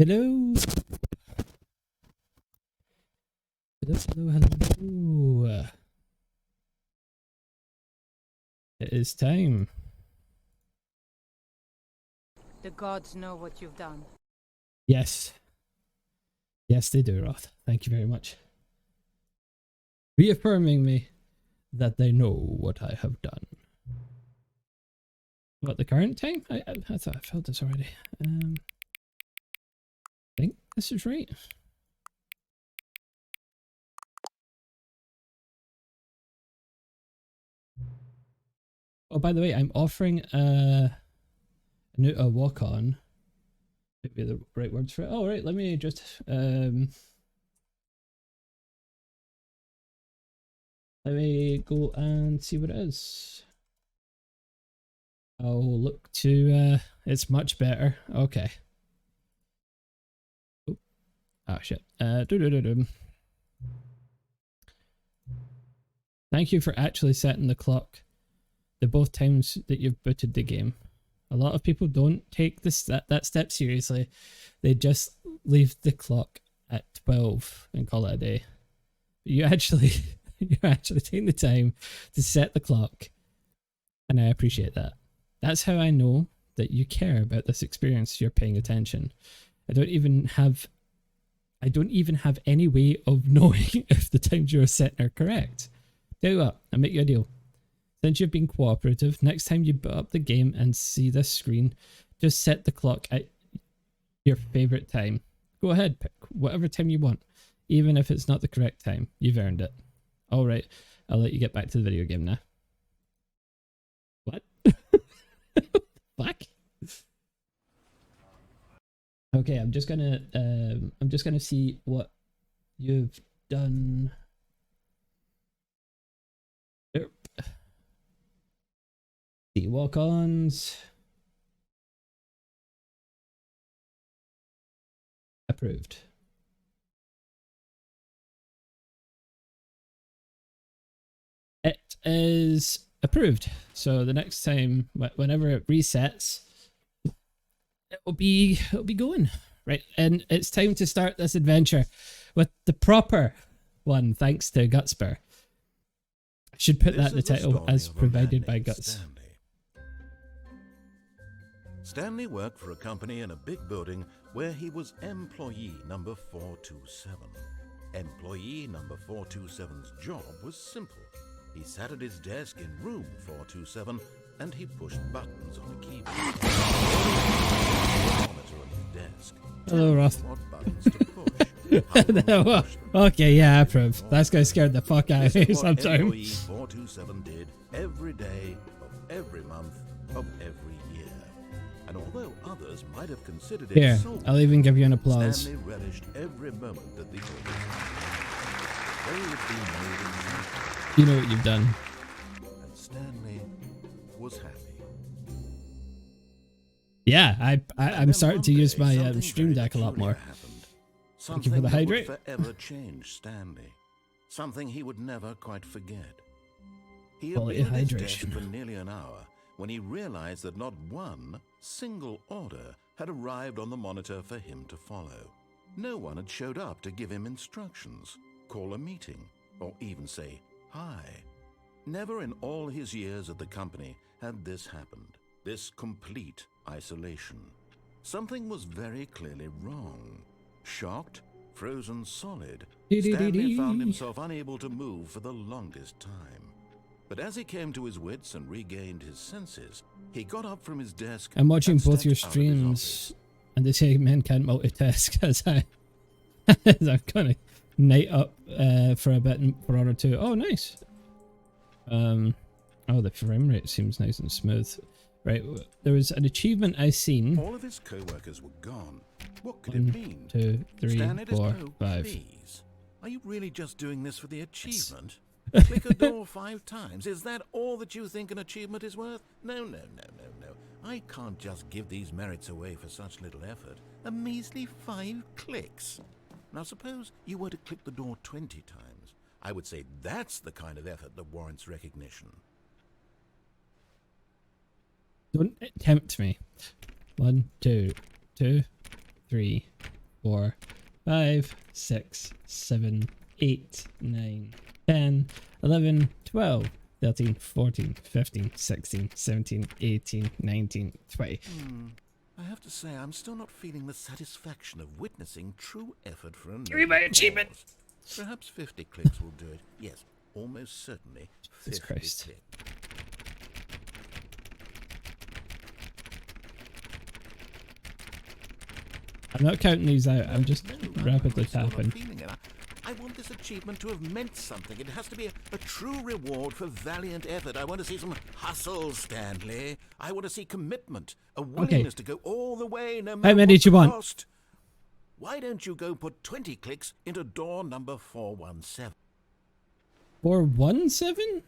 Hello. Hello. It is time. The gods know what you've done. Yes. Yes, they do, Roth. Thank you very much. Reaffirming me that they know what I have done. What, the current time? I thought I felt this already. I think this is right. Oh, by the way, I'm offering a walk-on. Maybe the right words for it. Oh, right, let me just let me go and see what it is. I'll look to it's much better. Okay. Oh shit. Thank you for actually setting the clock the both times that you've booted the game. A lot of people don't take that step seriously. They just leave the clock at 12 and call it a day. You actually you're actually taking the time to set the clock, and I appreciate that. That's how I know that you care about this experience. You're paying attention. I don't even have any way of knowing if the times you're setting are correct. Tell you what, I'll make you a deal. Since you've been cooperative, next time you boot up the game and see this screen, just set the clock at your favourite time. Go ahead, pick whatever time you want, even if it's not the correct time. You've earned it. Alright, I'll let you get back to the video game now. What? Fuck? Okay, I'm just gonna see what you've done. See walk-ons. Approved. It is approved. So the next time, whenever it resets, it'll be going right, and it's time to start this adventure with the proper one. Thanks to Gutspur. I should put that in the title, as provided by Guts. Stanley worked for a company in a big building where he was employee number 427. Employee number 427's job was simple. He sat at his desk in room 427 and he pushed buttons on the keyboard. Monitor on his desk. Hello, Roth. What buttons to push. No, okay, yeah, I approve. That's gonna scare the fuck out of me sometimes. Employee 427 did every day of every month of every year. And although others might have considered it here, so, I'll even give you an applause. Stanley relished every moment that the orders had. They would be made in secret. You know what you've done. And Stanley was happy. Yeah, I'm starting to use my stream deck a lot more. Thank you for the hydrate. Something that would forever change Stanley. Something he would never quite forget. He had been at his desk for nearly an hour when he realized that not one single order had arrived on the monitor for him to follow. No one had showed up to give him instructions, call a meeting, or even say hi. Never in all his years at the company had this happened, this complete isolation. Something was very clearly wrong. Shocked, frozen solid, Stanley found himself unable to move for the longest time. But as he came to his wits and regained his senses, he got up from his desk. I'm watching both your streams, and they say men can't multitask as I'm kind of night up for a bit for order to. Oh, nice. Oh, the frame rate seems nice and smooth. Right, there was an achievement I seen. All of his co-workers were gone. What could it mean? 2, 3, Stanley, 4, no, 5. Please. Are you really just doing this for the achievement? Click a door 5 times. Is that all that you think an achievement is worth? No. I can't just give these merits away for such little effort. A measly 5 clicks. Now suppose you were to click the door 20 times. I would say that's the kind of effort that warrants recognition. Don't tempt me. 1, 2, 2, 3, 4, 5, 6, 7, 8, 9, 10, 11, 12, 13, 14, 15, 16, 17, 18, 19, 20. I have to say, I'm still not feeling the satisfaction of witnessing true effort for a Give me my achievement! Perhaps 50 clicks will do it. Yes, almost certainly 50 Christ. clicks. I'm not counting these out, I'm just No, rapidly I'm still not tapping. feeling it. I want this achievement to have meant something. It has to be a true reward for valiant effort. I want to see some hustle, Stanley. I want to see commitment, a willingness to go all the way, no matter How many what do you the want? cost. Why don't you go put 20 clicks into door number 417? 417?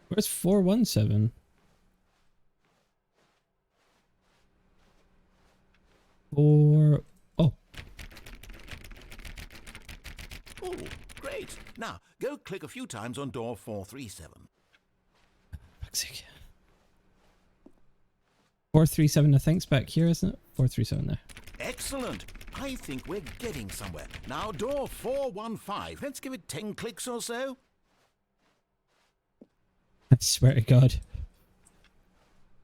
Where's 417? Oh, Oh, great. Now, go click a few times on door 437. fuck's sake. 437, I think's back here, isn't it? 437 there. Excellent. I think we're getting somewhere. Now, door 415. Let's give it 10 clicks or so. I swear to God.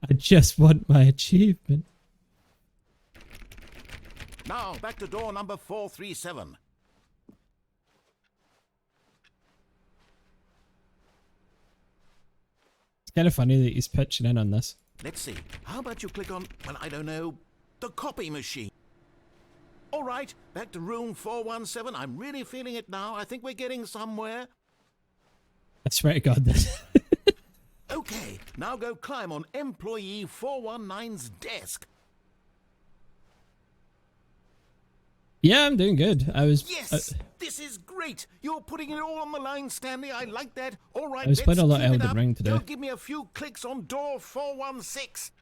I just want my achievement. Now, back to door number 437. It's kind of funny that he's pitching in on this. Let's see. How about you click on, well, I don't know, the copy machine? All right, back to room 417. I'm really feeling it now. I think we're getting somewhere. I swear to God, this. Okay, now go climb on employee 419's desk. Yeah, I'm doing good. I was. Yes, this is great. You're putting it all on the line, Stanley. I like that. All right, I was playing a lot of keep it Elden up. Ring today. Go give me a few clicks on door 416.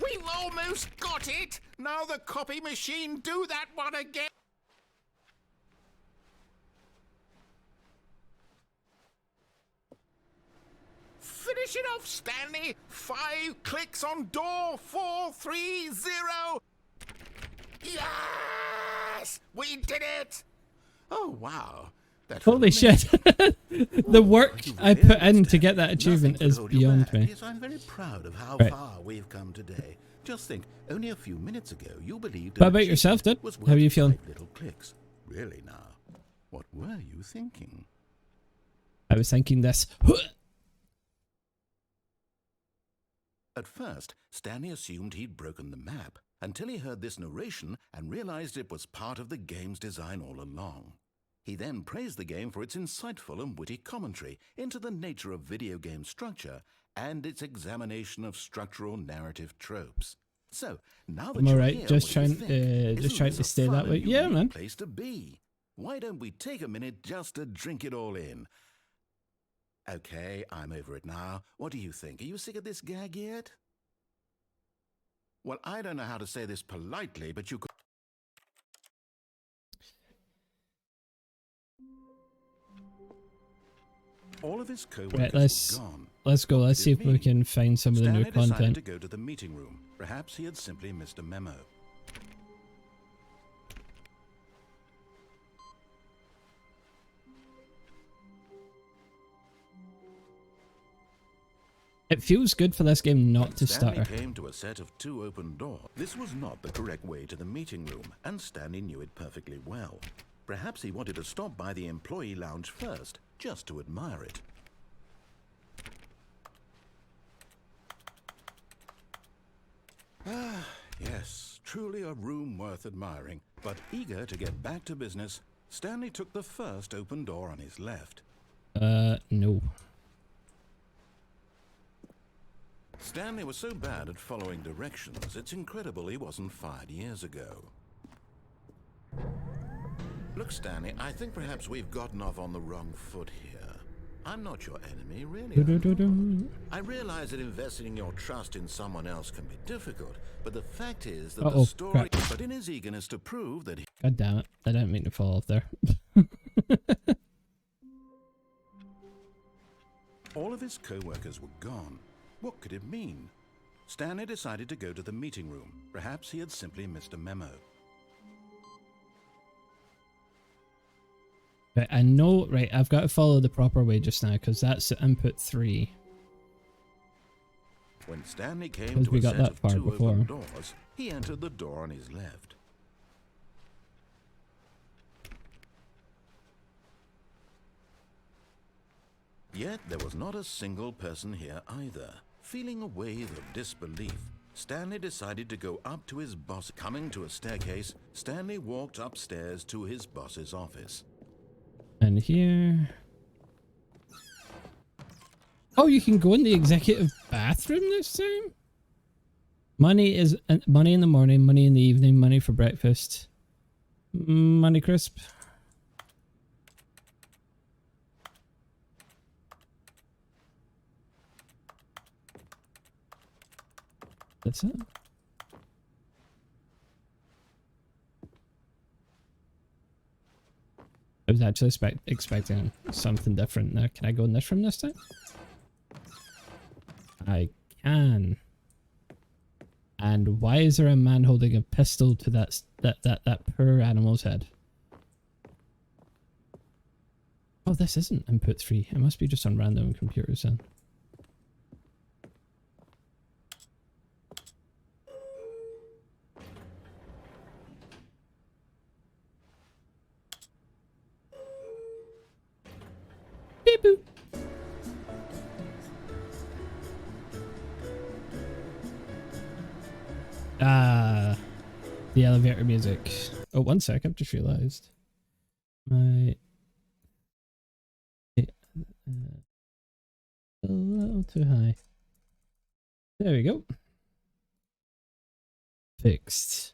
We've almost got it. Now the copy machine, do that one again. Finish it off, Stanley. 5 clicks on door 430. Yes! We did it! Oh, wow. That Holy shit. The work I put in to get that achievement is beyond me. Yes, I'm very proud of how Right. far we've come today. Just think, only a few minutes ago, you believed... What about yourself, dude? How are you feeling? 5 little clicks. Really now? What were you thinking? I was thinking this. At first, Stanley assumed he'd broken the map, until he heard this narration and realized it was part of the game's design all along. He then praised the game for its insightful and witty commentary into the nature of video game structure and its examination of structural narrative tropes. So, now that I'm you're alright, here, just what do you trying think? just Isn't trying this to a stay fun that and way. Yeah, unique man. place to be? Why don't we take a minute just to drink it all in? Okay, I'm over it now. What do you think? Are you sick of this gag yet? Well, I don't know how to say this politely, but you could... All of his co-workers Right, were let's gone. go. Let's see if we Me. can find some of the new Stanley decided content. to go to the meeting room. Perhaps he had simply missed a memo. It feels good for this game not to Stanley stutter. came to a set of 2 open doors. This was not the correct way to the meeting room, and Stanley knew it perfectly well. Perhaps he wanted to stop by the employee lounge first, just to admire it. Ah, yes, truly a room worth admiring. But eager to get back to business, Stanley took the first open door on his left. No. Stanley was so bad at following directions, it's incredible he wasn't fired years ago. Look, Stanley, I think perhaps we've gotten off on the wrong foot here. I'm not your enemy, really. I realize that investing your trust in someone else can be difficult, but the fact is that the story... crap. But in his eagerness to prove that he... God damn it. I didn't mean to fall off there. All of his co-workers were gone. What could it mean? Stanley decided to go to the meeting room. Perhaps he had simply missed a memo. Right, I know, right, I've got to follow the proper way just now, because that's input 3. When Stanley came to we a got set that of far 2 before. open doors, he entered the door on his left. Yet there was not a single person here either. Feeling a wave of disbelief, Stanley decided to go up to his boss. Coming to a staircase, Stanley walked upstairs to his boss's office. And here... Oh, you can go in the executive bathroom this time? Money is money in the morning, money in the evening, money for breakfast. Money crisp. That's it. I was actually expecting something different now. Can I go in this room this time? I can. And why is there a man holding a pistol to that poor animal's head? Oh, this isn't input 3. It must be just on random computers then. Beep boop. Ah, the elevator music. Oh, one sec, I've just realized. My... a little too high. There we go. Fixed.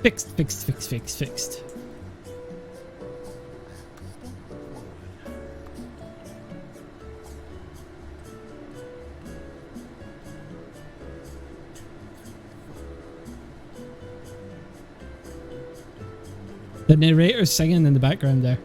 Fixed. The narrator's singing in the background there.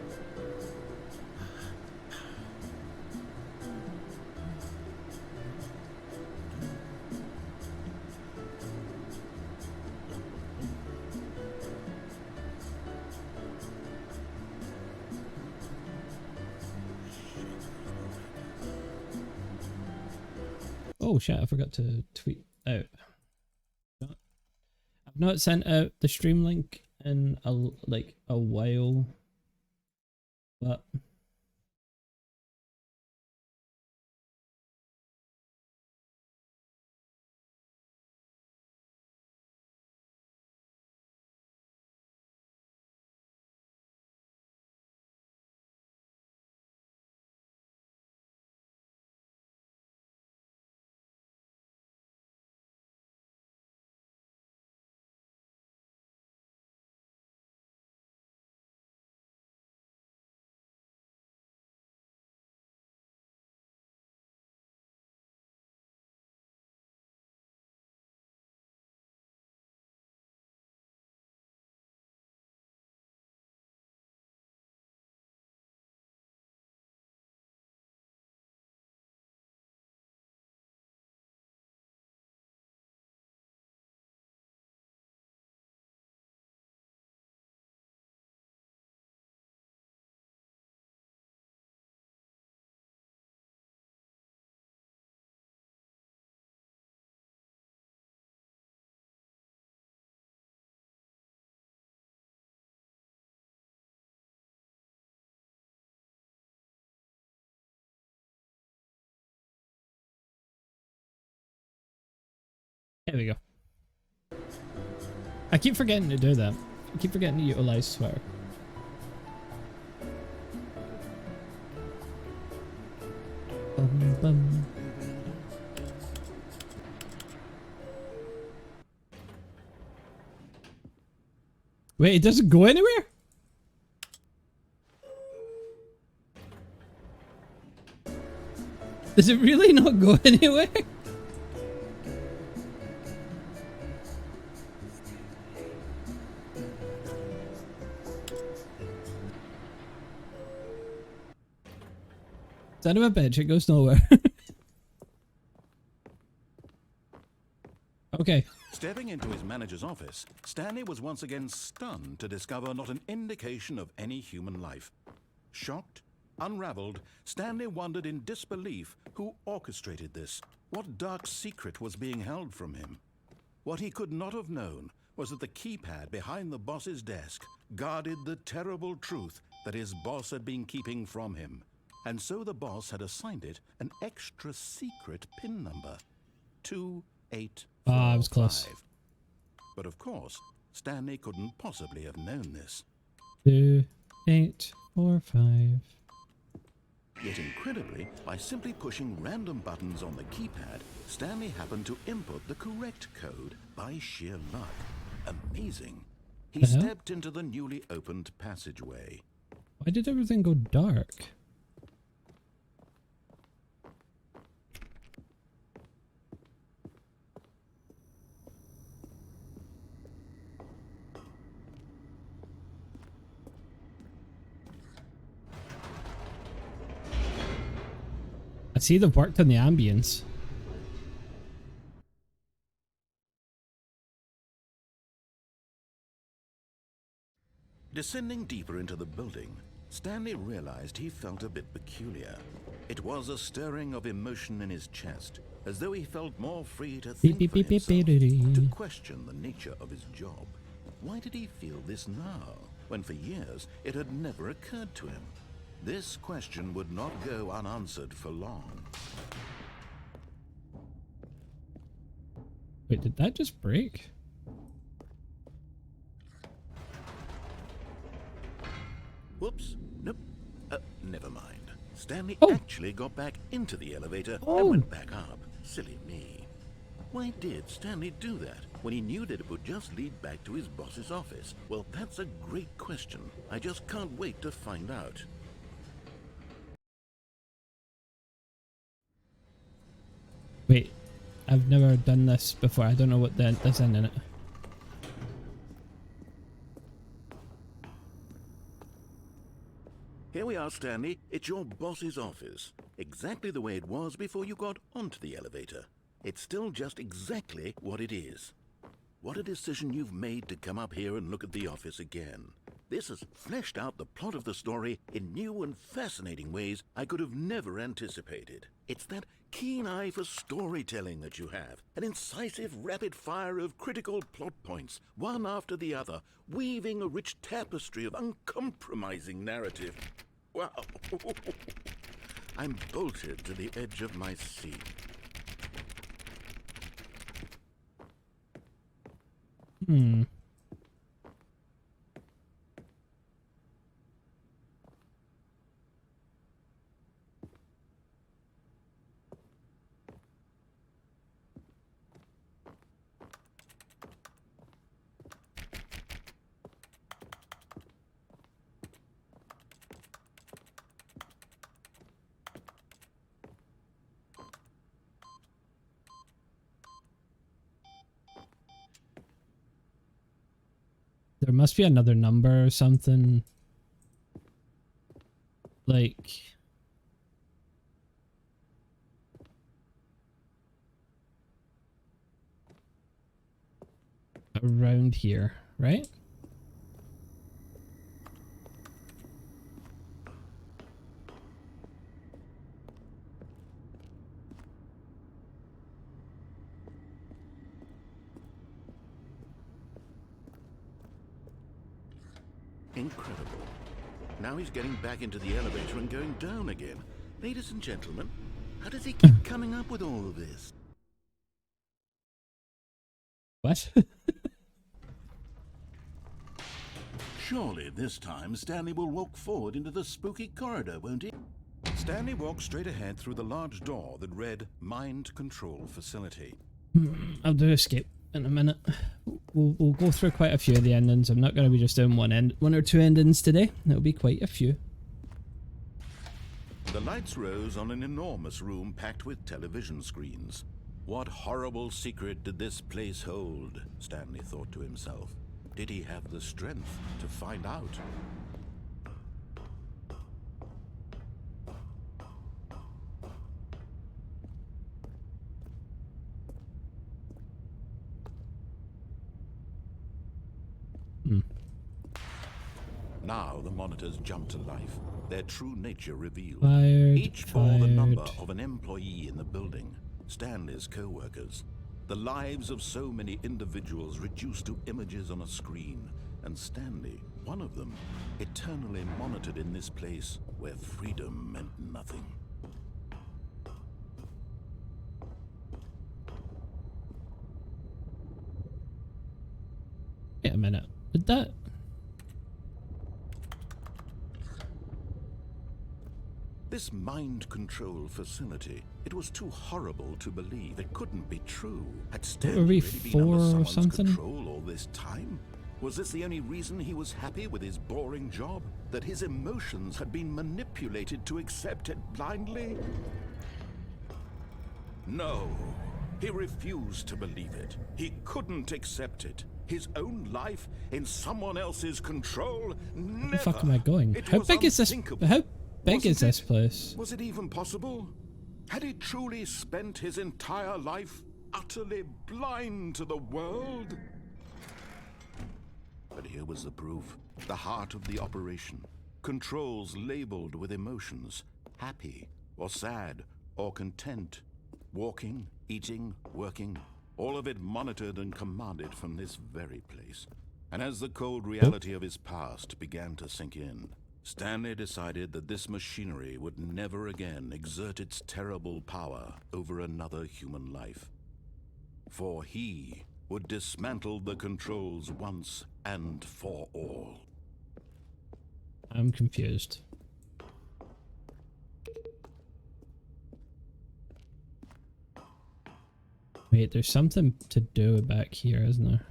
Oh shit, I forgot to tweet out. I've not sent out the stream link in a while, but there we go. I keep forgetting to do that. I keep forgetting to utilize swear. Bum, bum. Wait, it doesn't go anywhere? Does it really not go anywhere? Son of a bitch, it goes nowhere. Okay. Stepping into his manager's office, Stanley was once again stunned to discover not an indication of any human life. Shocked, unraveled, Stanley wondered in disbelief who orchestrated this. What dark secret was being held from him? What he could not have known was that the keypad behind the boss's desk guarded the terrible truth that his boss had been keeping from him. And so the boss had assigned it an extra secret PIN number. 2845. Ah, I was close. But of course, Stanley couldn't possibly have known this. 2845. Yet incredibly, by simply pushing random buttons on the keypad, Stanley happened to input the correct code by sheer luck. Amazing. He stepped into the newly opened passageway. Why did everything go dark? I see they've worked on the ambience. Descending deeper into the building, Stanley realized he felt a bit peculiar. It was a stirring of emotion in his chest, as though he felt more free to think for himself, to question the nature of his job. Why did he feel this now, when for years it had never occurred to him? This question would not go unanswered for long. Wait, did that just break? Whoops. Nope. Never mind. Stanley Oh. actually got back into the elevator Oh. and went back up. Silly me. Why did Stanley do that when he knew that it would just lead back to his boss's office? Well, that's a great question. I just can't wait to find out. Wait, I've never done this before. I don't know what there's in it. Here we are, Stanley. It's your boss's office. Exactly the way it was before you got onto the elevator. It's still just exactly what it is. What a decision you've made to come up here and look at the office again. This has fleshed out the plot of the story in new and fascinating ways I could have never anticipated. It's that keen eye for storytelling that you have, an incisive rapid fire of critical plot points, one after the other, weaving a rich tapestry of uncompromising narrative. Wow. I'm bolted to the edge of my seat. There must be another number or something. Like... around here, right? Incredible. Now he's getting back into the elevator and going down again. Ladies and gentlemen, how does he keep coming up with all of this? What? Surely this time Stanley will walk forward into the spooky corridor, won't he? Stanley walked straight ahead through the large door that read Mind Control Facility. I'll do escape in a minute. We'll go through quite a few of the endings. I'm not going to be just doing one or two endings today. It'll be quite a few. The lights rose on an enormous room packed with television screens. What horrible secret did this place hold? Stanley thought to himself. Did he have the strength to find out? Now the monitors jumped to life, their true nature revealed. Each Fired. bore the number of an employee in the building, Stanley's co-workers. The lives of so many individuals reduced to images on a screen, and Stanley, one of them, eternally monitored in this place where freedom meant nothing. Wait a minute. Did that... This mind control facility, it was too horrible to believe. It couldn't be true. Had Stanley Were we really been under 4 or someone's something? control all this time? Was this the only reason he was happy with his boring job? That his emotions had been manipulated to accept it blindly? No, he refused to believe it. He couldn't accept it. His own life in someone else's control? Never. Where the fuck am I going? It How was big is this? unthinkable. How big is Wasn't this it? place? Was it even possible? Had he truly spent his entire life utterly blind to the world? But here was the proof. The heart of the operation. Controls labeled with emotions. Happy, or sad, or content. Walking, eating, working. All of it monitored and commanded from this very place. And as the cold reality of his past began to sink in, Stanley decided that this machinery would never again exert its terrible power over another human life. For he would dismantle the controls once and for all. I'm confused. Wait, there's something to do back here, isn't there?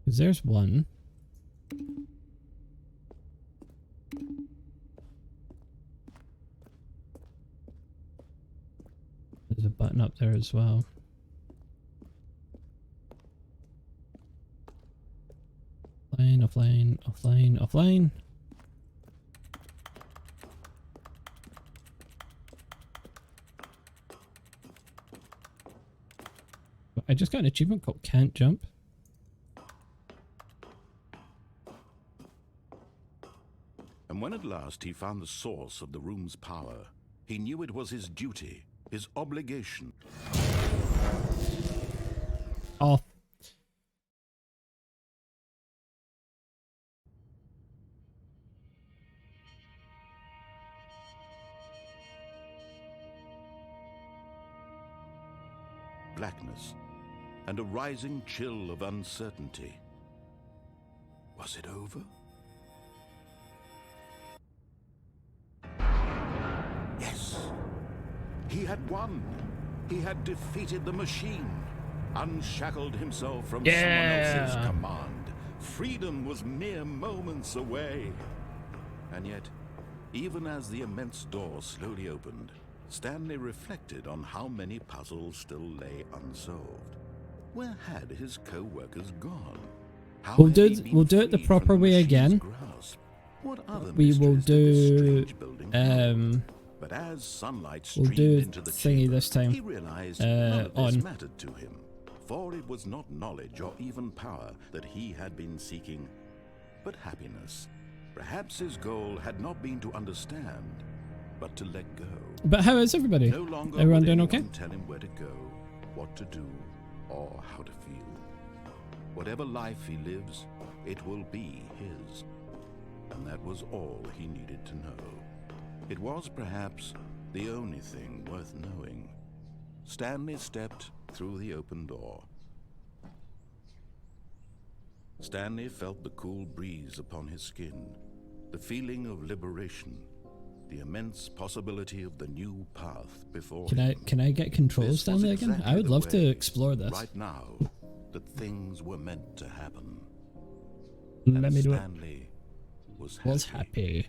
Because there's one. There's a button up there as well. Offline, offline, offline, offline. I just got an achievement called Can't Jump. And when at last he found the source of the room's power, he knew it was his duty, his obligation. Oh. Blackness and a rising chill of uncertainty. Was it over? Yes. He had won. He had defeated the machine, unshackled himself from someone else's command. Freedom was mere moments away. And yet, even as the immense door slowly opened, Stanley reflected on how many puzzles still lay unsolved. Where had his co-workers gone? How We'll had do he it. been We'll do it the freed proper from the way machine's again. grasp? What other We will mysteries did this do. strange building hold? But as sunlight We'll streamed do into the thingy chamber, this time. he realized none of this on. mattered to him, for it was not knowledge or even power that he had been seeking, but happiness. Perhaps his goal had not been to understand, but to let go. But how is everybody? No longer Everyone would doing anyone okay? tell him where to go, what to do, or how to feel. Whatever life he lives, it will be his. And that was all he needed to know. It was perhaps the only thing worth knowing. Stanley stepped through the open door. Stanley felt the cool breeze upon his skin, the feeling of liberation, the immense possibility of the new path before him. Can I get controls This down was there again? exactly I would the love to way, explore this. right now, that things were meant to happen. Let And me do it. Stanley was happy.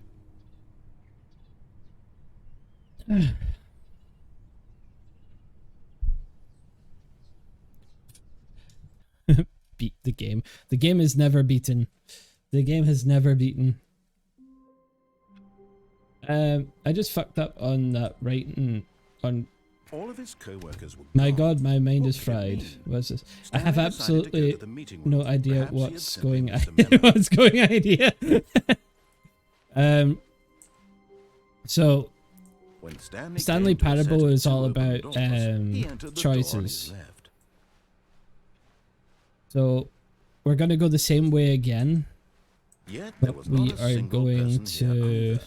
Beat the game. The game is never beaten. The game has never beaten. I just fucked up on that writing on All of his co-workers were My gone. God, my mind is What could it fried. mean? What's this? I Stanley have decided to go absolutely to the meeting room. no idea Perhaps he had what's simply going missed a memo. what's going idea. So When Stanley came to a set Parable of is two all open about doors, he entered the door on choices. his left. So we're gonna go the same way again, Yet there but was we not a are single going person here to either.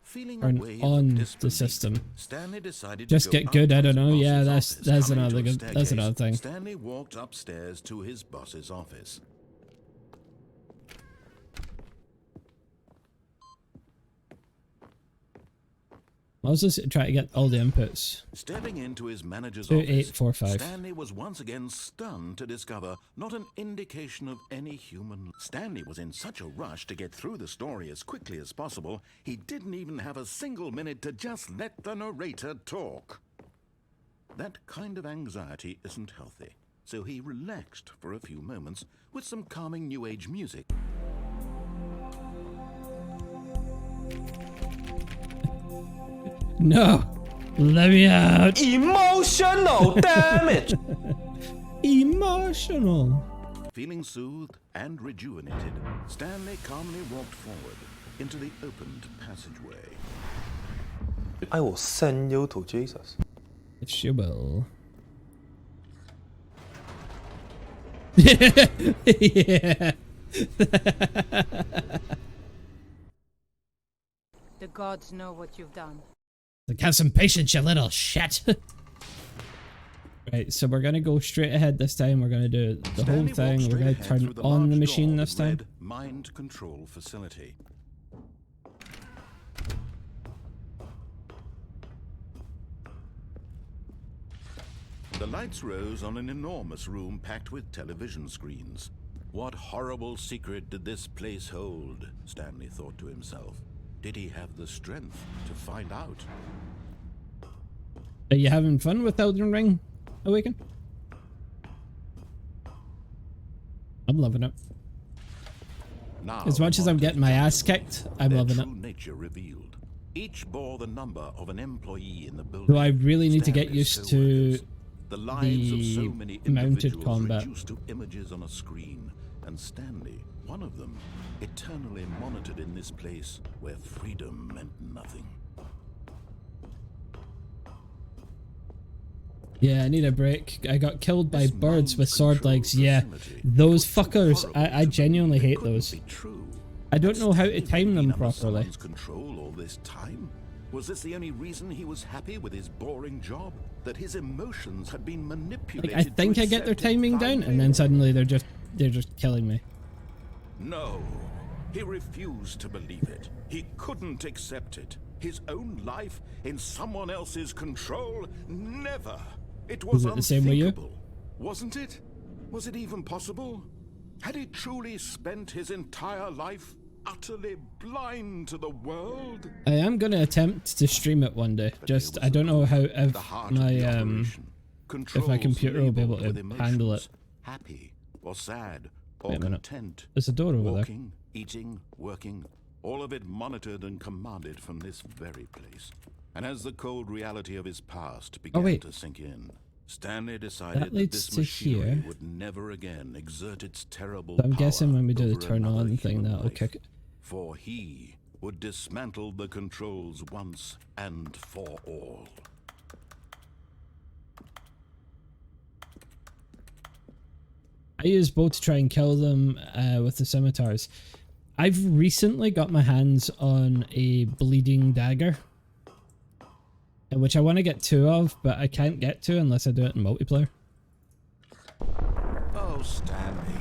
Feeling a turn wave on of the disbelief, system. Stanley decided Just to get go good. up I to don't his know. Yeah, boss's that's office. Coming another to a good. That's another staircase, thing. Stanley walked upstairs to his boss's office. I was just trying to get all the inputs. Stepping into his manager's 2845. Stanley was once again stunned to discover not an indication of any human. Stanley was in such a rush to get through the story as quickly as possible, he didn't even have a single minute to just let the narrator talk. That kind of anxiety isn't healthy, so he relaxed for a few moments with some calming New Age music. No, let me out. Emotional damage. Emotional. Feeling soothed and rejuvenated, Stanley calmly walked forward into the opened passageway. I will send you to Jesus. If you will. Yeah. The gods know what you've done. Like, have some patience, you little shit. Right, so we're gonna go straight ahead this time. We're gonna do the whole Stanley walked thing. We're straight gonna ahead turn through the on the large machine door this that time. read Mind Control Facility. The lights rose on an enormous room packed with television screens. What horrible secret did this place hold? Stanley thought to himself. Did he have the strength to find out? Are you having fun with Elden Ring Awaken? I'm loving it. Now, As much as I'm getting my ass kicked, I'm their loving true it. nature revealed. Each bore the number of an employee in the building. Though I really need to get Stanley's used to co-workers. The lives of so the many mounted individuals combat. reduced to images on a screen, and Stanley, one of them, eternally monitored in this place where freedom meant nothing. Yeah, I need a break. I got killed by This birds with mind sword control legs. Yeah, facility those was so fuckers. horrible I to genuinely them, it hate couldn't those. be true. I don't know how to Stanley time them been under properly. someone's control all this time? Was this the only reason he was happy with his boring job? That his emotions had been manipulated? Like, I think to I get their accept it timing down, and blindly? then suddenly they're just killing me. No, he refused to believe it. He couldn't accept it. His own life in someone else's control? Never. It was it the same with you? unthinkable. Wasn't it? Was it even possible? Had he truly spent his entire life utterly blind to the world? I am gonna attempt to stream it one day. But Just here was I don't the know proof, how the heart of the operation. Controls computer will be able labeled to with handle emotions, it. Happy or sad or Wait a minute. content. There's a door over there. Walking, eating, working, all of it monitored and commanded from this very place. And as the cold reality of his past began wait. to sink in, Stanley decided that leads this to machinery here. would never again exert its terrible So I'm power guessing when we do the over turn another on thing, human that'll life. kick it. For he would dismantle the controls once and for all. I use both to try and kill them with the scimitars. I've recently got my hands on a bleeding dagger, which I want to get two of, but I can't get to unless I do it in multiplayer. Oh, Stanley,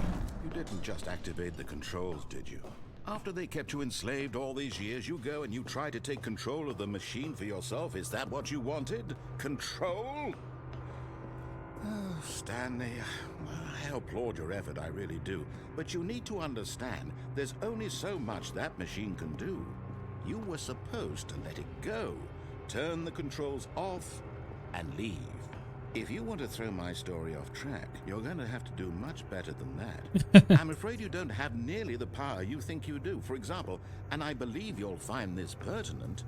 you didn't just activate the controls, did you? After they kept you enslaved all these years, you go and you try to take control of the machine for yourself. Is that what you wanted? Control? Oh, Stanley, I applaud your effort, I really do. But you need to understand, there's only so much that machine can do. You were supposed to let it go, turn the controls off, and leave. If you want to throw my story off track, you're going to have to do much better than that. I'm afraid you don't have nearly the power you think you do. For example, and I believe you'll find this pertinent,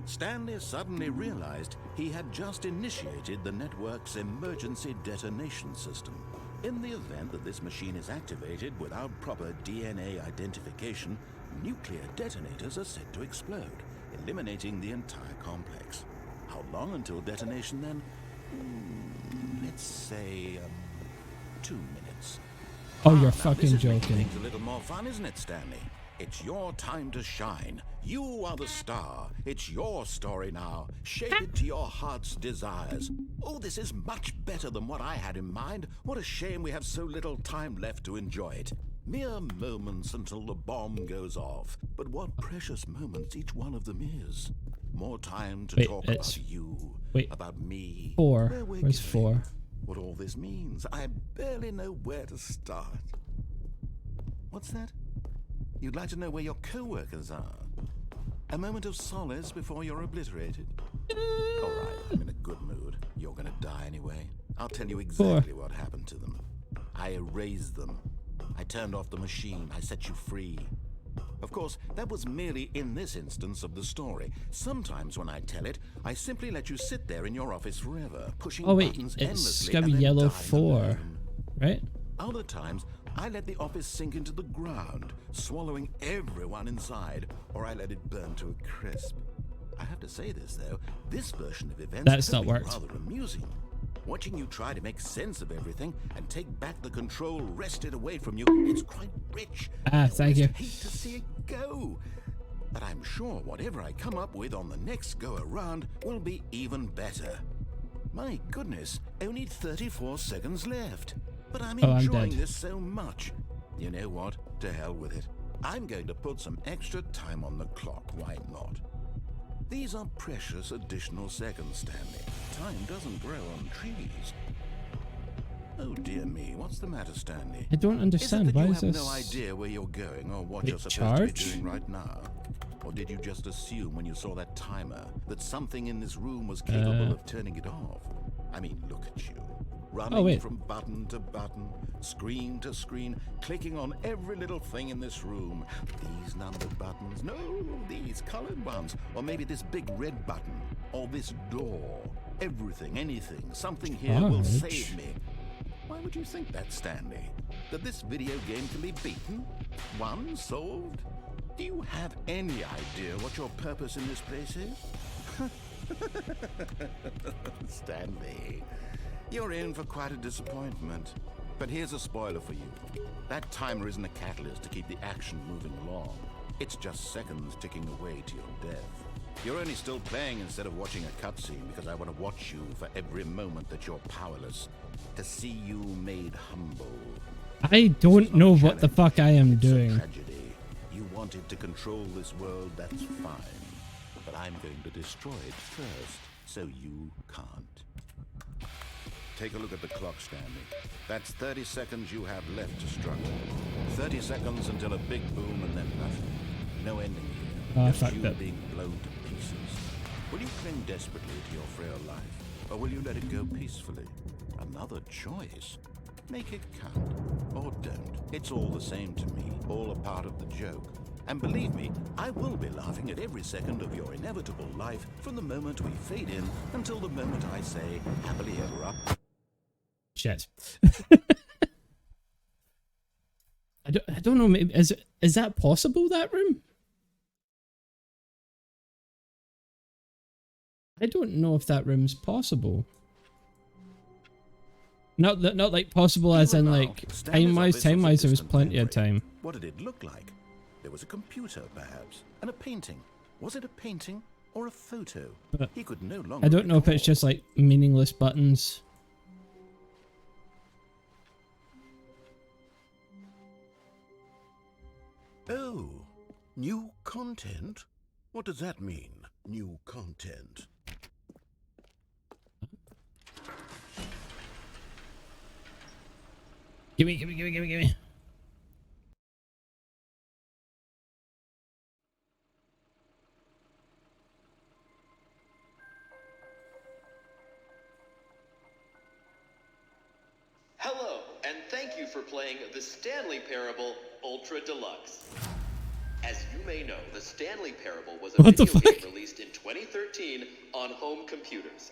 Stanley suddenly realized he had just initiated the network's emergency detonation system. In the event that this machine is activated without proper DNA identification, nuclear detonators are set to explode, eliminating the entire complex. How long until detonation then? Let's say 2 minutes. Oh, you're now fucking this is making joking. things a little more fun, isn't it, Stanley? It's your time to shine. You are the star. It's your story now. Shape it to your heart's desires. Oh, this is much better than what I had in mind. What a shame we have so little time left to enjoy it. Mere moments until the bomb goes off. But what precious moments each one of them is. More time to talk about you, about me. 4. where we're Where's going, 4? what all this means. I barely know where to start. What's that? You'd like to know where your co-workers are? A moment of solace before you're obliterated? All right, I'm in a good mood. You're gonna die anyway. I'll tell you exactly what happened to them. I erased them. I turned off the machine. I set you free. Of course, that was merely in this instance of the story. Sometimes when I tell it, I simply let you sit there in your office forever, pushing buttons it's endlessly gonna be and then yellow dying 4, alone. right? Other times, I let the office sink into the ground, swallowing everyone inside, or I let it burn to a crisp. I have to say this, though, this version of events That's has not been worked. rather amusing. Watching you try to make sense of everything and take back the control wrested away from you, it's quite rich. Thank you. I hate to see it go. But I'm sure whatever I come up with on the next go-around will be even better. My goodness, only 34 seconds left. But I'm enjoying dead. this so much. You know what? To hell with it. I'm going to put some extra time on the clock. Why not? These are precious additional seconds, Stanley. Time doesn't grow on trees. Oh dear me, what's the matter, Stanley? I don't understand. Is it that Why you is have this? no idea where you're going or what Wait, you're supposed charge? to be doing right now? Or did you just assume when you saw that timer that something in this room was capable of turning it off? I mean, look at you. Running from button to button, screen to screen, clicking on every little thing in this room. These numbered buttons, no, these colored ones. Or maybe this big red button, or this door. Everything, anything, something here will save me. Why would you think that, Stanley? That this video game can be beaten? Won? Solved? Do you have any idea what your purpose in this place is? Stanley, you're in for quite a disappointment. But here's a spoiler for you. That timer isn't a catalyst to keep the action moving along. It's just seconds ticking away to your death. You're only still playing instead of watching a cutscene because I want to watch you for every moment that you're powerless. To see you made humble. I don't know what the fuck I am doing. It's a tragedy. You wanted to control this world, that's fine. But I'm going to destroy it first, so you can't. Take a look at the clock, Stanley. That's 30 seconds you have left to struggle. 30 seconds until a big boom and then nothing. No ending here. Just fuck you that. being blown to pieces. Will you cling desperately to your frail life, or will you let it go peacefully? Another choice. Make it count, or don't. It's all the same to me, all a part of the joke. And believe me, I will be laughing at every second of your inevitable life from the moment we fade in until the moment I say, happily ever up. Shit. I don't know, maybe is that possible, that room? I don't know if that room's possible. Not like possible as in like time-wise there was plenty of time. What did it look like? There was a computer, perhaps, and a painting. Was it a painting or a photo? But he could no longer I don't know if it's just like meaningless buttons. Oh, new content? What does that mean, new content? Gimme. for playing the Stanley Parable Ultra Deluxe. As you may know, the Stanley Parable was a video game released in 2013 on home computers.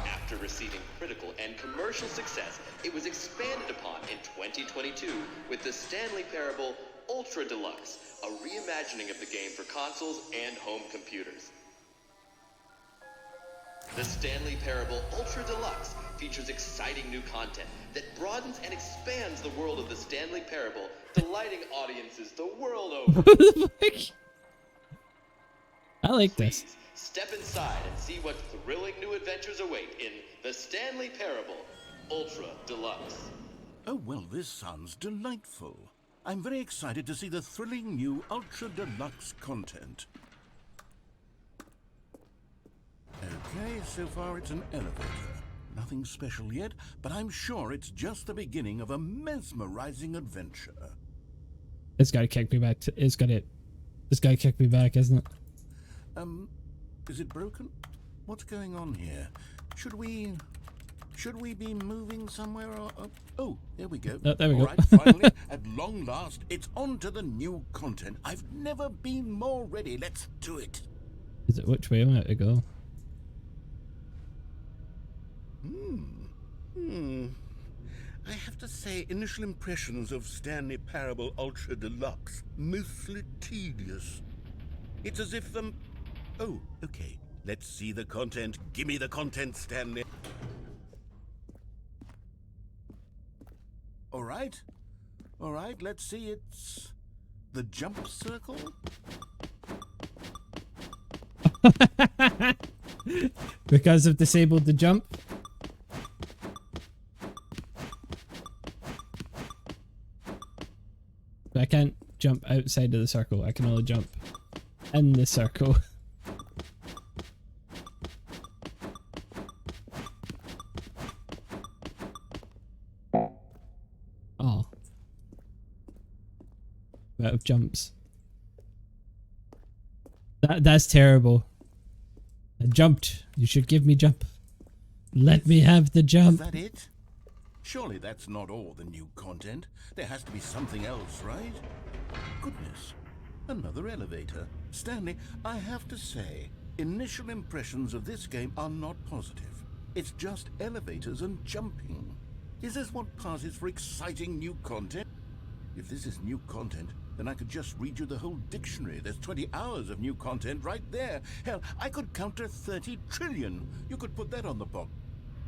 After receiving critical and commercial success, it was expanded upon in 2022 with the Stanley Parable Ultra Deluxe, a reimagining of the game for consoles and home computers. The Stanley Parable Ultra Deluxe features exciting new content that broadens and expands the world of the Stanley Parable, delighting audiences the world over. What the fuck? I like this. Please step inside and see what thrilling new adventures await in the Stanley Parable Ultra Deluxe. Oh, well, this sounds delightful. I'm very excited to see the thrilling new Ultra Deluxe content. Okay, so far it's an elevator. Nothing special yet, but I'm sure it's just the beginning of a mesmerizing adventure. It's gotta kick me back to, it's gotta kick me back, isn't it? Is it broken? What's going on here? Should we be moving somewhere or oh, there we go. Oh, there we go. All right, finally, at long last, it's on to the new content. I've never been more ready. Let's do it. Is it which way am I to go? I have to say, initial impressions of Stanley Parable Ultra Deluxe, mostly tedious. It's as if oh, okay. Let's see the content. Give me the content, Stanley. All right, let's see. It's the jump circle. Because I've disabled the jump. But I can't jump outside of the circle. I can only jump in the circle. Oh. Out of jumps. That's terrible. I jumped. You should give me jump. Let me have the jump. Is that it? Surely that's not all the new content. There has to be something else, right? Goodness. Another elevator. Stanley, I have to say, initial impressions of this game are not positive. It's just elevators and jumping. Is this what passes for exciting new content? If this is new content, then I could just read you the whole dictionary. There's 20 hours of new content right there. Hell, I could count to 30 trillion. You could put that on the box.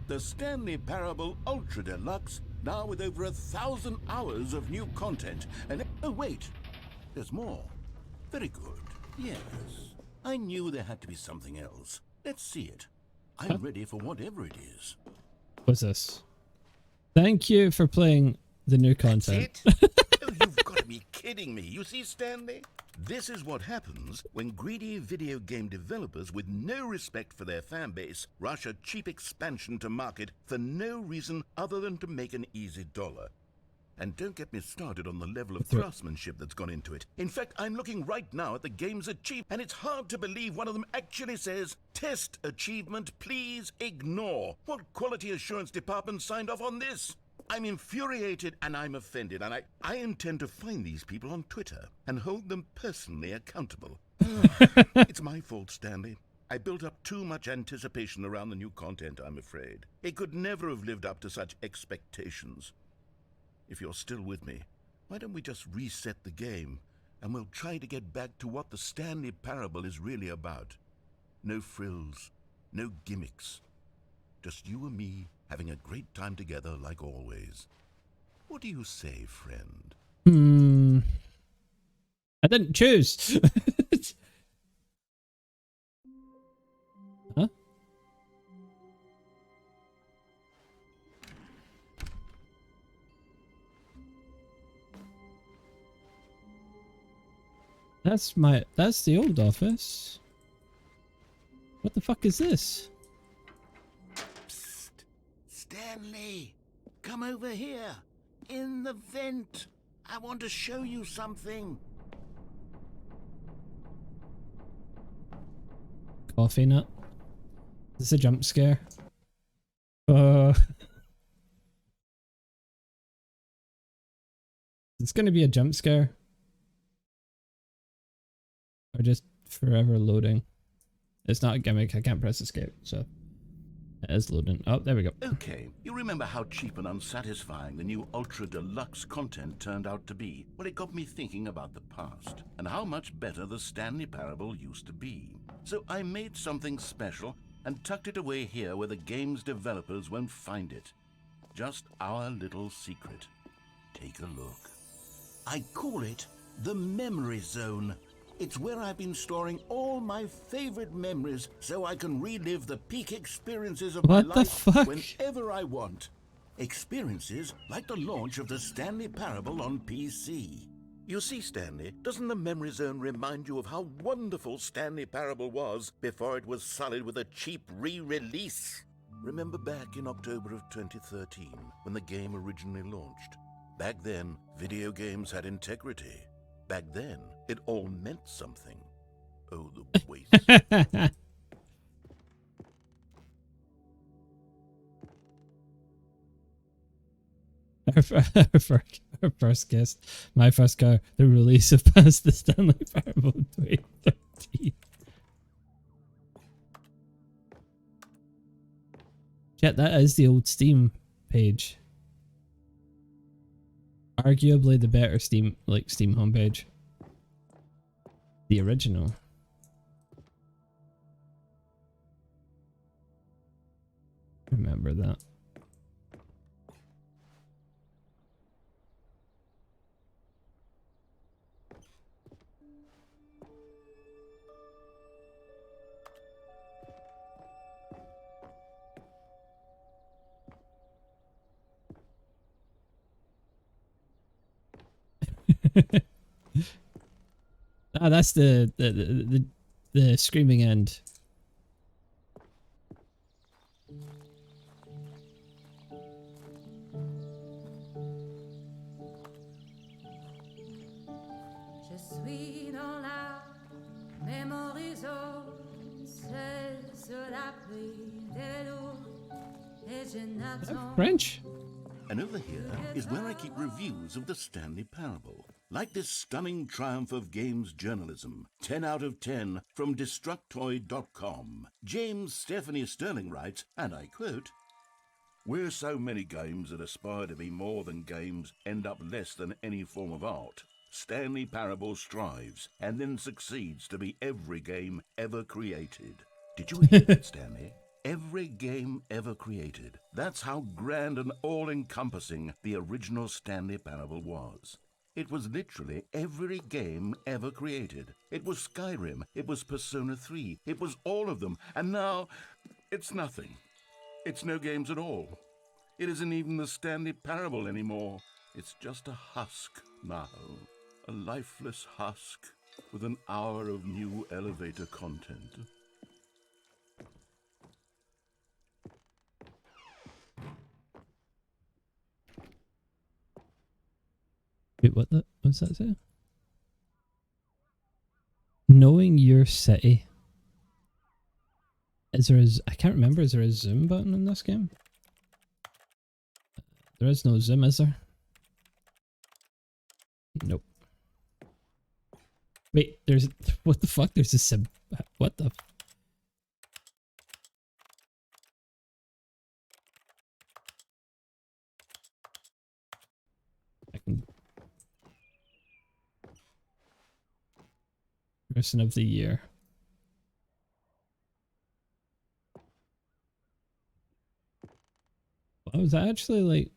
The Stanley Parable Ultra Deluxe, now with over 1,000 hours of new content. And oh wait, there's more. Very good. Yes, I knew there had to be something else. Let's see it. I'm ready for whatever it is. What's this? Thank you for playing the new content. That's it? Oh, you've got to be kidding me. You see, Stanley? This is what happens when greedy video game developers with no respect for their fan base rush a cheap expansion to market for no reason other than to make an easy dollar. And don't get me started on the level of craftsmanship that's gone into it. In fact, I'm looking right now at the games achieved, and it's hard to believe one of them actually says, "Test achievement, please ignore." What quality assurance department signed off on this? I'm infuriated and I'm offended, and I intend to find these people on Twitter and hold them personally accountable. It's my fault, Stanley. I built up too much anticipation around the new content, I'm afraid. It could never have lived up to such expectations. If you're still with me, why don't we just reset the game and we'll try to get back to what the Stanley Parable is really about. No frills, no gimmicks. Just you and me having a great time together like always. What do you say, friend? I didn't choose. Huh? That's the old office. What the fuck is this? Psst. Stanley, come over here. In the vent. I want to show you something. Coffee nut. Is this a jump scare? It's going to be a jump scare. Or just forever loading. It's not a gimmick. I can't press escape, so it is loading. Oh, there we go. Okay, you remember how cheap and unsatisfying the new Ultra Deluxe content turned out to be? Well, it got me thinking about the past and how much better the Stanley Parable used to be. So I made something special and tucked it away here where the game's developers won't find it. Just our little secret. Take a look. I call it the Memory Zone. It's where I've been storing all my favorite memories so I can relive the peak experiences of my life whenever I want. Experiences like the launch of the Stanley Parable on PC. You see, Stanley, doesn't the Memory Zone remind you of how wonderful Stanley Parable was before it was sullied with a cheap re-release? Remember back in October of 2013 when the game originally launched? Back then, video games had integrity. Back then, it all meant something. Oh, the waste. Our first guest, my first car, the release of Past the Stanley Parable 2013. Chat, that is the old Steam page. Arguably the better Steam homepage. The original. Remember that. Ah, that's the screaming end. Je suis dans la mémoire zone, c'est sur la pluie de l'eau, et je n'attends. French? And over here is where I keep reviews of the Stanley Parable. Like this stunning triumph of games journalism, 10 out of 10 from Destructoid.com. James Stephanie Sterling writes, and I quote, "Where so many games that aspire to be more than games end up less than any form of art, Stanley Parable strives and then succeeds to be every game ever created." Did you hear that, Stanley? Every game ever created. That's how grand and all-encompassing the original Stanley Parable was. It was literally every game ever created. It was Skyrim, it was Persona 3, it was all of them, and now it's nothing. It's no games at all. It isn't even the Stanley Parable anymore. It's just a husk now. A lifeless husk with an hour of new elevator content. Wait, what's that say? Knowing your city. I can't remember, is there a zoom button in this game? There is no zoom, is there? Nope. Wait, what the fuck? There's a sim. What the? I can. Person of the year. Oh, is that actually like?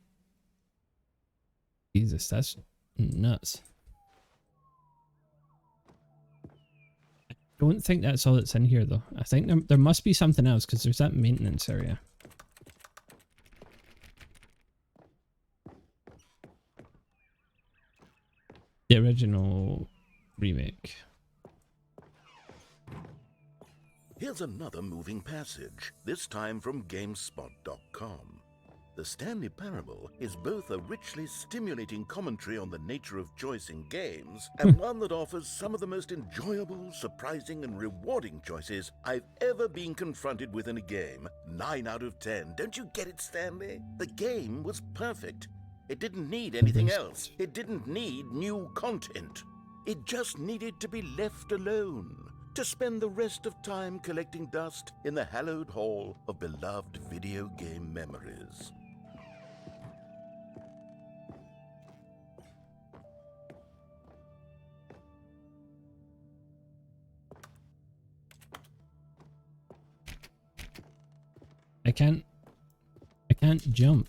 Jesus, that's nuts. I don't think that's all that's in here though. I think there must be something else because there's that maintenance area. The original remake. Here's another moving passage, this time from GameSpot.com. The Stanley Parable is both a richly stimulating commentary on the nature of choice in games, and one that offers some of the most enjoyable, surprising, and rewarding choices I've ever been confronted with in a game. 9 out of 10. Don't you get it, Stanley? The game was perfect. It didn't need anything else. It didn't need new content. It just needed to be left alone, to spend the rest of time collecting dust in the hallowed hall of beloved video game memories. I can't jump.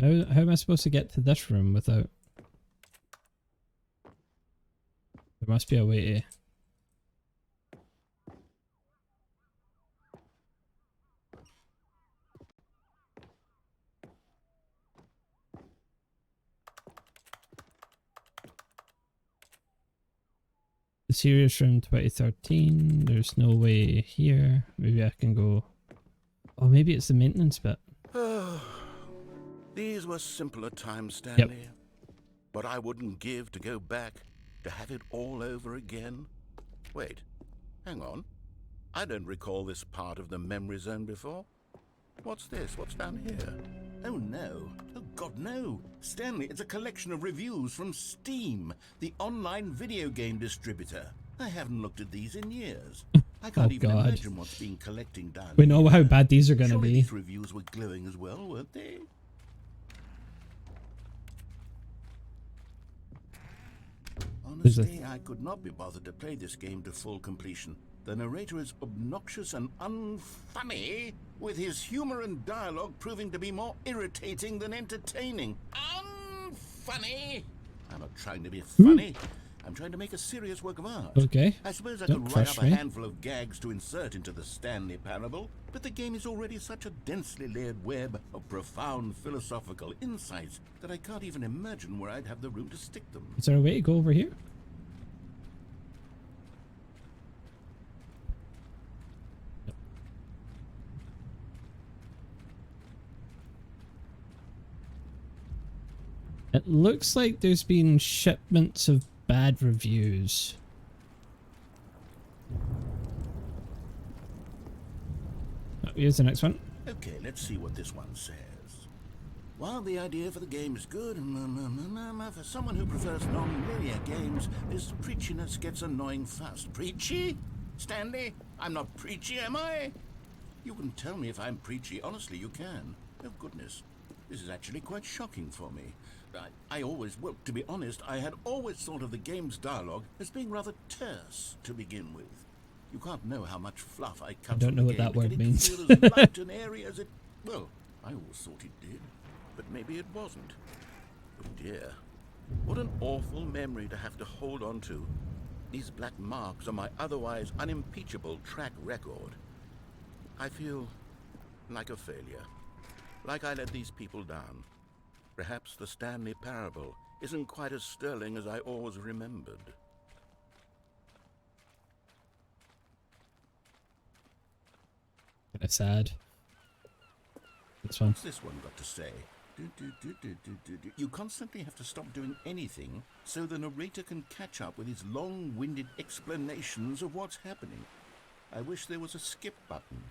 How am I supposed to get to this room without... There must be a way to... The Serious Room 2013, there's no way here. Maybe I can go... Oh, maybe it's the maintenance bit. These were simpler times, Stanley. But I wouldn't give to go back, to have it all over again. Wait, hang on. I don't recall this part of the memory zone before. What's this? What's down here? Oh no. Oh God, no. Stanley, it's a collection of reviews from Steam, the online video game distributor. I haven't looked at these in years. I can't even imagine what's been collecting down We know how bad these are going to Surely be. These reviews were glowing as well, weren't they? Honestly, I could not be bothered to play this game to full completion. The narrator is obnoxious and unfunny, with his humor and dialogue proving to be more irritating than entertaining. Unfunny! I'm not trying to be funny. I'm trying to make a serious work of art. Okay. I suppose I Don't could write up crush a me. handful of gags to insert into the Stanley Parable, but the game is already such a densely layered web of profound philosophical insights that I can't even imagine where I'd have the room to stick them. Is there a way to go over here? It looks like there's been shipments of bad reviews. Oh, here's the next one. Okay, let's see what this one says. While the idea for the game is good, for someone who prefers non-linear games, this preachiness gets annoying fast. Preachy? Stanley, I'm not preachy, am I? You can tell me if I'm preachy. Honestly, you can. Oh, goodness. This is actually quite shocking for me. Well, to be honest, I had always thought of the game's dialogue as being rather terse to begin with. You can't know how much fluff I cut. I don't know what that word means. To feel as light and airy as it... Well, I always thought it did, but maybe it wasn't. Oh dear. What an awful memory to have to hold on to. These black marks on my otherwise unimpeachable track record. I feel like a failure. Like I let these people down. Perhaps the Stanley Parable isn't quite as sterling as I always remembered. Kinda sad. This one. What's this one got to say? You constantly have to stop doing anything so the narrator can catch up with his long-winded explanations of what's happening. I wish there was a skip button.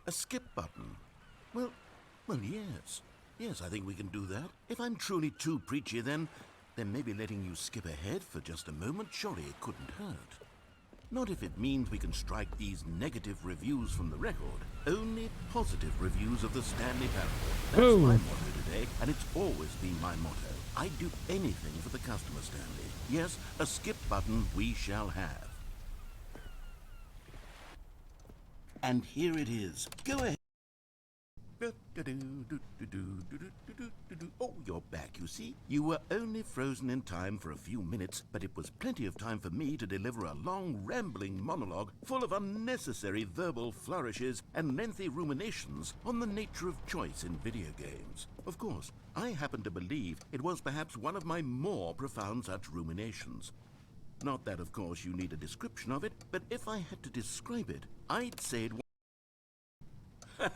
A skip button? Well, yes. Yes, I think we can do that. If I'm truly too preachy, then maybe letting you skip ahead for just a moment, surely it couldn't hurt. Not if it means we can strike these negative reviews from the record. Only positive reviews of the Stanley Parable. That's my motto today, and it's always been my motto. I'd do anything for the customer, Stanley. Yes, a skip button we shall have. And here it is. Go ahead. Oh, you're back, you see. You were only frozen in time for a few minutes, but it was plenty of time for me to deliver a long, rambling monologue full of unnecessary verbal flourishes and lengthy ruminations on the nature of choice in video games. Of course, I happen to believe it was perhaps one of my more profound such ruminations. Not that, of course, you need a description of it, but if I had to describe it, I'd say it was...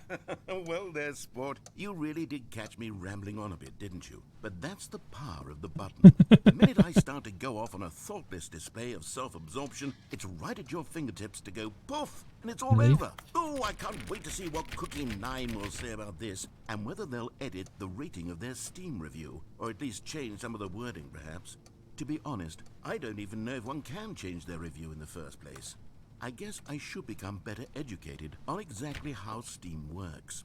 Well there, sport. You really did catch me rambling on a bit, didn't you? But that's the power of the button. The minute I start to go off on a thoughtless display of self-absorption, it's right at your fingertips to go poof, and it's all over. Oh, I can't wait to see what Cookie 9 will say about this, and whether they'll edit the rating of their Steam review, or at least change some of the wording, perhaps. To be honest, I don't even know if one can change their review in the first place. I guess I should become better educated on exactly how Steam works.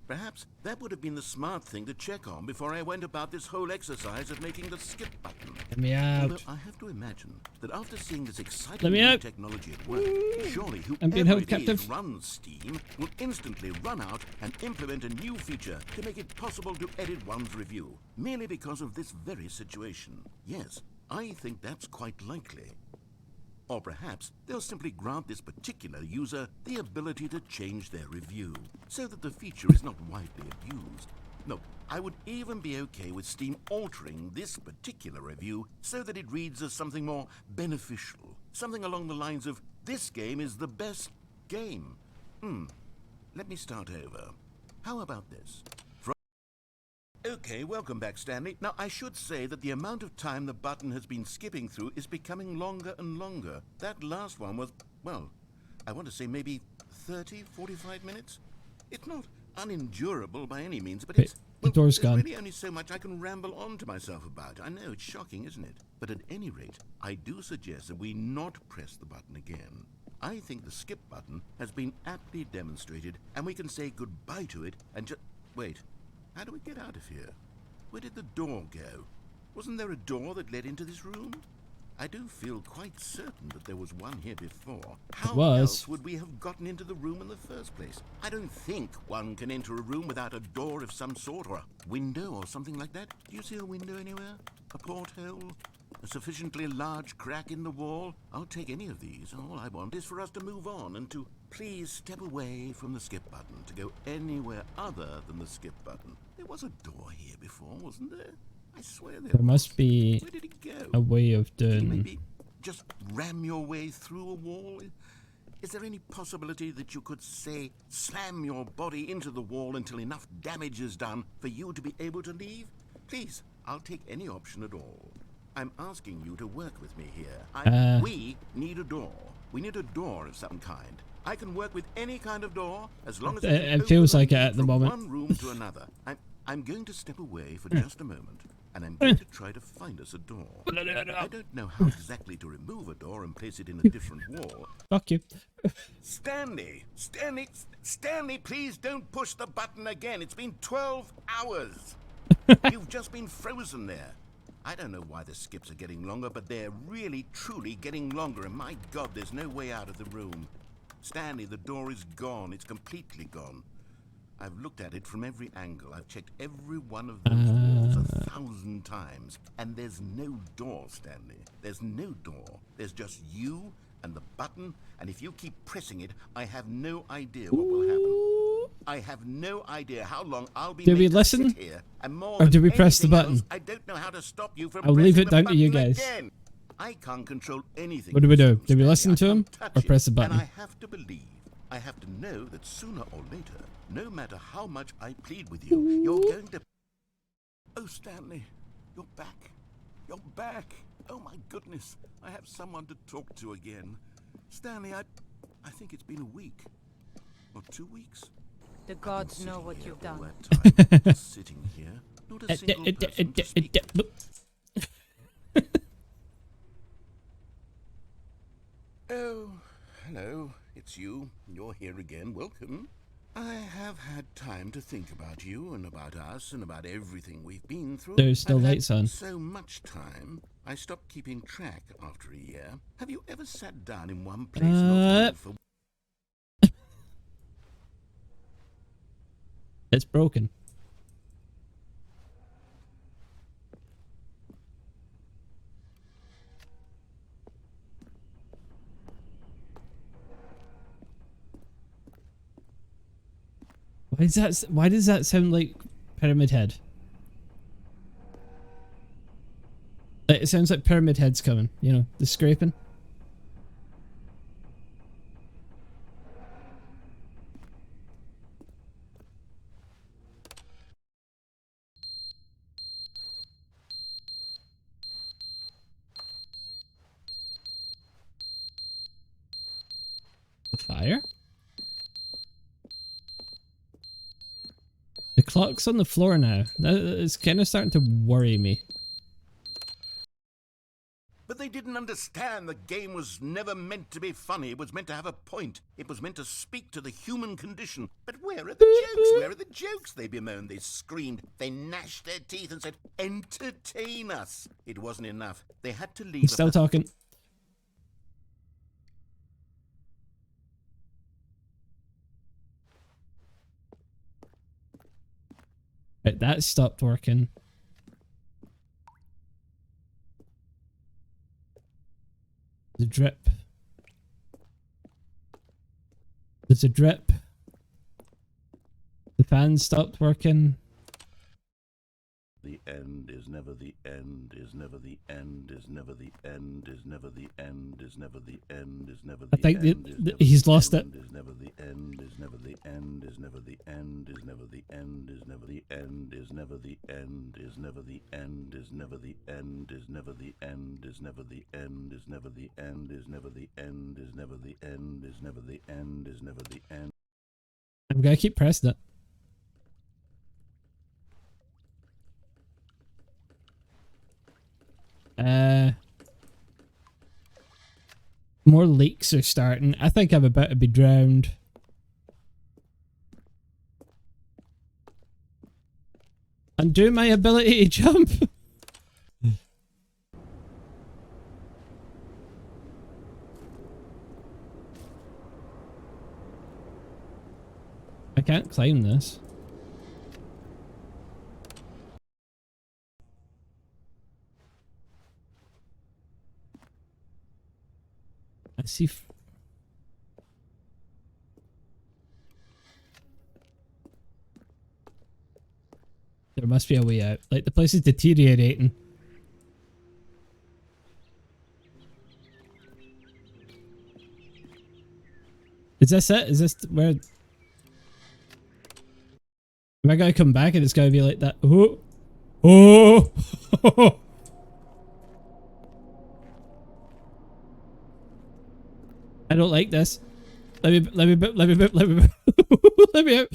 Perhaps that would have been the smart thing to check on before I went about this whole exercise of making the skip button. Let me out. Although I have to imagine that after seeing this exciting new technology at work, surely whoever it is runs Steam will instantly run out and implement a new feature to make it possible to edit one's review, merely because of this very situation. Yes, I think that's quite likely. Or perhaps they'll simply grant this particular user the ability to change their review, so that the feature is not widely abused. No, I would even be okay with Steam altering this particular review so that it reads as something more beneficial. Something along the lines of, this game is the best game. Let me start over. How about this? Okay, welcome back, Stanley. Now, I should say that the amount of time the button has been skipping through is becoming longer and longer. That last one was, well, I want to say maybe 30, 45 minutes? It's not unendurable by any means, but it's... the door's gone. There's really only so much I can ramble on to myself about. I know, it's shocking, isn't it? But at any rate, I do suggest that we not press the button again. I think the skip button has been aptly demonstrated, and we can say goodbye to it and just... Wait. How do we get out of here? Where did the door go? Wasn't there a door that led into this room? I do feel quite certain that there was one here before. How else would we have gotten into the room in the first place? I don't think one can enter a room without a door of some sort, or a window or something like that. Do you see a window anywhere? A porthole? A sufficiently large crack in the wall? I'll take any of these. All I want is for us to move on and to please step away from the skip button, to go anywhere other than the skip button. There was a door here before, wasn't there? I swear there must be Where did it go? a way of doing... Maybe just ram your way through a wall? Is there any possibility that you could, say, slam your body into the wall until enough damage is done for you to be able to leave? Please, I'll take any option at all. I'm asking you to work with me here. We need a door. We need a door of some kind. I can work with any kind of door as long as it feels like it at the moment. One room to another. I'm going to step away for just a moment, and I'm going to try to find us a door. I don't know how exactly to remove a door and place it in a different wall. Fuck you. Stanley, please don't push the button again. It's been 12 hours. You've just been frozen there. I don't know why the skips are getting longer, but they're really, truly getting longer, and my God, there's no way out of the room. Stanley, the door is gone. It's completely gone. I've looked at it from every angle. I've checked every one of those walls 1,000 times, and there's no door, Stanley. There's no door. There's just you and the button, and if you keep pressing it, I have no idea what will happen. I have no idea how long I'll be made to sit here, and more or do we press the button? Else, I don't know how to stop you from I'll leave it down to you guys. Again. I can't control anything. What do we do? Do we listen to him or press the button? And I have to believe, I have to know that sooner or later, no matter how much I plead with you, you're going to... Oh, Stanley, you're back. You're back. Oh, my goodness. I have someone to talk to again. Stanley, I think it's been a week. Or 2 weeks. The gods know what you've done. Just sitting here, not a single person to speak to. Oh, hello, it's you. You're here again. Welcome. I have had time to think about you and about us and about everything we've been through. There's still lights on. So much time, I stopped keeping track after a year. Have you ever sat down in one place not for... It's broken. Why does that sound like Pyramid Head? It sounds like Pyramid Head's coming, you know, the scraping. fire? The clock's on the floor now. It's kind of starting to worry me. But they didn't understand the game was never meant to be funny. It was meant to have a point. It was meant to speak to the human condition. But where are the jokes? Where are the jokes? They bemoaned, they screamed, they gnashed their teeth and said, entertain us. It wasn't enough. They had to leave. Still talking. Right, that stopped working. The drip. There's a drip. The fan stopped working. The end is never the end, is never the end, is never the end, is never the end, is never the end, is never the I think end. he's lost it. Is never the end, is never the end, is never the end, is never the end, is never the end, is never the end, is never the end, is never the end, is never the end, is never the end, is never the end, is never the end, is never the end, is never the end, is never the end. I'm gonna keep pressing it. More leaks are starting. I think I'm about to be drowned. Undo my ability to jump. I can't climb this. I see. There must be a way out. Like, the place is deteriorating. Is this it? Is this where... Am I gonna come back and it's gonna be like that? Oh! Oh! I don't like this. Let me let me out.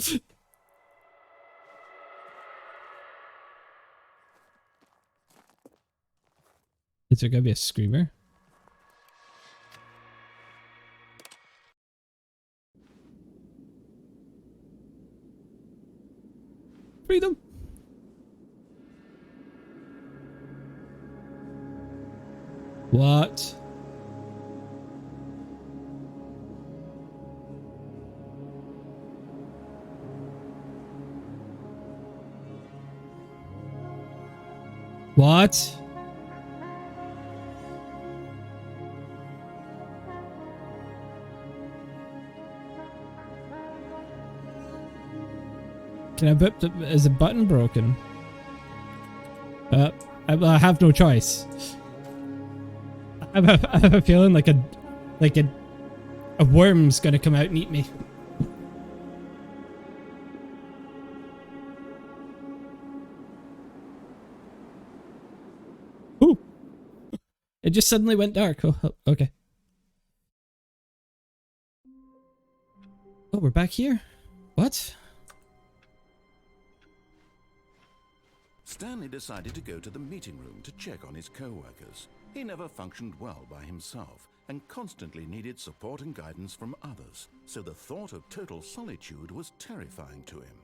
Is there gonna be a screamer? Freedom. What? What? Can I whip the... Is the button broken? I have no choice. I have a feeling like a worm's gonna come out and eat me. Ooh! It just suddenly went dark. Oh, okay. Oh, we're back here? What? Stanley decided to go to the meeting room to check on his co-workers. He never functioned well by himself and constantly needed support and guidance from others, so the thought of total solitude was terrifying to him.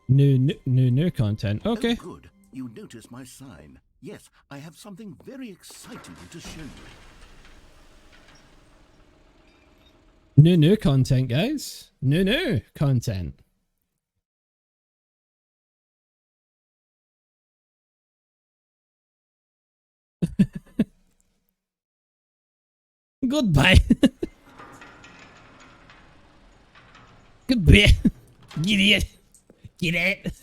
New content. Okay. Oh, good. You noticed my sign. Yes, I have something very exciting to show you. New content, guys. New content. Goodbye. Goodbye. Get it. Get it.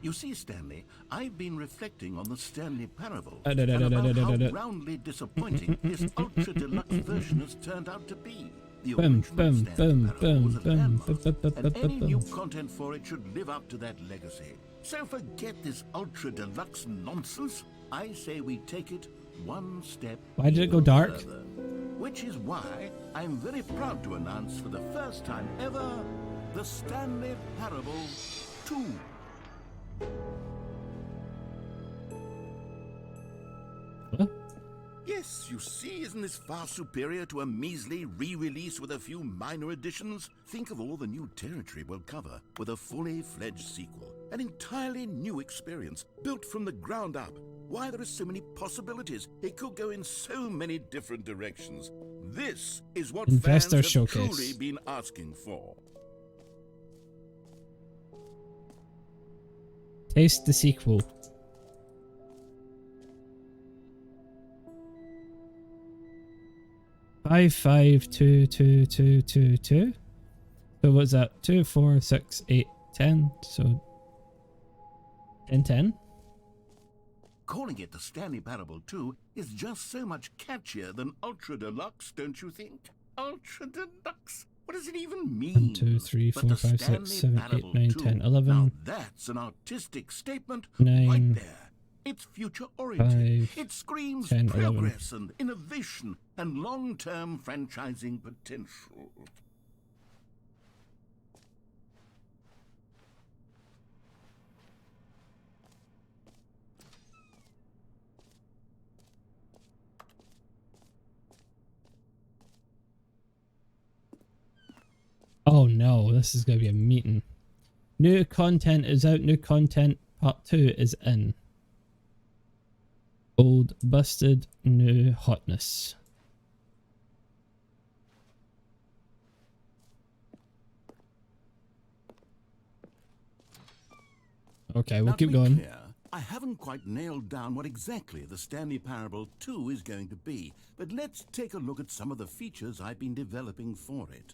You see, Stanley, I've been reflecting on the Stanley Parable no, and about how no. roundly disappointing this Ultra Deluxe version has turned out to be. The Boom, original boom, Stanley boom, Parable was a boom, landmark, and any boom. new content for it should live up to that legacy. So forget this Ultra Deluxe nonsense. I say we take it one step. Why did it go dark? Further. Which is why I'm very proud to announce for the first time ever, the Stanley Parable 2. What? Yes, you see, isn't this far superior to a measly re-release with a few minor additions? Think of all the new territory we'll cover with a fully fledged sequel. An entirely new experience, built from the ground up. Why, there are so many possibilities. It could go in so many different directions. This is what Investor fans have showcase. truly been asking for. Taste the sequel. Five, 2, 2, 2, 2, 2. So what's that? 2, 4, 6, 8, 10. So 10, 10. Calling it the Stanley Parable 2 is just so much catchier than Ultra Deluxe, don't you think? Ultra Deluxe? What does it even mean? 1, 2, 3, But 4, the 5, 6, Stanley 7, 8, Parable 9, 2, 10, 11. Now that's an artistic statement 9, right there. It's future-oriented. 5, It screams 10, 11. progress and innovation and long-term franchising potential. Oh no, this is going to be a meeting. New content is out. New content part 2 is in. Old busted, new hotness. Okay, we'll Now, keep to be going. clear, I haven't quite nailed down what exactly the Stanley Parable 2 is going to be, but let's take a look at some of the features I've been developing for it.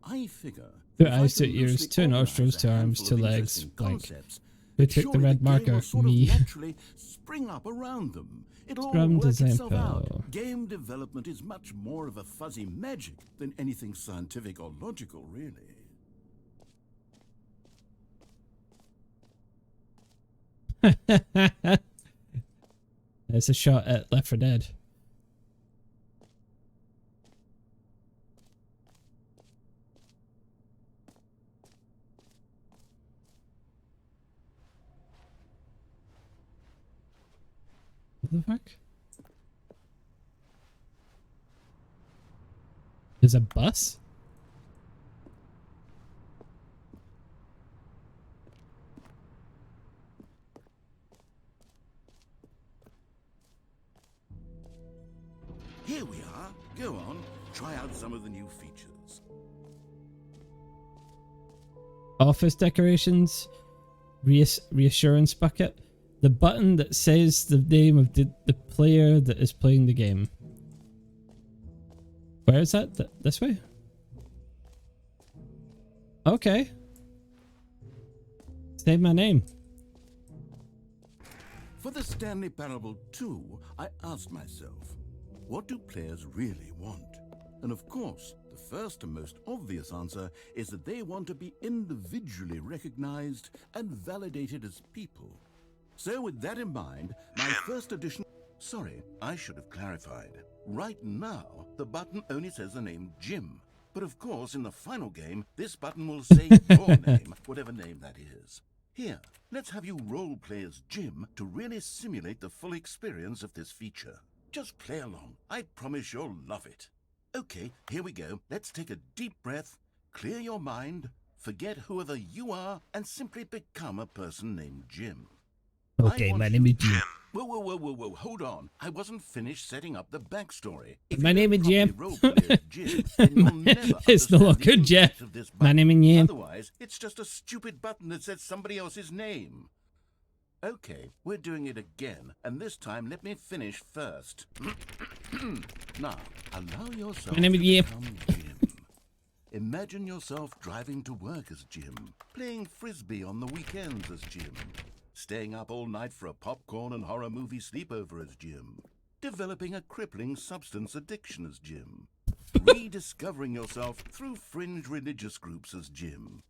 I figure 2 if I eyes, 2 can ears, loosely 2 organize nostrils, a 2 arms, handful 2 of legs, interesting blank. concepts, Who then took the surely red game marker? will sort Me. of naturally spring up around them. It'll all Scrum work itself example. out. Game development is much more of a fuzzy magic than anything scientific or logical, really. It's a shot at Left 4 Dead. What the fuck? There's a bus? Here we are. Go on, try out some of the new features. Office decorations, reassurance bucket, the button that says the name of the player that is playing the game. Where is that? This way? Okay. Say my name. For the Stanley Parable 2, I asked myself, what do players really want? And of course, the first and most obvious answer is that they want to be individually recognized and validated as people. So with that in mind, my first edition... Sorry, I should have clarified. Right now, the button only says the name Jim. But of course, in the final game, this button will say your name, whatever name that is. Here, let's have you role-play as Jim to really simulate the full experience of this feature. Just play along. I promise you'll love it. Okay, here we go. Let's take a deep breath, clear your mind, forget whoever you are, and simply become a person named Jim. Okay, my name is Jim. Whoa, hold on. I wasn't finished setting up the backstory. My name is Jim. Jim, then you'll never It's no understand longer the Jim. impact of this My button. name is Jim. Otherwise, it's just a stupid button that says somebody else's name. Okay, we're doing it again, and this time let me finish first. Now, allow yourself My name is to Jim. become Jim. Imagine yourself driving to work as Jim, playing frisbee on the weekends as Jim, staying up all night for a popcorn and horror movie sleepover as Jim, developing a crippling substance addiction as Jim, rediscovering yourself through fringe religious groups as Jim,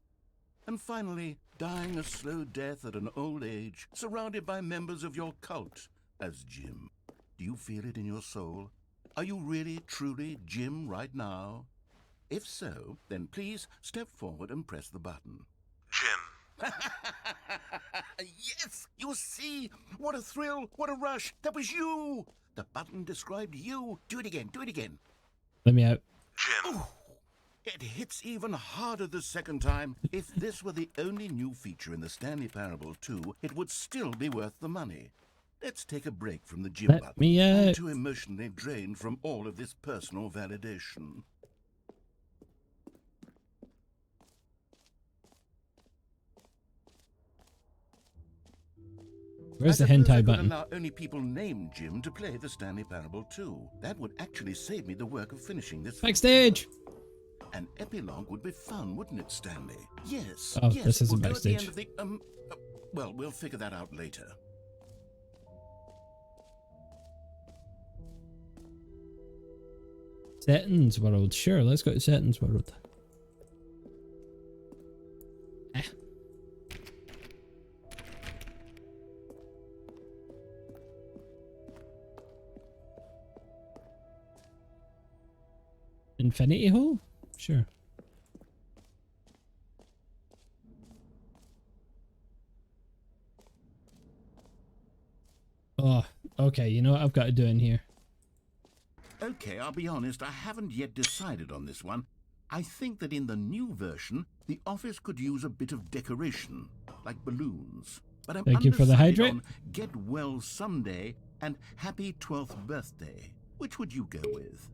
and finally dying a slow death at an old age, surrounded by members of your cult as Jim. Do you feel it in your soul? Are you really, truly Jim right now? If so, then please step forward and press the button. Jim. Yes! You see? What a thrill! What a rush! That was you! The button described you. Do it again. Do it again. Let me out. Jim. Ooh, it hits even harder the second time. If this were the only new feature in the Stanley Parable 2, it would still be worth the money. Let's take a break from the Jim Let button. me I'm out. too emotionally drained from all of this personal validation. Where's the I suppose I hentai could button? allow only people named Jim to play the Stanley Parable 2. That would actually save me the work of finishing this. Backstage! An epilogue would be fun, wouldn't it, Stanley? Yes. Oh, yes, this it isn't will go at the backstage. end of the, well, we'll figure that out later. Settings world. Sure, let's go to settings world. Infinity hole? Sure. Oh, okay. You know what I've got to do in here? Okay, I'll be honest, I haven't yet decided on this one. I think that in the new version, the office could use a bit of decoration, like balloons. But I'm Thank you for the undecided hydrate. on Get Well Someday and Happy 12th Birthday. Which would you go with?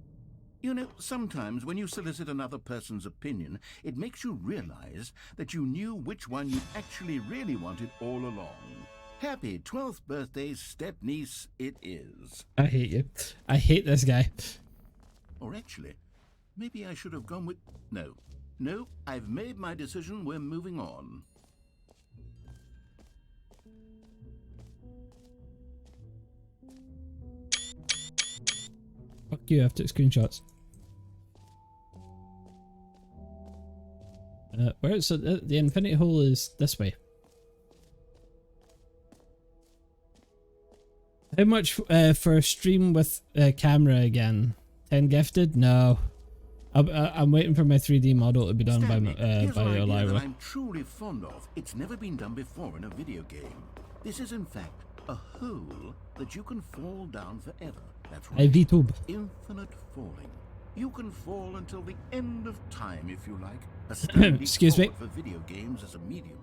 You know, sometimes when you solicit another person's opinion, it makes you realize that you knew which one you actually really wanted all along. Happy 12th birthday, step-niece, it is. I hate you. I hate this guy. Or actually, maybe I should have gone with... No, I've made my decision, we're moving on. Fuck you, I have to take screenshots. Where's the infinity hole is this way. How much for a stream with camera again? 10 gifted? No. I'm waiting for my 3D model to be done Stanley, here's by an idea that Elira. I'm truly fond of. It's never been done before in a video game. This is in fact a hole that you can fall down forever. That's A right. VTube. Infinite falling. You can fall until the end of time if you like. A standing Excuse me. for video games as a medium.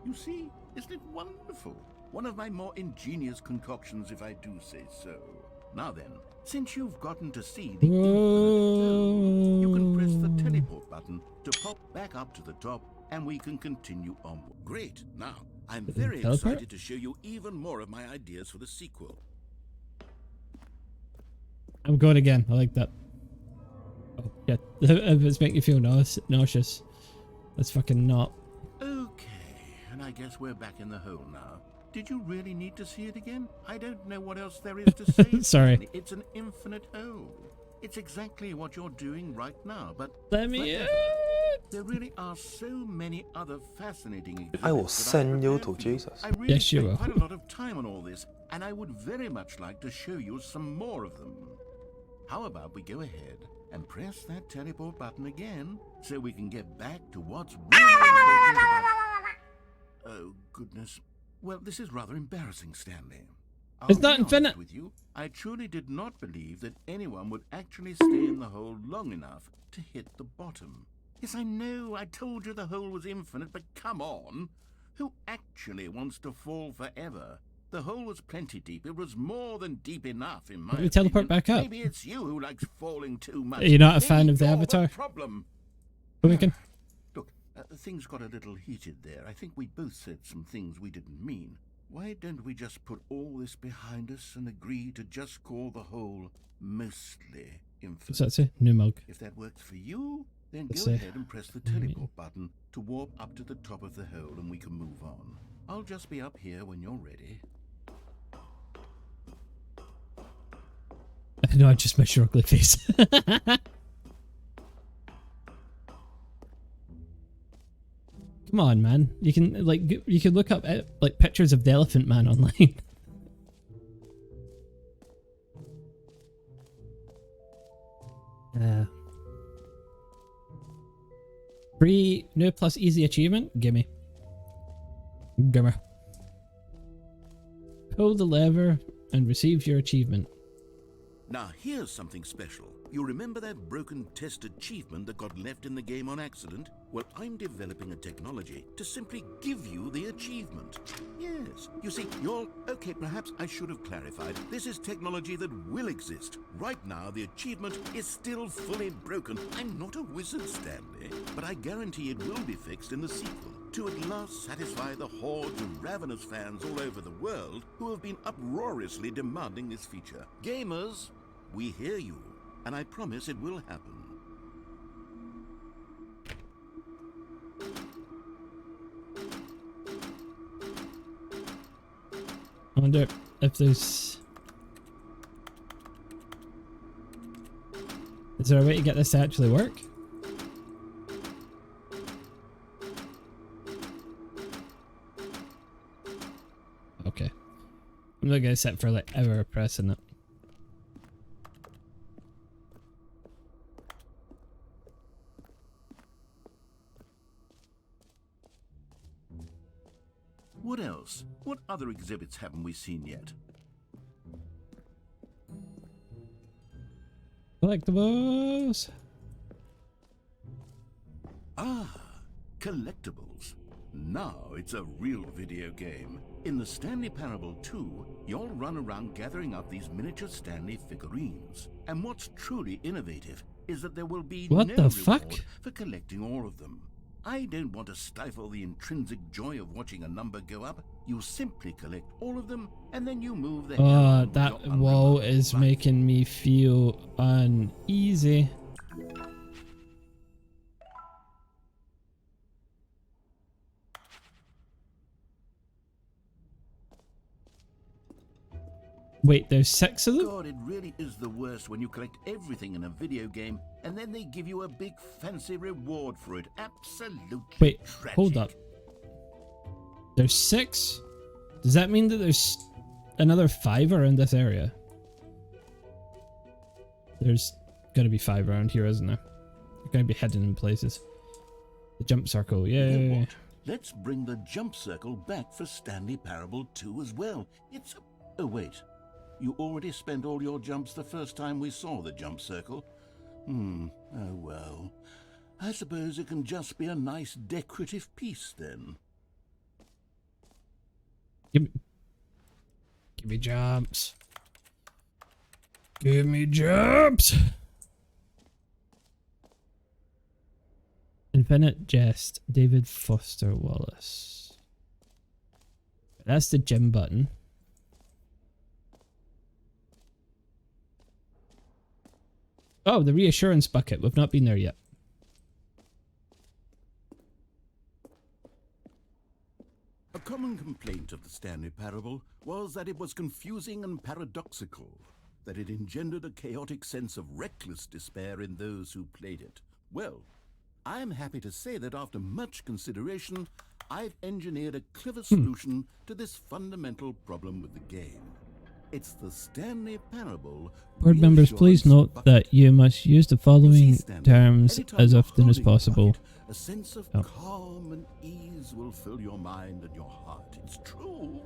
You see, isn't it wonderful? One of my more ingenious concoctions, if I do say so. Now then, since you've gotten to see the infinite hole, you can press the teleport button to pop back up to the top, and we can continue onward. Great. Now, I'm very Teleport? excited to show you even more of my ideas for the sequel. I'm going again. I like that. Oh, yeah. If it's making you feel nauseous, that's fucking not. Okay, and I guess we're back in the hole now. Did you really need to see it again? I don't know what else there is to say. Sorry. It's an infinite hole. It's exactly what you're doing right now, but Let me forever. out. There really are so many other fascinating exhibits I will that send you prepared to for you. Jesus. I really Yes, you spent will. quite a lot of time on all this, and I would very much like to show you some more of them. How about we go ahead and press that teleport button again so we can get back to what's really important about... Oh, goodness. Well, this is rather embarrassing, Stanley. It's I'll not be honest infinite. with you, I truly did not believe that anyone would actually stay in the hole long enough to hit the bottom. Yes, I know, I told you the hole was infinite, but come on. Who actually wants to fall forever? The hole was plenty deep. It was more than deep enough, in my Let me teleport opinion. back up. Maybe it's you who likes falling too much. You're not a fan Maybe of the you're Avatar? problem. Pumpkin. Look, things got a little heated there. I think we both said some things we didn't mean. Why don't we just put all this behind us and agree to just call the whole mostly infinite? What's that say? New mug. If that works for you, then Let's go see. ahead and press the teleport button to warp up to the top of the hole and we can move on. I'll just be up here when you're ready. No, I just made your ugly face. Come on, man. You can look up like pictures of the Elephant Man online. Free new plus easy achievement? Gimme. Gimme. Pull the lever and receive your achievement. Now here's something special. You remember that broken test achievement that got left in the game on accident? Well, I'm developing a technology to simply give you the achievement. Yes, you see, okay, perhaps I should have clarified. This is technology that will exist. Right now, the achievement is still fully broken. I'm not a wizard, Stanley, but I guarantee it will be fixed in the sequel to at last satisfy the hordes of ravenous fans all over the world who have been uproariously demanding this feature. Gamers, we hear you, and I promise it will happen. I wonder if there's... Is there a way to get this to actually work? Okay. I'm not gonna sit for like ever pressing it. What else? What other exhibits haven't we seen yet? Collectibles! Ah, collectibles. Now it's a real video game. In the Stanley Parable 2, you'll run around gathering up these miniature Stanley figurines. And what's truly innovative is that there will be What no the reward fuck? for collecting all of them. I don't want to stifle the intrinsic joy of watching a number go up. You simply collect all of them, and then you move the hell on with That your wall unremarkable is life. making me feel uneasy. Wait, there's 6 of them? God, it really is the worst when you collect everything in a video game and then they give you a big fancy reward for it. Absolutely Wait, tragic. hold up. There's 6? Does that mean that there's another 5 around this area? There's gotta be 5 around here, isn't there? They're gonna be hidden in places. The jump circle, You know yay. what? Let's bring the jump circle back for Stanley Parable 2 as well. It's a... Oh, wait. You already spent all your jumps the first time we saw the jump circle. Oh well. I suppose it can just be a nice decorative piece then. Give me jumps. Give me jumps. Infinite Jest, David Foster Wallace. That's the gym button. Oh, the reassurance bucket. We've not been there yet. A common complaint of the Stanley Parable was that it was confusing and paradoxical, that it engendered a chaotic sense of reckless despair in those who played it. Well, I am happy to say that after much consideration, I've engineered a clever solution to this fundamental problem with the game. It's the Stanley Parable. Board members, please note that you must use the following terms as often as possible. A sense of calm and ease will fill your mind and your heart. It's true.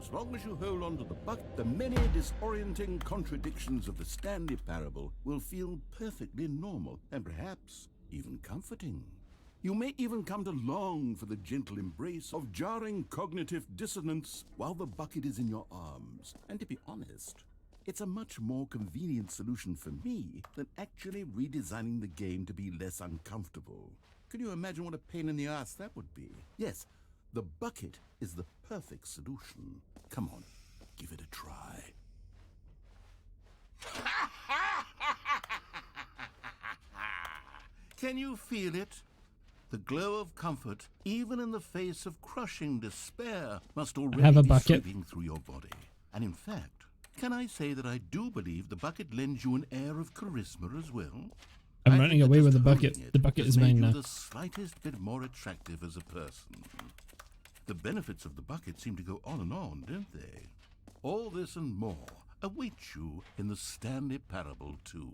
As long as you hold on to the bucket, the many disorienting contradictions of the Stanley Parable will feel perfectly normal and perhaps even comforting. You may even come to long for the gentle embrace of jarring cognitive dissonance while the bucket is in your arms. And to be honest, it's a much more convenient solution for me than actually redesigning the game to be less uncomfortable. Can you imagine what a pain in the ass that would be? Yes, the bucket is the perfect solution. Come on, give it a try. Can you feel it? The glow of comfort, even in the face of crushing despair, must already have a be bucket. sweeping through your body. And in fact, can I say that I do believe the bucket lends you an air of charisma as well? I'm I running think that away just with the bucket. holding it The bucket has is made mine you now. the slightest bit more attractive as a person. The benefits of the bucket seem to go on and on, don't they? All this and more await you in the Stanley Parable 2.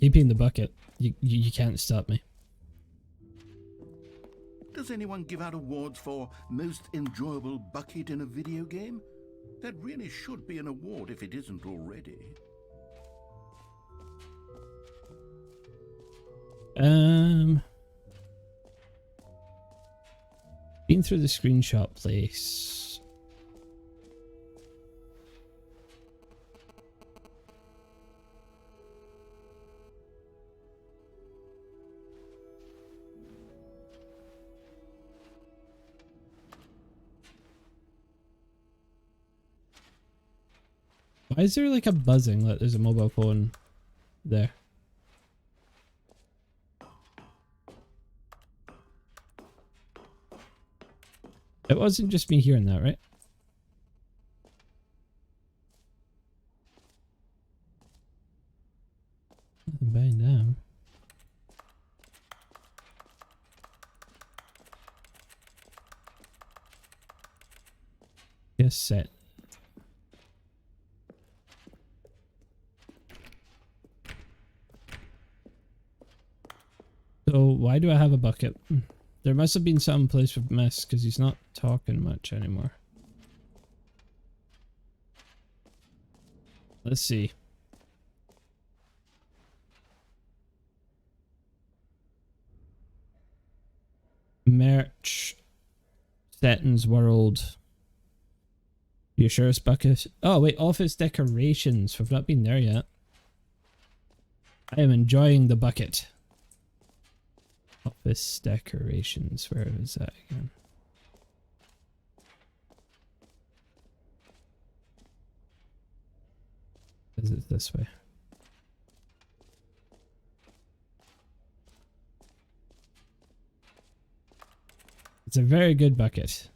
keeping the bucket. You can't stop me. Does anyone give out awards for most enjoyable bucket in a video game? That really should be an award if it isn't already. Been through the screenshot place. Why is there like a buzzing like there's a mobile phone there? It wasn't just me hearing that, right? Nothing bang down. Yes, set. So why do I have a bucket? There must have been some place with mess because he's not talking much anymore. Let's see. Merch. Settings world. You sure it's bucket? Oh wait, office decorations. We've not been there yet. I am enjoying the bucket. Office decorations. Where is that again? Is it this way? It's a very good bucket.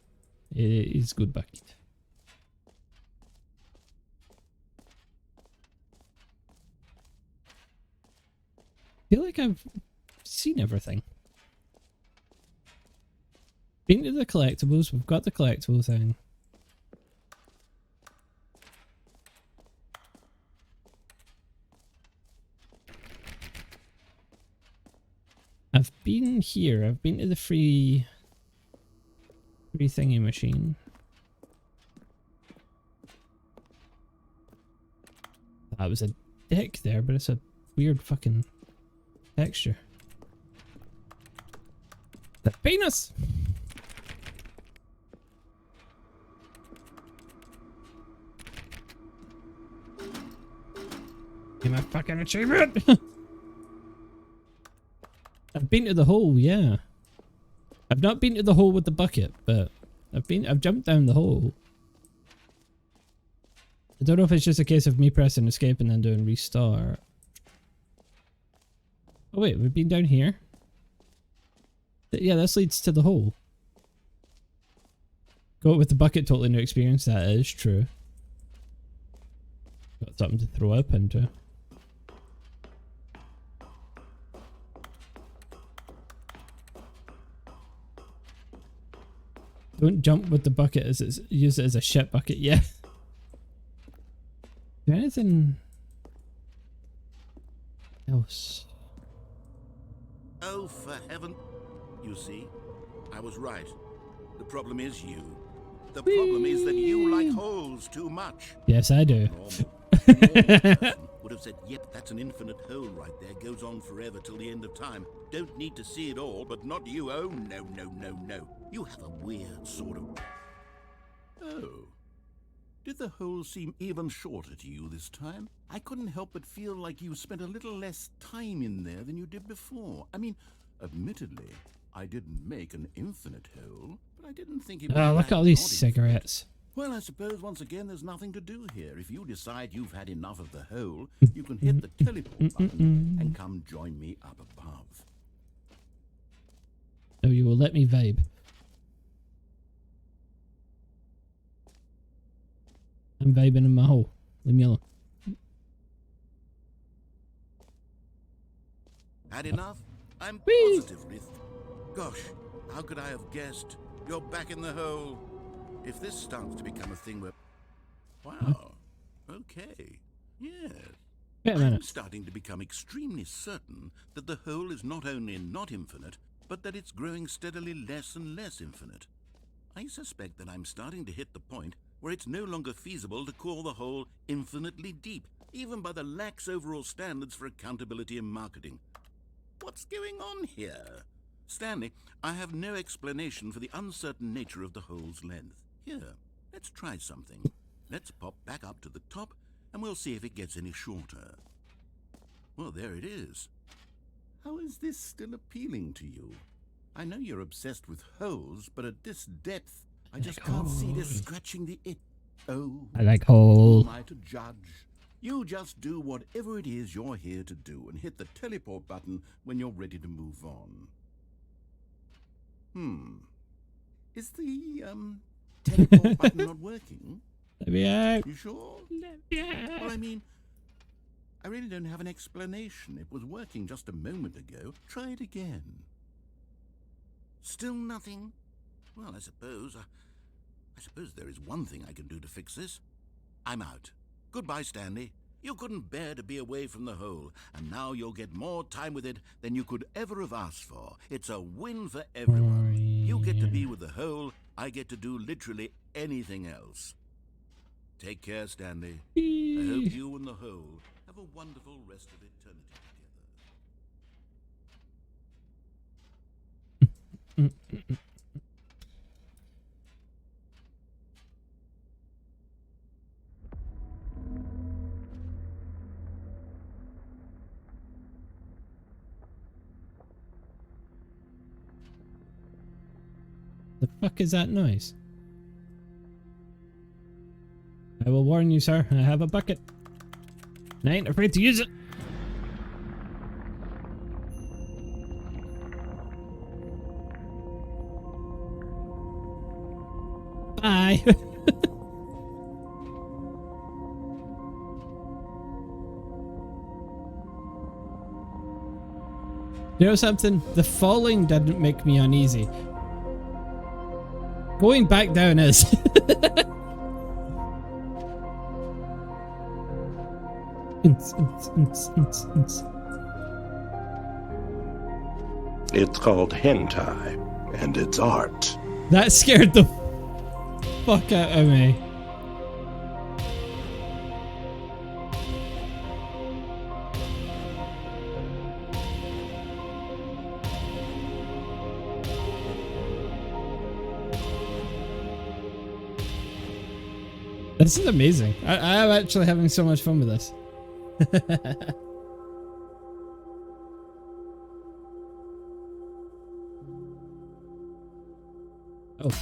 It is good bucket. I feel like I've seen everything. Been to the collectibles. We've got the collectible thing. I've been here. I've been to the free thingy machine. That was a dick there, but it's a weird fucking texture. The penis! Give my fucking achievement! I've been to the hole, yeah. I've not been to the hole with the bucket, but I've jumped down the hole. I don't know if it's just a case of me pressing escape and then doing restart. Oh wait, we've been down here? Yeah, this leads to the hole. Go with the bucket, totally new experience, that is true. Got something to throw up into. Don't jump with the bucket as it's use it as a shit bucket, yeah. Is there anything else? Oh, for heaven. You see, I was right. The problem is you. The problem is that you like holes too much. Yes, I do. Normal person would have said, yep, that's an infinite hole right there. Goes on forever till the end of time. Don't need to see it all, but not you. Oh, no, no, no, no. You have a weird sort of... Oh. Did the hole seem even shorter to you this time? I couldn't help but feel like you spent a little less time in there than you did before. I mean, admittedly, I didn't make an infinite hole, but I didn't think it was Oh, look at all these cigarettes. Well, I suppose once again there's nothing to do here. If you decide you've had enough of the hole, you can hit the teleport button and come join me up above. Oh, you will let me vibe. I'm vibing in my hole. Leave me alone. Had enough? I'm positive, Rith. Gosh, how could I have guessed? You're back in the hole. If this starts to become a thing where... Wow. Okay. Yes. Wait a minute. I'm starting to become extremely certain that the hole is not only not infinite, but that it's growing steadily less and less infinite. I suspect that I'm starting to hit the point where it's no longer feasible to call the hole infinitely deep, even by the lax overall standards for accountability and marketing. What's going on here? Stanley, I have no explanation for the uncertain nature of the hole's length. Here, let's try something. Let's pop back up to the top, and we'll see if it gets any shorter. Well, there it is. How is this still appealing to you? I know you're obsessed with holes, but at this depth, I just can't see this scratching the itch. Oh, I like who hole. am I to judge? You just do whatever it is you're here to do and hit the teleport button when you're ready to move on. Is the, teleport button not working? Let me out. You sure? Let me out. Well, I mean, I really don't have an explanation. It was working just a moment ago. Try it again. Still nothing? Well, I suppose there is one thing I can do to fix this. I'm out. Goodbye, Stanley. You couldn't bear to be away from the hole, and now you'll get more time with it than you could ever have asked for. It's a win for everyone. You get to be with the hole, I get to do literally anything else. Take care, Stanley. I hope you and the hole have a wonderful rest of eternity together. The fuck is that noise? I will warn you, sir. I have a bucket. And I ain't afraid to use it. Bye. You know something? The falling didn't make me uneasy. Going back down is. It's called hentai, and it's art. That scared the fuck out of me. This is amazing. I am actually having so much fun with this. Oh.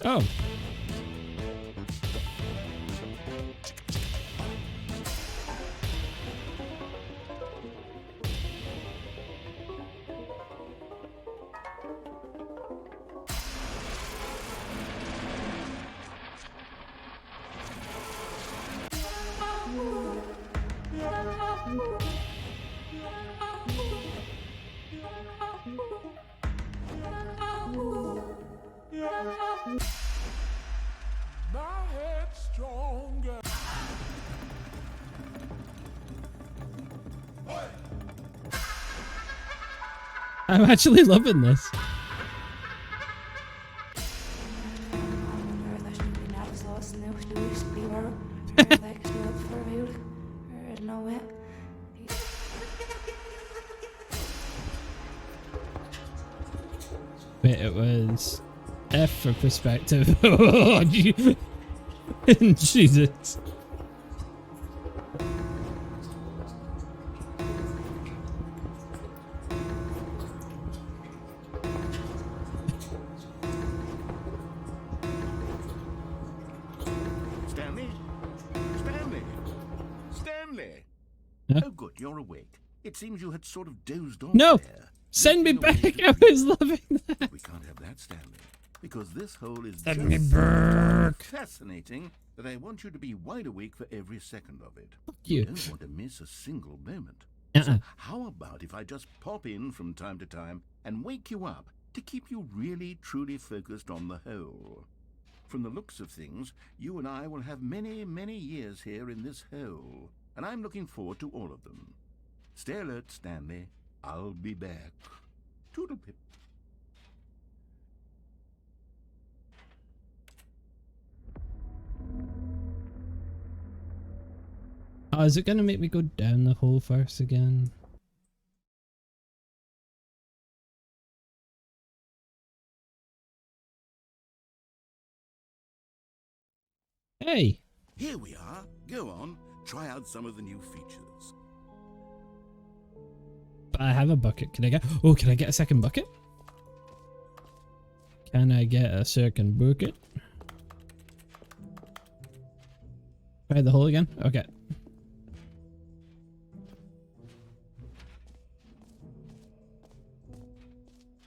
Oh. I'm actually loving this. Wait, it was F for perspective. Oh, Jesus. Stanley! Huh? Oh good, you're awake. It seems you had sort of dozed off No! there. Send me back! I was loving that! We can't have that, Stanley. Because this hole is Send just me so back! fascinating that I want you to be wide awake for every second of it. Fuck you. Don't want to miss a single moment. Uh-uh. So how about if I just pop in from time to time and wake you up to keep you really, truly focused on the hole? From the looks of things, you and I will have many, many years here in this hole, and I'm looking forward to all of them. Stay alert, Stanley. I'll be back. Toodle-pip. Oh, is it going to make me go down the hole first again? Hey! Here we are. Go on, try out some of the new features. But I have a bucket. Can I get... Oh, can I get a second bucket? Can I get a second bucket? Try the hole again? Okay.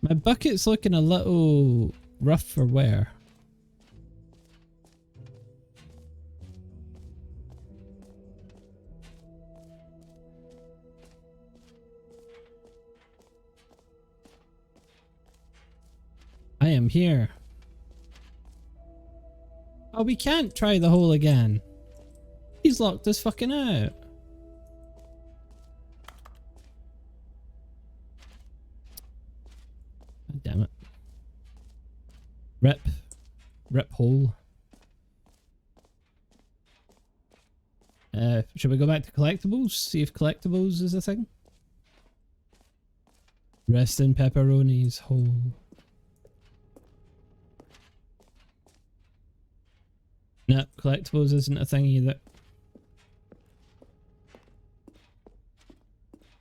My bucket's looking a little rough for wear. I am here. Oh, we can't try the hole again. He's locked us fucking out. God damn it. Rip. Rip hole. Should we go back to collectibles? See if collectibles is a thing? Rest in pepperoni's hole. No, collectibles isn't a thing either.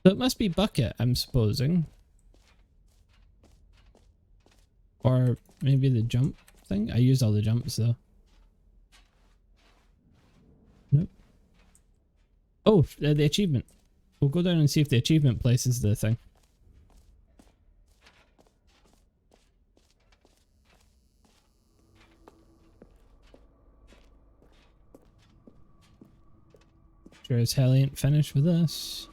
So it must be bucket, I'm supposing. Or maybe the jump thing? I used all the jumps though. Nope. Oh, the achievement. We'll go down and see if the achievement place is the thing. Sure as hell ain't finished with us.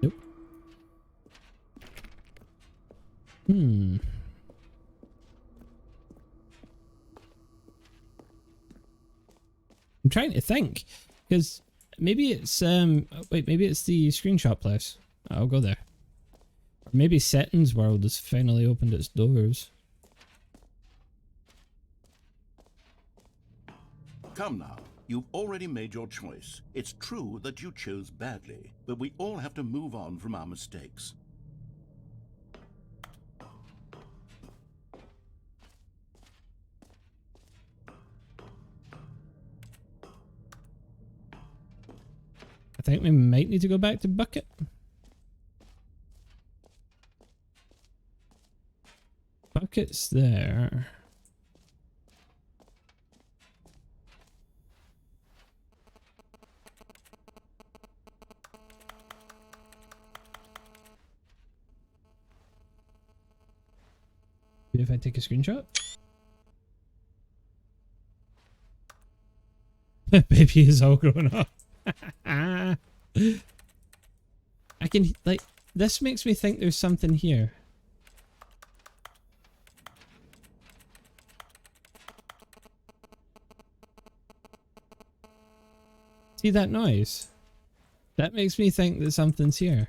Nope. I'm trying to think, because maybe it's wait, maybe it's the screenshot place. I'll go there. Or maybe Settings World has finally opened its doors. Come now, you've already made your choice. It's true that you chose badly, but we all have to move on from our mistakes. I think we might need to go back to bucket. Bucket's there. If I take a screenshot. Baby is all grown up. I can, like, this makes me think there's something here. See that noise? That makes me think that something's here.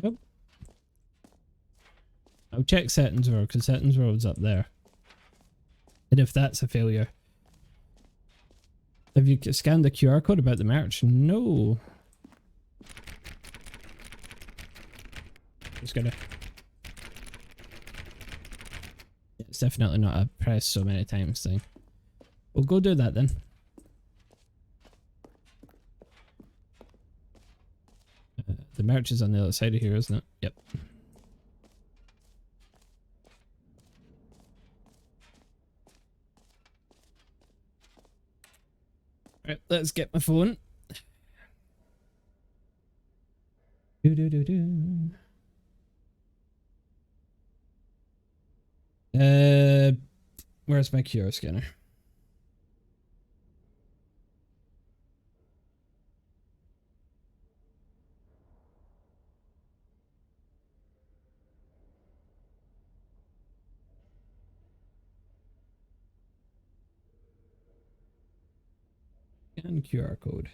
Nope. I'll check Settings World, because Settings World's up there. And if that's a failure. Have you scanned the QR code about the merch? No. Just gotta... It's definitely not a press so many times thing. We'll go do that then. The merch is on the other side of here, isn't it? Yep. Right, let's get my phone. Do do do do. Where's my QR scanner? And QR code.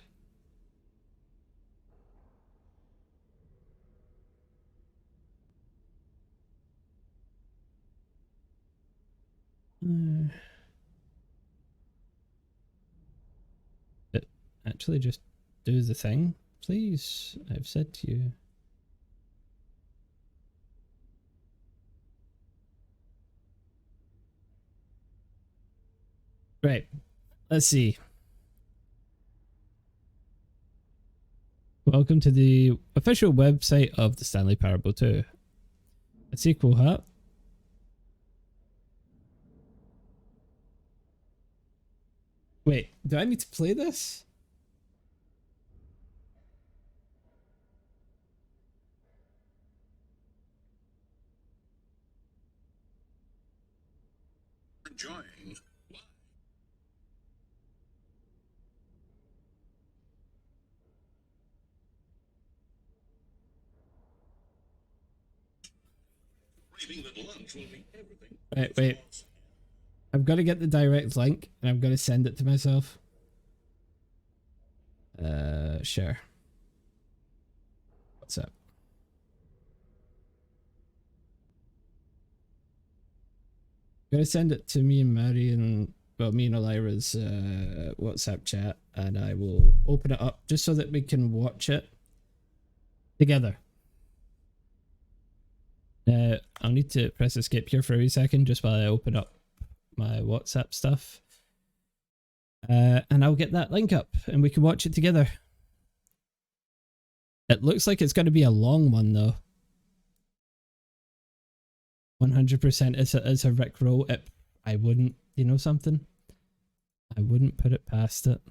It actually just do the thing, please. I've said to you. Right. Let's see. Welcome to the official website of the Stanley Parable 2. A sequel, huh? Wait, do I need to play this? Enjoying. That lunch will be everything. Wait. I've got to get the direct link and I'm going to send it to myself. Share. What's up? I'm going to send it to me and Mary and, well, me and Elira's WhatsApp chat, and I will open it up just so that we can watch it together. I'll need to press escape here for a wee second just while I open up my WhatsApp stuff. And I'll get that link up and we can watch it together. It looks like it's going to be a long one though. 100% it's a Rickroll. I wouldn't, you know something? I wouldn't put it past it.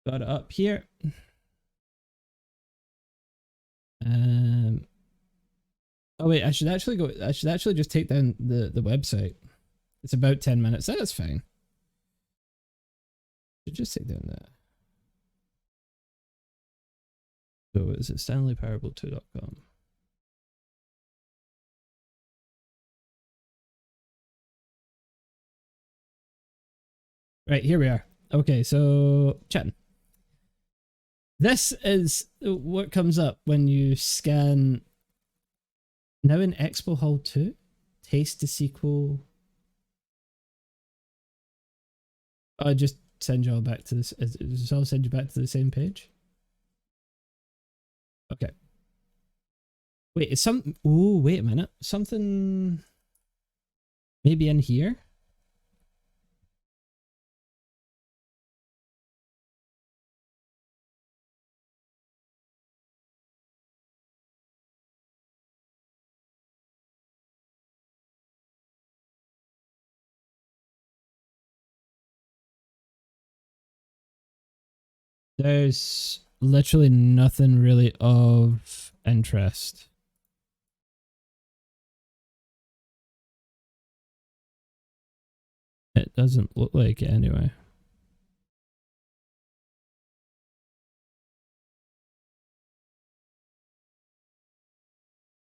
Got it up here. Oh wait, I should actually just take down the website. It's about 10 minutes. That's fine. Should just take down that. So is it StanleyParable2.com? Right, here we are. Okay, so chatting. This is what comes up when you scan. Now in Expo Hall 2, taste the sequel. I'll just send you all back to this. I'll send you back to the same page. Okay. Wait, is some? Oh, wait a minute. Something. Maybe in here. There's literally nothing really of interest. It doesn't look like it anyway.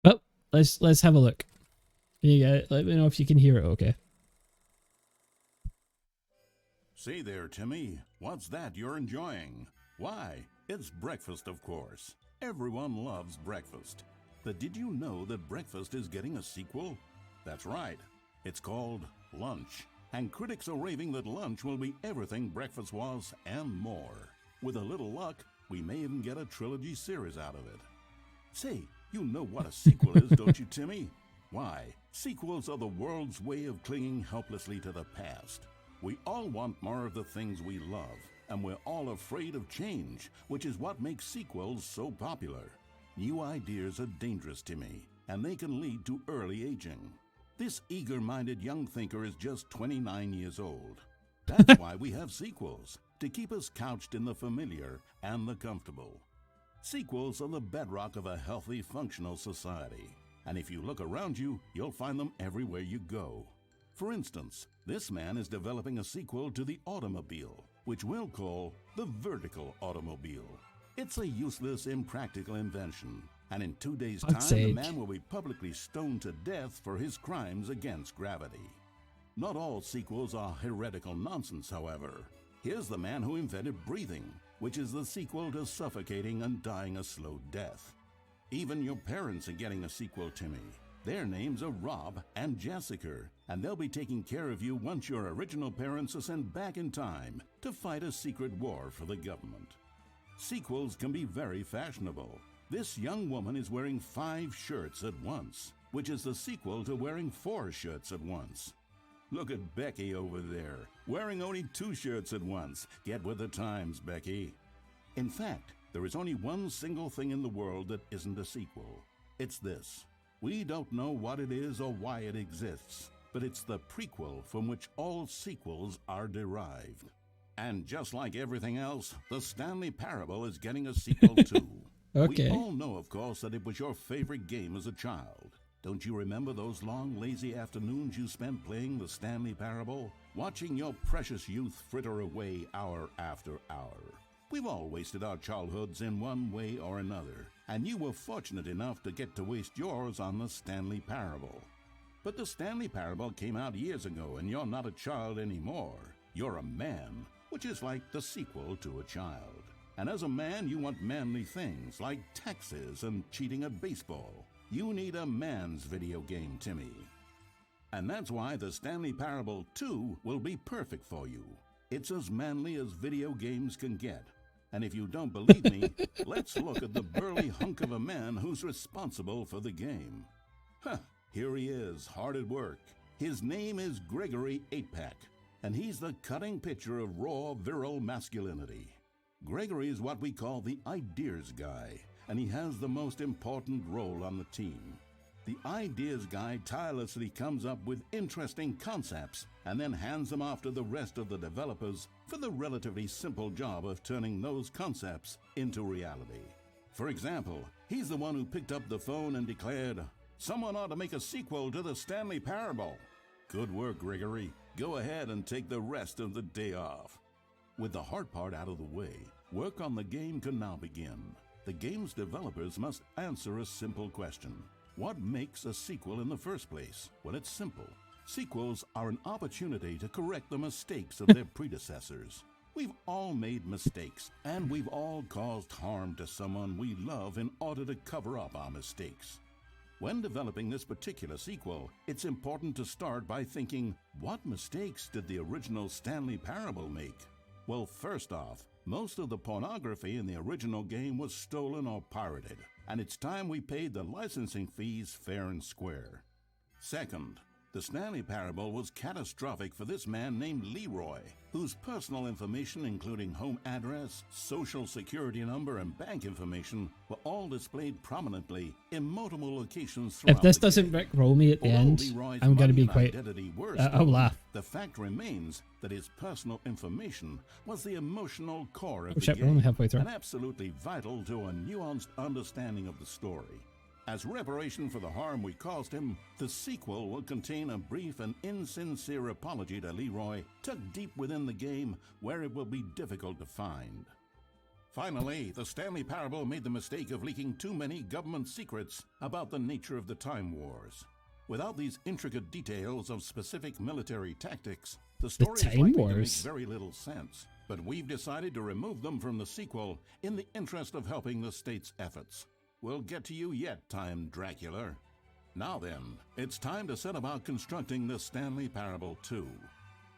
Well, let's have a look. You guys, let me know if you can hear it okay. See there, Timmy. What's that you're enjoying? Why, it's breakfast, of course. Everyone loves breakfast. But did you know that breakfast is getting a sequel? That's right. It's called Lunch. And critics are raving that lunch will be everything breakfast was and more. With a little luck, we may even get a trilogy series out of it. Say, you know what a sequel is, don't you, Timmy? Why, sequels are the world's way of clinging helplessly to the past. We all want more of the things we love, and we're all afraid of change, which is what makes sequels so popular. New ideas are dangerous to me, and they can lead to early aging. This eager-minded young thinker is just 29 years old. That's why we have sequels, to keep us couched in the familiar and the comfortable. Sequels are the bedrock of a healthy, functional society. And if you look around you, you'll find them everywhere you go. For instance, this man is developing a sequel to the automobile, which we'll call the vertical automobile. It's a useless, impractical invention. And in 2 days' time, the man will be publicly stoned to death for his crimes against gravity. Not all sequels are heretical nonsense, however. Here's the man who invented breathing, which is the sequel to suffocating and dying a slow death. Even your parents are getting a sequel, Timmy. Their names are Rob and Jessica, and they'll be taking care of you once your original parents are sent back in time to fight a secret war for the government. Sequels can be very fashionable. This young woman is wearing 5 shirts at once, which is the sequel to wearing 4 shirts at once. Look at Becky over there, wearing only 2 shirts at once. Get with the times, Becky. In fact, there is only one single thing in the world that isn't a sequel. It's this. We don't know what it is or why it exists, but it's the prequel from which all sequels are derived. And just like everything else, the Stanley Parable is getting a sequel too. Okay. We all know, of course, that it was your favorite game as a child. Don't you remember those long, lazy afternoons you spent playing the Stanley Parable? Watching your precious youth fritter away hour after hour. We've all wasted our childhoods in one way or another, and you were fortunate enough to get to waste yours on the Stanley Parable. But the Stanley Parable came out years ago, and you're not a child anymore. You're a man, which is like the sequel to a child. And as a man, you want manly things like taxes and cheating at baseball. You need a man's video game, Timmy. And that's why the Stanley Parable 2 will be perfect for you. It's as manly as video games can get. And if you don't believe me, let's look at the burly hunk of a man who's responsible for the game. Here he is, hard at work. His name is Gregory 8-Pack, and he's the cutting picture of raw, virile masculinity. Gregory is what we call the ideas guy, and he has the most important role on the team. The ideas guy tirelessly comes up with interesting concepts and then hands them off to the rest of the developers for the relatively simple job of turning those concepts into reality. For example, he's the one who picked up the phone and declared, "Someone ought to make a sequel to the Stanley Parable." Good work, Gregory. Go ahead and take the rest of the day off. With the hard part out of the way, work on the game can now begin. The game's developers must answer a simple question. What makes a sequel in the first place? Well, it's simple. Sequels are an opportunity to correct the mistakes of their predecessors. We've all made mistakes, and we've all caused harm to someone we love in order to cover up our mistakes. When developing this particular sequel, it's important to start by thinking, what mistakes did the original Stanley Parable make? Well, first off, most of the pornography in the original game was stolen or pirated, and it's time we paid the licensing fees fair and square. Second, the Stanley Parable was catastrophic for this man named Leroy, whose personal information, including home address, social security number, and bank information, were all displayed prominently in multiple locations throughout If this the doesn't game. rickroll me at the end, Leroy's I'm going to money be and quite... identity were I'll stolen, laugh. the fact remains that his personal information was the emotional core of Oh the shit, we're game, only halfway through. and absolutely vital to a nuanced understanding of the story. As reparation for the harm we caused him, the sequel will contain a brief and insincere apology to Leroy, tucked deep within the game where it will be difficult to find. Finally, the Stanley Parable made the mistake of leaking too many government secrets about the nature of the Time Wars. Without these intricate details of specific military tactics, the story is Time likely to make Wars? very little sense. But we've decided to remove them from the sequel in the interest of helping the state's efforts. We'll get to you yet, Time Dracula. Now then, it's time to set about constructing the Stanley Parable 2.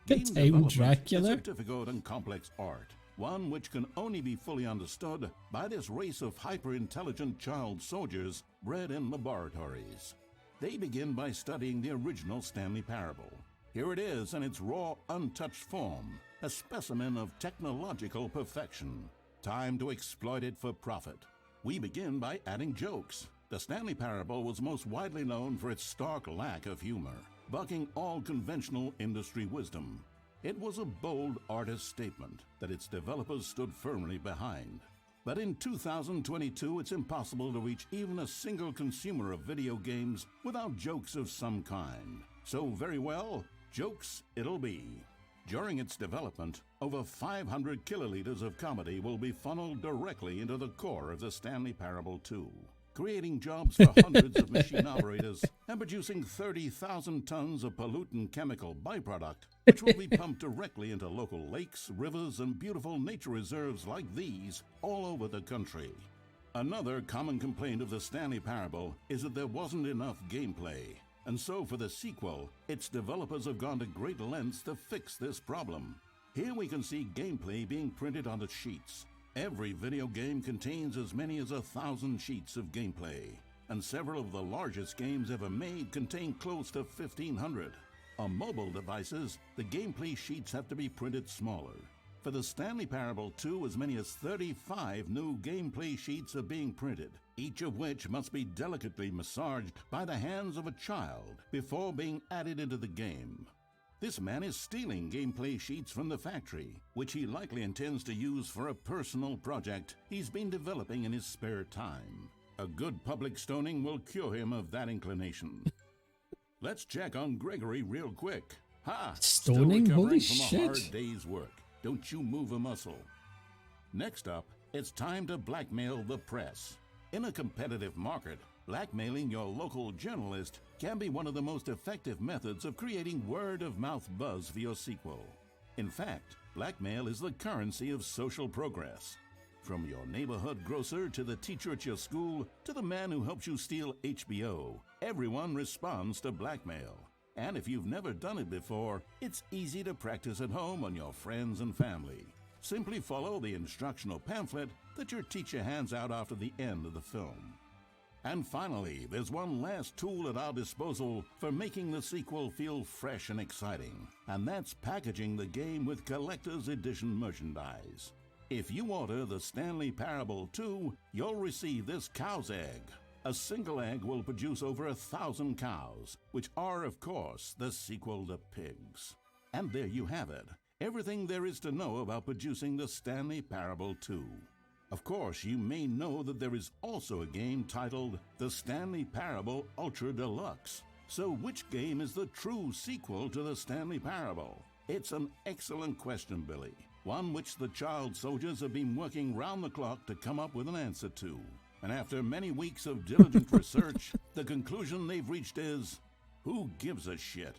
Game Time development Dracula? is a difficult and complex art, one which can only be fully understood by this race of hyper-intelligent child soldiers bred in laboratories. They begin by studying the original Stanley Parable. Here it is in its raw, untouched form, a specimen of technological perfection. Time to exploit it for profit. We begin by adding jokes. The Stanley Parable was most widely known for its stark lack of humor, bucking all conventional industry wisdom. It was a bold artist statement that its developers stood firmly behind. But in 2022, it's impossible to reach even a single consumer of video games without jokes of some kind. So very well, jokes it'll be. During its development, over 500 kiloliters of comedy will be funneled directly into the core of the Stanley Parable 2, creating jobs for hundreds of machine operators and producing 30,000 tons of pollutant chemical byproduct, which will be pumped directly into local lakes, rivers, and beautiful nature reserves like these all over the country. Another common complaint of the Stanley Parable is that there wasn't enough gameplay. And so for the sequel, its developers have gone to great lengths to fix this problem. Here we can see gameplay being printed onto sheets. Every video game contains as many as 1,000 sheets of gameplay, and several of the largest games ever made contain close to 1,500. On mobile devices, the gameplay sheets have to be printed smaller. For the Stanley Parable 2, as many as 35 new gameplay sheets are being printed, each of which must be delicately massaged by the hands of a child before being added into the game. This man is stealing gameplay sheets from the factory, which he likely intends to use for a personal project he's been developing in his spare time. A good public stoning will cure him of that inclination. Let's check on Gregory real quick. Ha! Stoning? Still Holy recovering from a shit. hard day's work. Don't you move a muscle. Next up, it's time to blackmail the press. In a competitive market, blackmailing your local journalist can be one of the most effective methods of creating word-of-mouth buzz for your sequel. In fact, blackmail is the currency of social progress. From your neighborhood grocer to the teacher at your school to the man who helps you steal HBO, everyone responds to blackmail. And if you've never done it before, it's easy to practice at home on your friends and family. Simply follow the instructional pamphlet that your teacher hands out after the end of the film. And finally, there's one last tool at our disposal for making the sequel feel fresh and exciting, and that's packaging the game with collector's edition merchandise. If you order the Stanley Parable 2, you'll receive this cow's egg. A single egg will produce over 1,000 cows, which are, of course, the sequel to pigs. And there you have it. Everything there is to know about producing the Stanley Parable 2. Of course, you may know that there is also a game titled the Stanley Parable Ultra Deluxe. So which game is the true sequel to the Stanley Parable? It's an excellent question, Billy. One which the child soldiers have been working round the clock to come up with an answer to. And after many weeks of diligent research, the conclusion they've reached is, who gives a shit?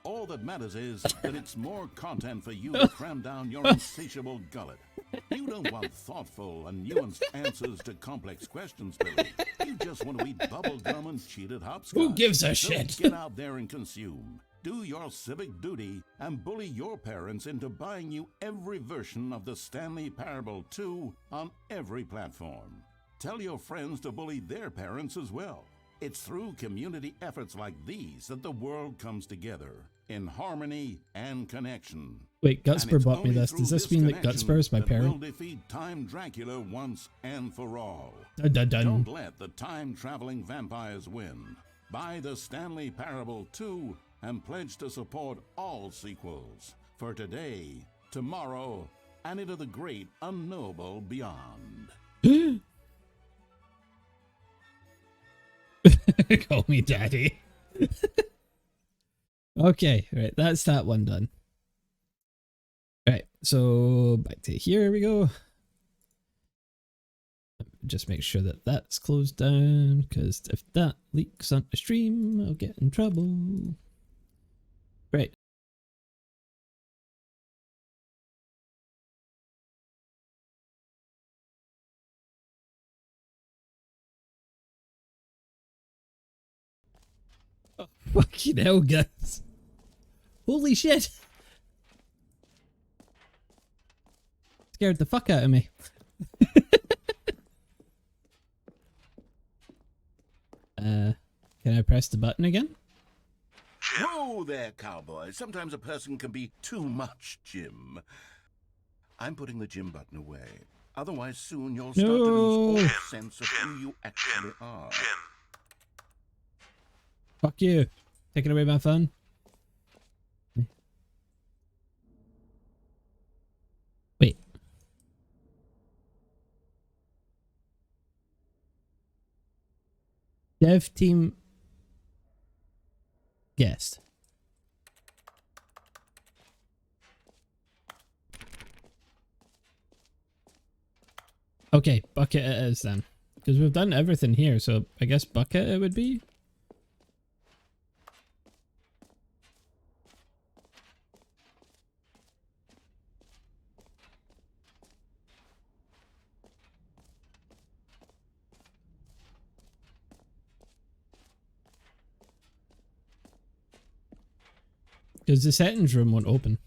All that matters is that it's more content for you to cram down your insatiable gullet. You don't want thoughtful and nuanced answers to complex questions, Billy. You just want to eat bubblegum and cheated hopscotch. Who gives a So shit? get out there and consume. Do your civic duty and bully your parents into buying you every version of the Stanley Parable 2 on every platform. Tell your friends to bully their parents as well. It's through community efforts like these that the world comes together in harmony and connection. Wait, And Gutspur it's bought me only this. through Does this mean that connection Gutspur is my that parent? we'll defeat Time Dracula once and for all. Dun, dun, dun. Don't let the time-traveling vampires win. Buy the Stanley Parable 2 and pledge to support all sequels for today, tomorrow, and into the great unknowable beyond. Call me daddy. Okay, right, that's that one done. Right, so back to here we go. Just make sure that that's closed down, because if that leaks on the stream, I'll get in trouble. Right. Oh, fucking hell, guys. Holy shit. Scared the fuck out of me. Can I press the button again? Whoa there, cowboy. Sometimes a person can be too much, Jim. I'm putting the Jim button away. Otherwise, soon you'll start to lose all sense of who you actually are. Fuck you. Taking away my fun. Dev team guest. Okay, bucket it is then. Because we've done everything here, so I guess bucket it would be? Because the settings room won't open.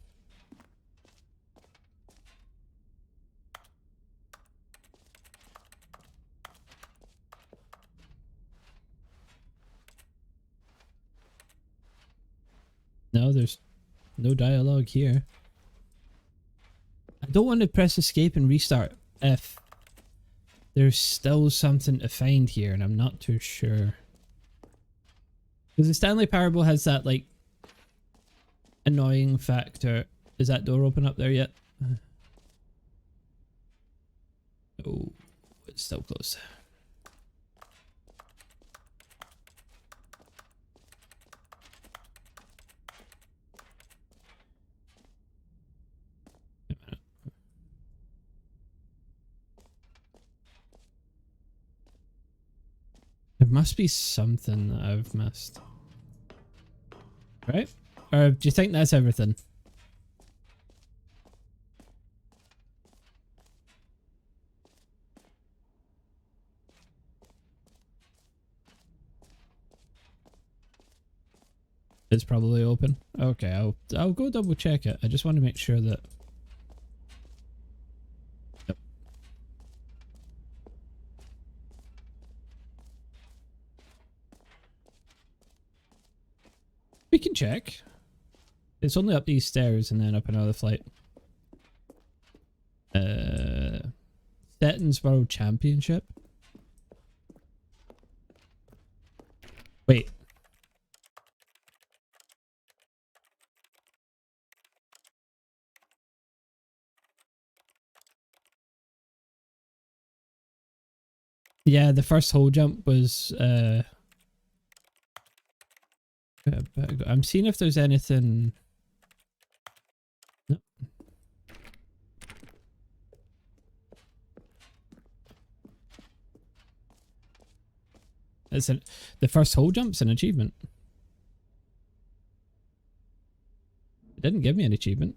No, there's no dialogue here. I don't want to press escape and restart if there's still something to find here and I'm not too sure. Because the Stanley Parable has that like annoying factor. Is that door open up there yet? Oh, it's still closed. There must be something that I've missed. Right? Or do you think that's everything? It's probably open. Okay, I'll go double check it. I just want to make sure that. Yep. We can check. It's only up these stairs and then up another flight. Settings World Championship. Wait. Yeah, the first hole jump was I'm seeing if there's anything. Nope. The first hole jump's an achievement. It didn't give me an achievement.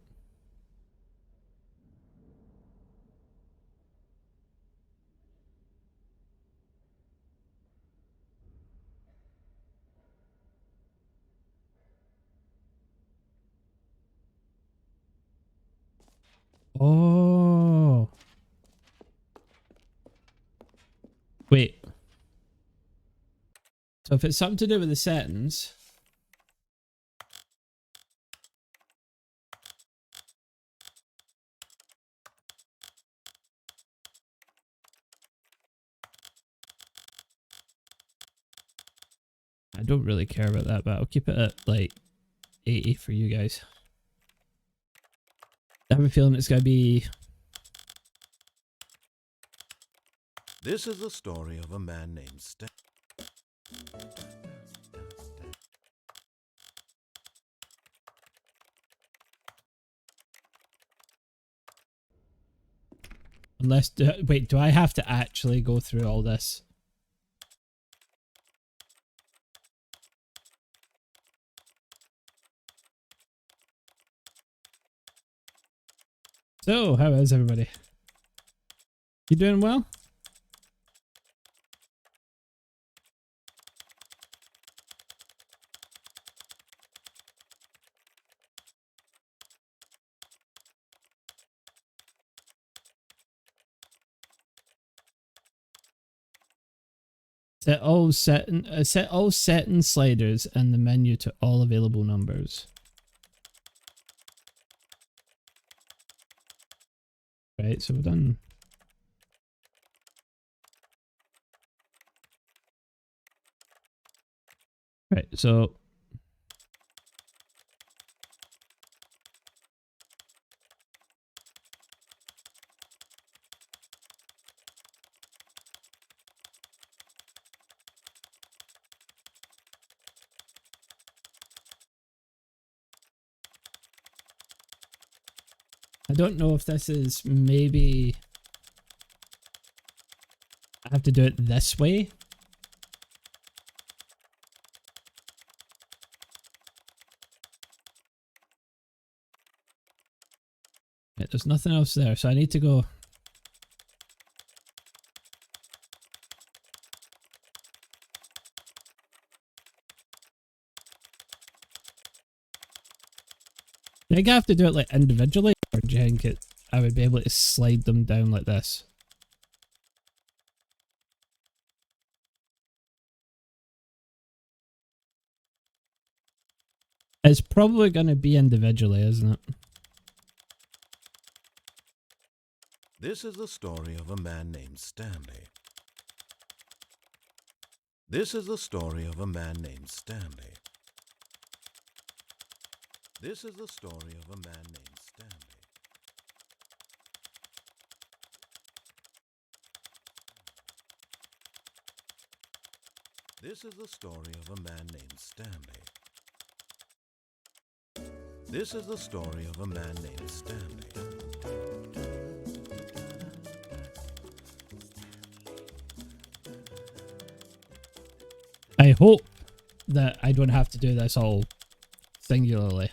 Oh. Wait. So if it's something to do with the settings. I don't really care about that, but I'll keep it at like 80 for you guys. I have a feeling it's going to be... This is the story of a man named Stan. Unless... wait, do I have to actually go through all this? So, how is everybody? You doing well? Set all setting sliders and the menu to all available numbers. Right, so we're done. Right, so I don't know if this is maybe I have to do it this way. Yeah, there's nothing else there, so I need to go. I think I have to do it like individually, or do you think I would be able to slide them down like this? It's probably going to be individually, isn't it? This is the story of a man named Stanley. This is the story of a man named Stanley. This is the story of a man named Stanley. This is the story of a man named Stanley. This is the story of a man named Stanley. I hope that I don't have to do this all singularly.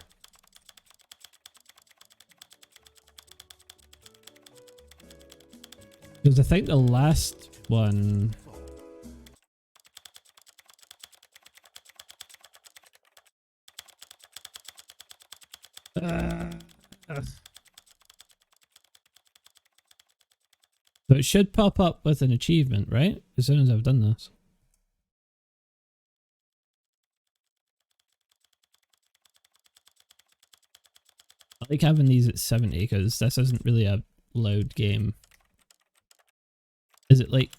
Because I think the last one... So it should pop up with an achievement, right? As soon as I've done this. I like having these at 70 because this isn't really a loud game. Is it like...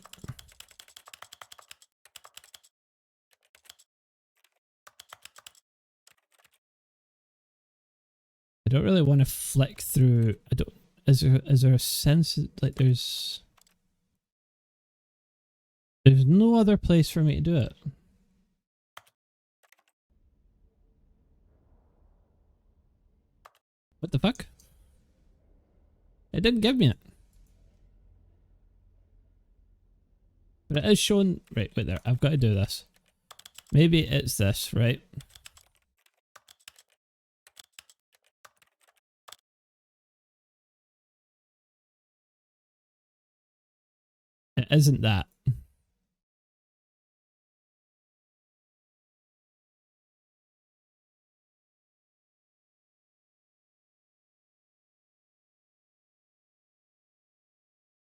I don't really want to flick through... I don't... Is there a sense like there's no other place for me to do it? What the fuck? It didn't give me it. But it is showing... Right, wait there. I've got to do this. Maybe it's this, right? It isn't that.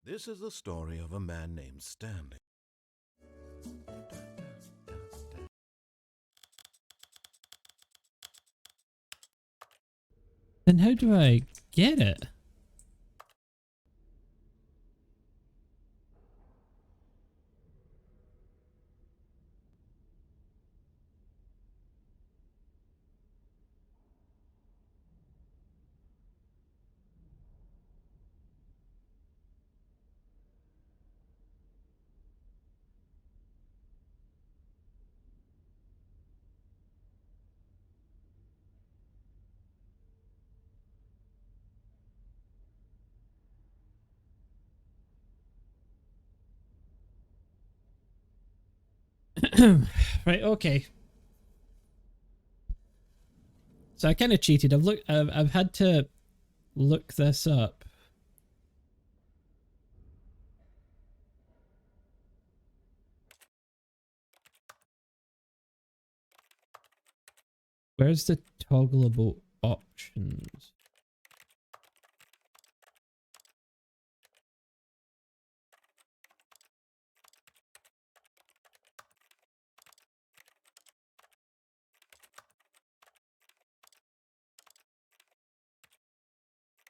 This is the story of a man named Stanley. Then how do I get it? Right, okay. So I kind of cheated. I've had to look this up. Where's the toggleable options?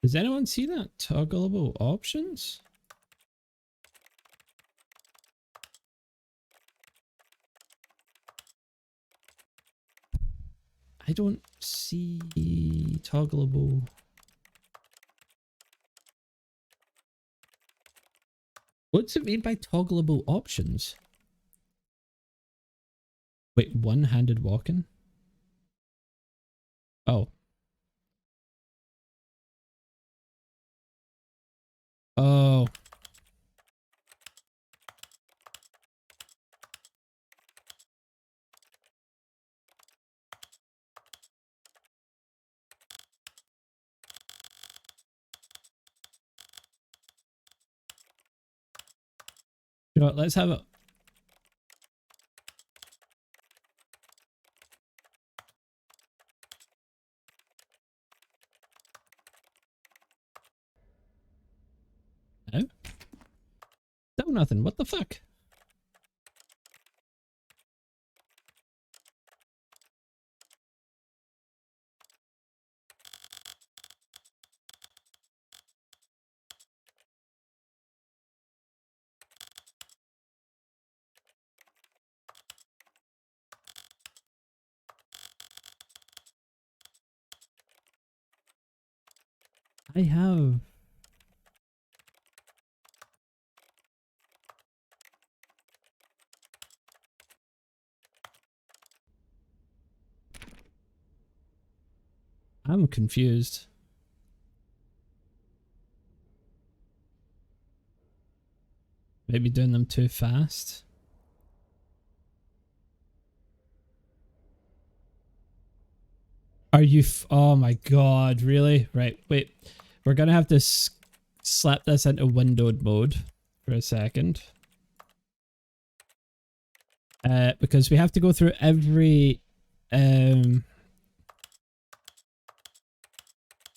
Does anyone see that? Toggleable options? I don't see toggleable. What's it mean by toggleable options? Wait, one-handed walking? Oh. You know what, let's have it. No? Still nothing. What the fuck? I have. I'm confused. Maybe doing them too fast. Are you oh my god, really? Right, wait. We're gonna have to slap this into windowed mode for a second. Because we have to go through every you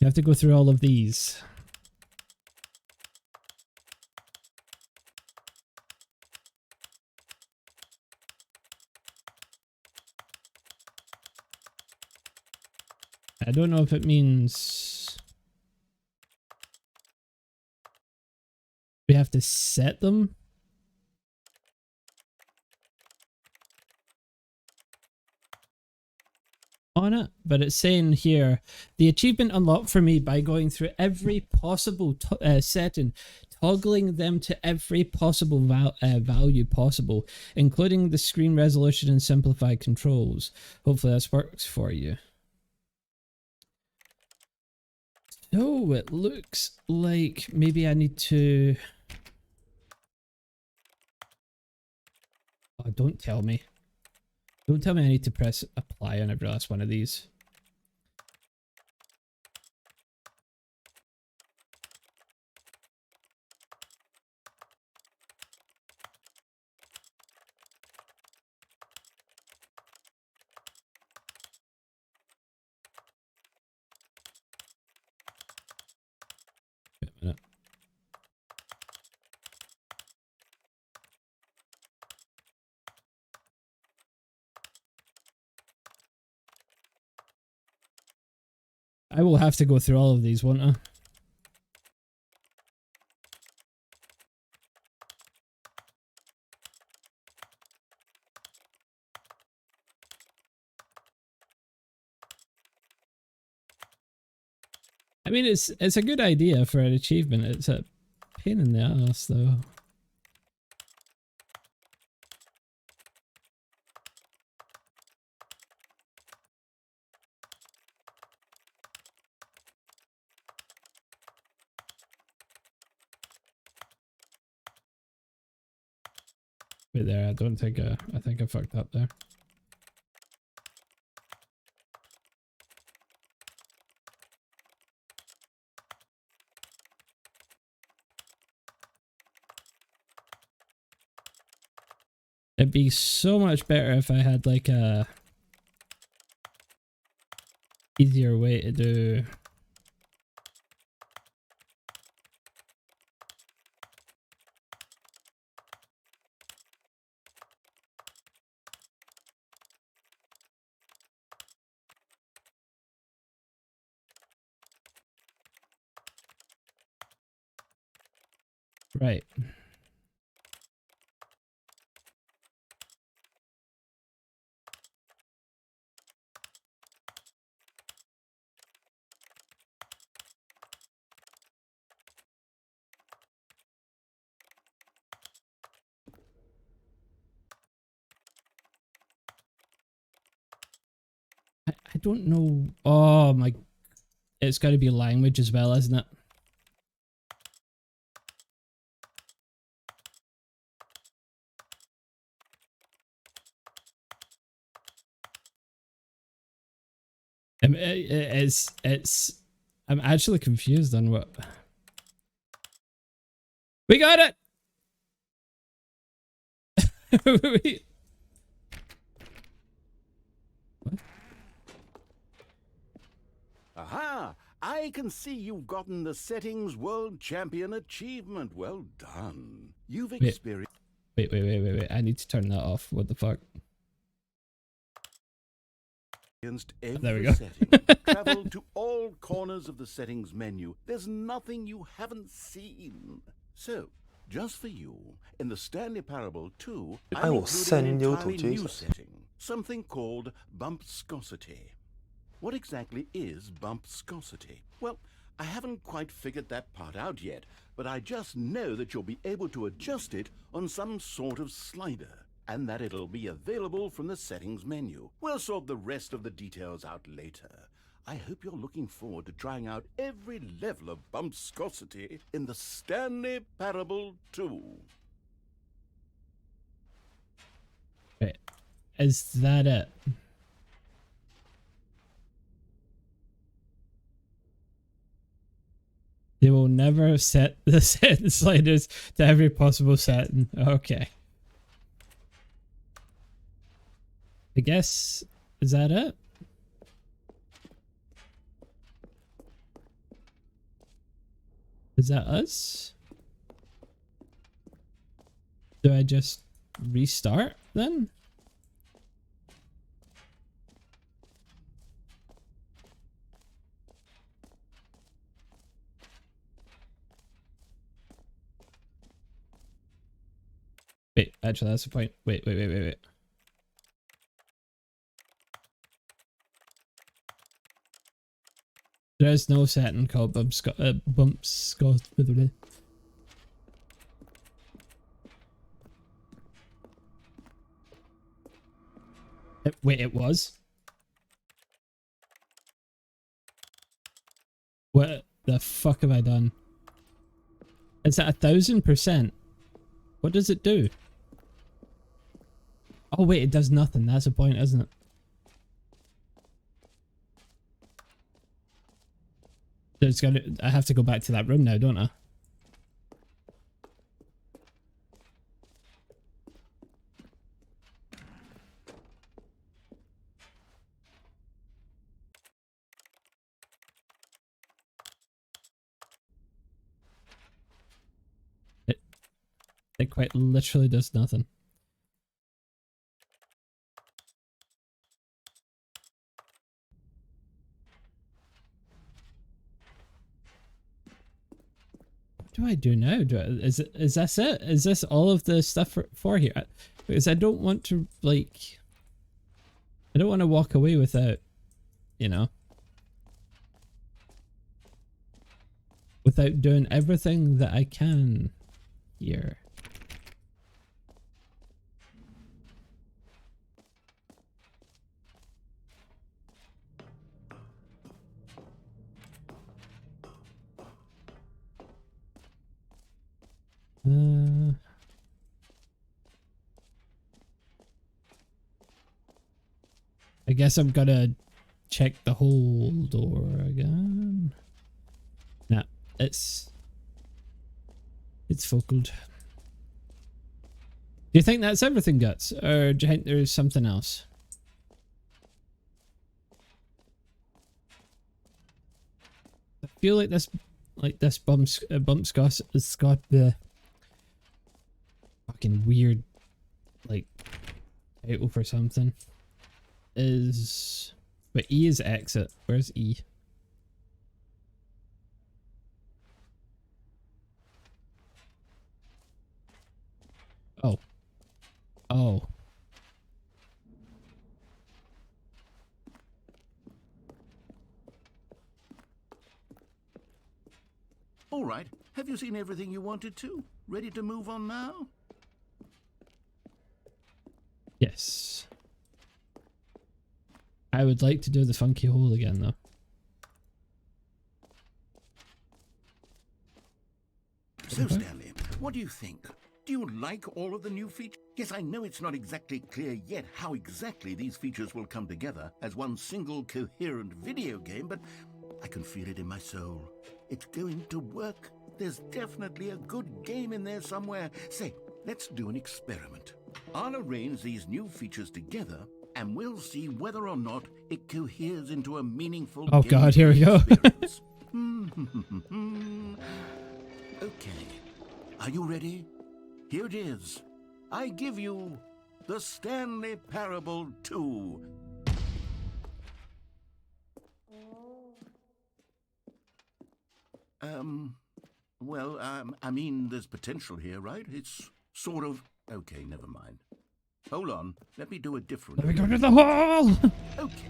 have to go through all of these. I don't know if it means we have to set them. On it, but it's saying here the achievement unlocked for me by going through every possible setting, toggling them to every possible value possible, including the screen resolution and simplified controls. Hopefully this works for you. So it looks like maybe I need to... Oh, don't tell me. Don't tell me I need to press apply on every last one of these. Wait a minute. I will have to go through all of these, won't I? I mean, it's a good idea for an achievement. It's a pain in the ass, though. Wait there, I don't think I think I fucked up there. It'd be so much better if I had like a easier way to do. Right. I don't know. Oh my, it's got to be language as well, isn't it? It's I'm actually confused on what we got it. Wait. What? Aha! I can see you've gotten the Settings World Champion achievement. Well done. You've experienced... Wait. I need to turn that off. What the fuck? Every there we go. setting. Travel to all corners of the settings menu. There's nothing you haven't seen. So, just for you, in the Stanley Parable 2, I I'm will including send an you entirely to new Jesus. setting, something called bumpscosity. What exactly is bumpscosity? Well, I haven't quite figured that part out yet, but I just know that you'll be able to adjust it on some sort of slider, and that it'll be available from the settings menu. We'll sort the rest of the details out later. I hope you're looking forward to trying out every level of bumpscosity in the Stanley Parable 2. Wait, is that it? They will never set the setting sliders to every possible setting. Okay. I guess, is that it? Is that us? Do I just restart then? Wait, actually that's the point. Wait. There is no setting called bumps. Wait, it was? What the fuck have I done? It's at 1000%. What does it do? Oh wait, it does nothing. That's the point, isn't it? It's gonna. I have to go back to that room now, don't I? It quite literally does nothing. What do I do now? Is this it? Is this all of the stuff for here? Because I don't want to, like, I don't want to walk away without, you know, without doing everything that I can here. I guess I'm gonna check the whole door again. Nah, it's focused. Do you think that's everything, Guts? Or do you think there's something else? I feel like this bumps Scott has got the fucking weird, like, title for something. But E is exit. Where's E? Oh. Oh. All right. Have you seen everything you wanted to? Ready to move on now? Yes. I would like to do the funky hole again, though. So, Stanley, what do you think? Do you like all of the new features? Yes, I know it's not exactly clear yet how exactly these features will come together as one single coherent video game, but I can feel it in my soul. It's going to work. There's definitely a good game in there somewhere. Say, let's do an experiment. I'll arrange these new features together, and we'll see whether or not it coheres into a meaningful Oh God, here we go. experience. Okay, are you ready? Here it is. I give you the Stanley Parable 2. I mean, there's potential here, right? It's sort of... Okay, never mind. Hold on, let me do a different... Let me go to the hall! Okay,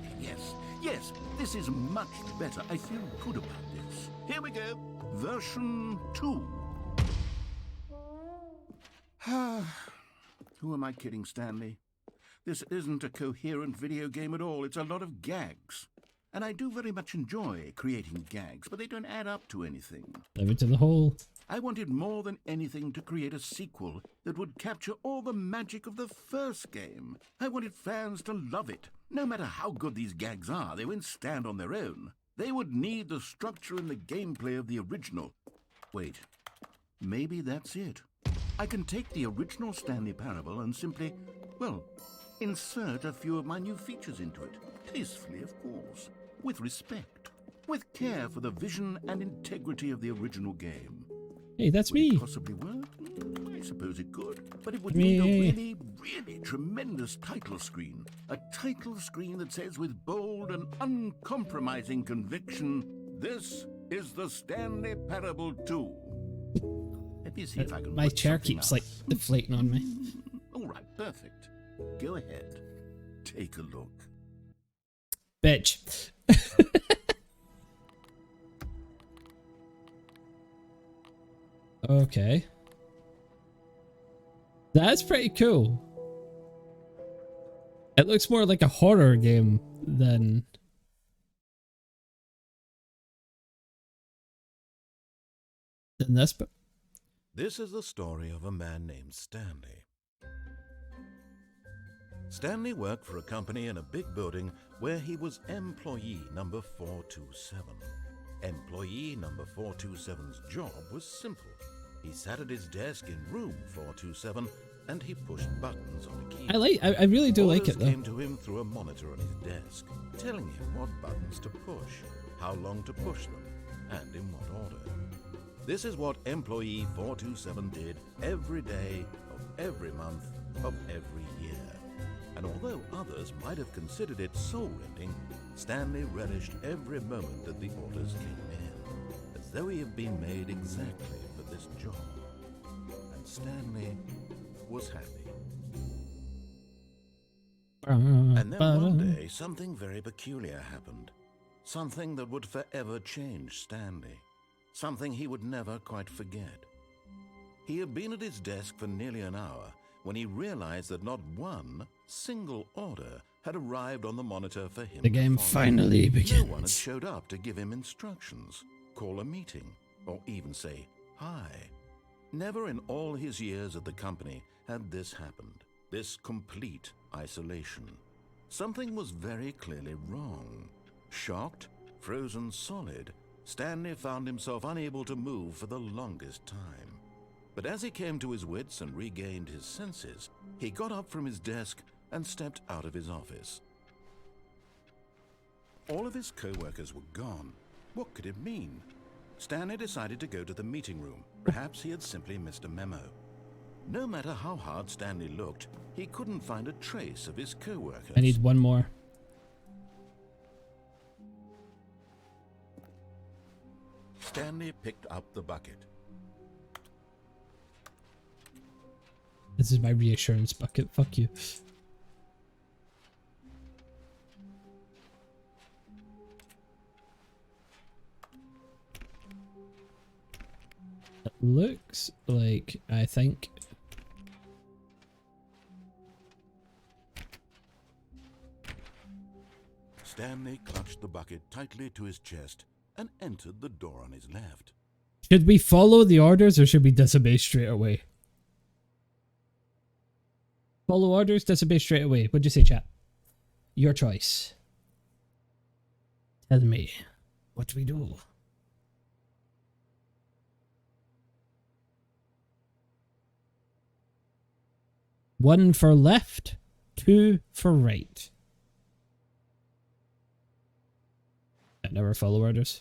yes, this is much better. I feel good about this. Here we go, version 2. Who am I kidding, Stanley? This isn't a coherent video game at all. It's a lot of gags. And I do very much enjoy creating gags, but they don't add up to anything. Let me to the hole. I wanted more than anything to create a sequel that would capture all the magic of the first game. I wanted fans to love it. No matter how good these gags are, they won't stand on their own. They would need the structure and the gameplay of the original. Wait, maybe that's it. I can take the original Stanley Parable and simply, well, insert a few of my new features into it. Tastefully, of course. With respect. With care for the vision and integrity of the original game. Hey, that's Would me. it possibly work? I suppose it could. But it would need a really, really tremendous title screen. A title screen that says with bold and uncompromising conviction, "This is the Stanley Parable 2. Let me see if I can... My put chair something keeps else. like deflating on me. All right, perfect. Go ahead. Take a look. Bitch. Okay. That's pretty cool. It looks more like a horror game than... this, but... This is the story of a man named Stanley. Stanley worked for a company in a big building where he was employee number 427. Employee number 427's job was simple. He sat at his desk in room 427 and he pushed buttons on a key. I really do like it though. Orders came to him through a monitor on his desk, telling him what buttons to push, how long to push them, and in what order. This is what employee 427 did every day of every month of every year. And although others might have considered it soul-rending, Stanley relished every moment that the orders came in, as though he had been made exactly for this job. And Stanley was happy. And then one day, something very peculiar happened. Something that would forever change Stanley. Something he would never quite forget. He had been at his desk for nearly an hour when he realized that not one single order had arrived on the monitor for him. The game finally begins. No one had showed up to give him instructions, call a meeting, or even say hi. Never in all his years at the company had this happened, this complete isolation. Something was very clearly wrong. Shocked, frozen solid, Stanley found himself unable to move for the longest time. But as he came to his wits and regained his senses, he got up from his desk and stepped out of his office. All of his co-workers were gone. What could it mean? Stanley decided to go to the meeting room. Perhaps he had simply missed a memo. No matter how hard Stanley looked, he couldn't find a trace of his co-workers. I need one more. Stanley picked up the bucket. This is my reassurance bucket. Fuck you. It looks like, I think... Stanley clutched the bucket tightly to his chest and entered the door on his left. Should we follow the orders or should we disobey straight away? Follow orders, disobey straight away. What'd you say, chat? Your choice. Tell me. What do we do? 1 for left, 2 for right. I never follow orders.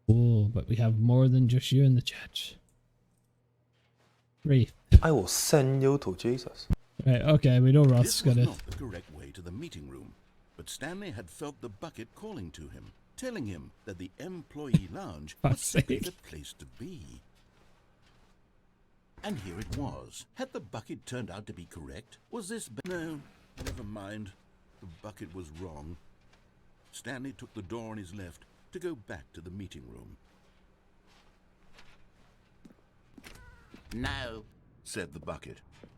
Oh, but we have more than just you in the chat. 3. I will send you to Jesus. Right, okay, we know Roth's This was gonna... not the correct way to the meeting room, but Stanley had felt the bucket calling to him, telling him that the employee lounge was Fuck's simply sake. the place to be. And here it was. Had the bucket turned out to be correct? Was this... No, never mind. The bucket was wrong. Stanley took the door on his left to go back to the meeting room. No, Said the bucket.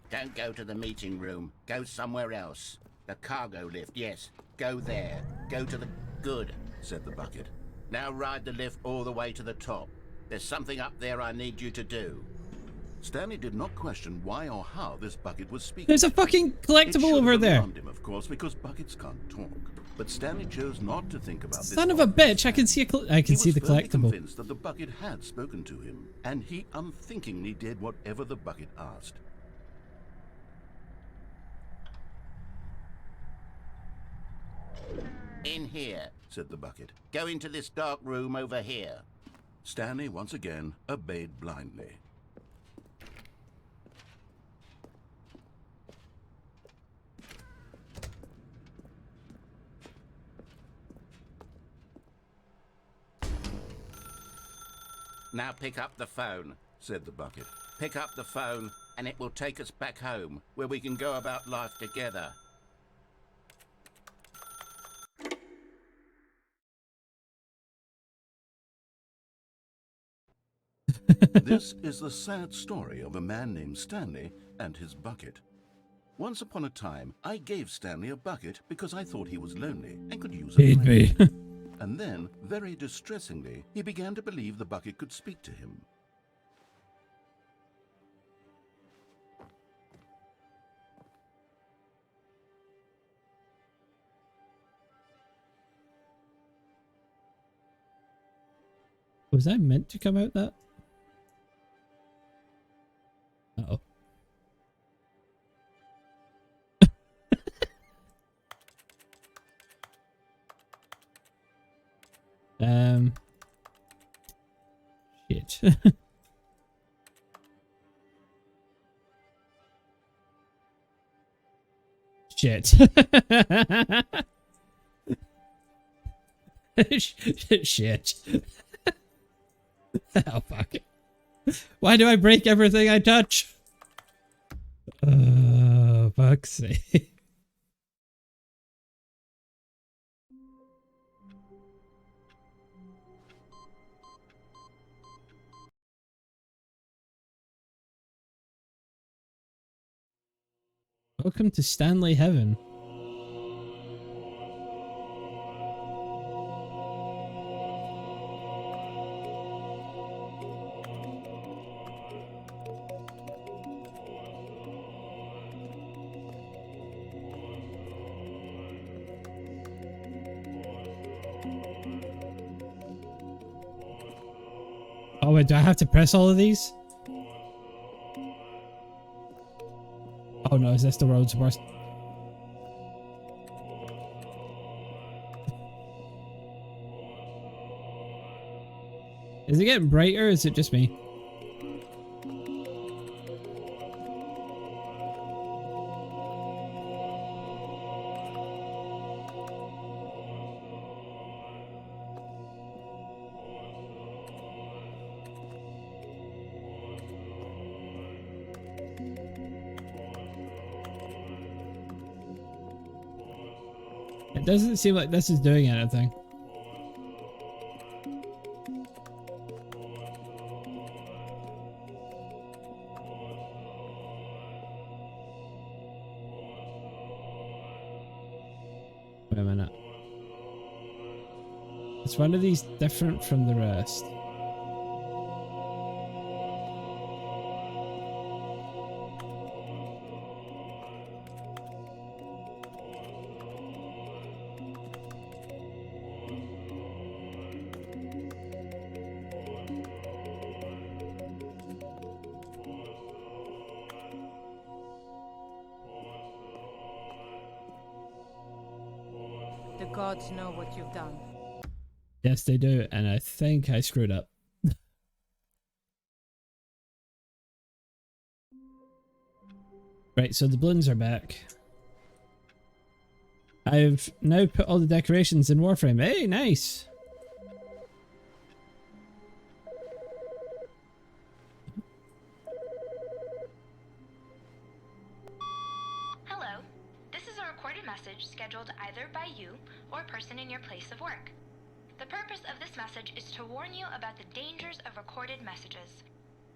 don't go to the meeting room. Go somewhere else. The cargo lift, yes. Go there. Go to the... Good, Said the bucket. now ride the lift all the way to the top. There's something up there I need you to do. Stanley did not question why or how this bucket was speaking. There's a fucking It collectible should over have there. alarmed him, of course, because buckets can't talk. But Stanley chose not to think about this. Son of a bitch, I can see I can see the He was firmly collectible. convinced that the bucket had spoken to him, and he unthinkingly did whatever the bucket asked. In here. Said the bucket. Go into this dark room over here. Stanley once again obeyed blindly. Now pick up the phone. Said the bucket. Pick up the phone and it will take us back home, where we can go about life together. This is the sad story of a man named Stanley and his bucket. Once upon a time, I gave Stanley a bucket because I thought he was lonely and could use a Feed me. friend. And then, very distressingly, he began to believe the bucket could speak to him. Was I meant to come out that? Uh-oh. Shit. Shit. Shit. Oh, fuck. Why do I break everything I touch? Oh, fuck's sake. Welcome to Stanley Heaven. Oh wait, do I have to press all of these? Oh no, is this the world's worst? Is it getting brighter or is it just me? It doesn't seem like this is doing anything. Wait a minute. Is one of these different from the rest? gods know what you've done. Yes, they do, and I think I screwed up. Right, so the balloons are back. I've now put all the decorations in Warframe. Hey, nice! Hello. This is a recorded message scheduled either by you or a person in your place of work. The purpose of this message is to warn you about the dangers of recorded messages.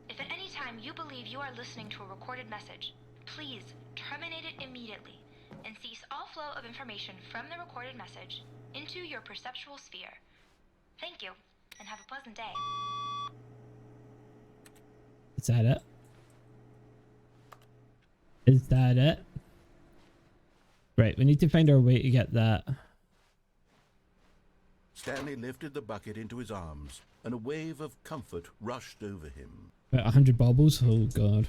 If at any time you believe you are listening to a recorded message, please terminate it immediately and cease all flow of information from the recorded message into your perceptual sphere. Thank you, and have a pleasant day. Is that it? Is that it? Right, we need to find our way to get that. Stanley lifted the bucket into his arms, and a wave of comfort rushed over him. About 100 baubles? Oh god.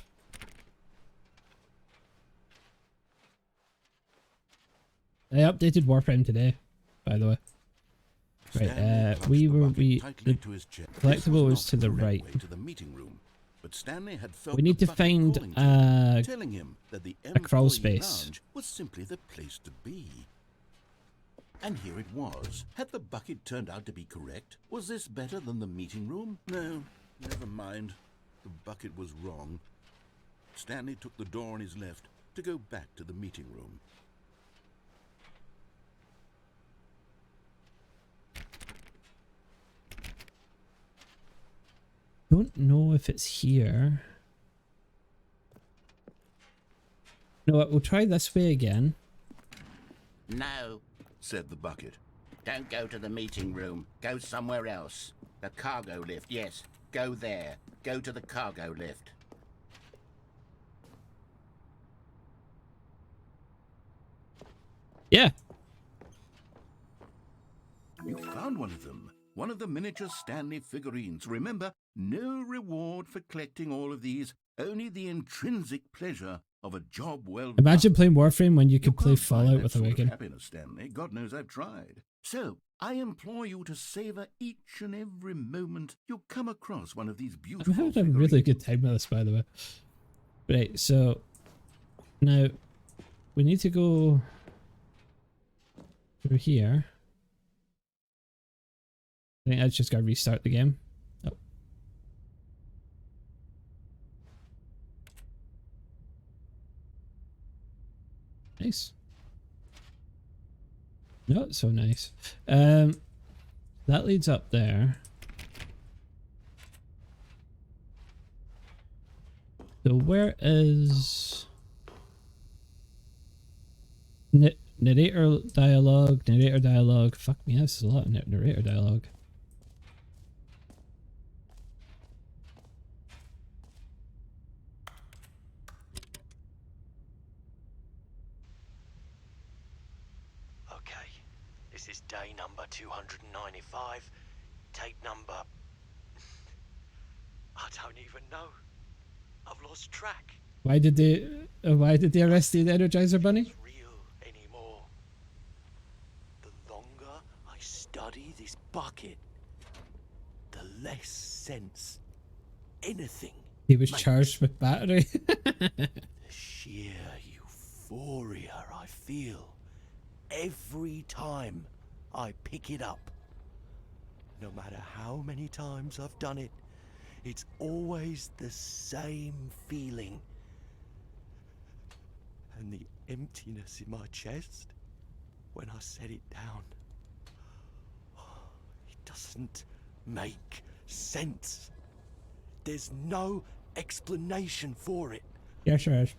I updated Warframe today, by the way. Right, the collectible was to the right. To the meeting room, but Stanley had felt We need to find telling him that the a crawl employee space. lounge was simply the place to be. And here it was. Had the bucket turned out to be correct? Was this better than the meeting room? No, never mind. The bucket was wrong. Stanley took the door on his left to go back to the meeting room. Don't know if it's here. No, we'll try this way again. No, Said the bucket. don't go to the meeting room. Go somewhere else. The cargo lift, yes. Go there. Go to the cargo lift. Yeah. You found one of them. One of the miniature Stanley figurines. Remember, no reward for collecting all of these. Only the intrinsic pleasure of a job well done. Imagine playing Warframe when you could play can't find Fallout that with a sort of wagon. happiness, Stanley. God knows I've tried. So, I implore you to savor each and every moment you come across one of these I'm beautiful having a really figurines. good time with this, by the way. Right, so now we need to go through here. I think I just gotta restart the game. Oh. Nice. Not so nice. That leads up there. So where is narrator dialogue? Narrator dialogue. Fuck me, this is a lot of narrator dialogue. Okay, this is day number 295. Tape number... I don't even know. I've lost track. Why did they arrest the Energizer Bunny? It's real anymore. The longer I study this bucket, the less sense anything He was makes. charged with battery. The sheer euphoria I feel every time I pick it up. No matter how many times I've done it, it's always the same feeling. And the emptiness in my chest when I set it down. It doesn't make sense. There's no explanation for it. Yeah, sure is.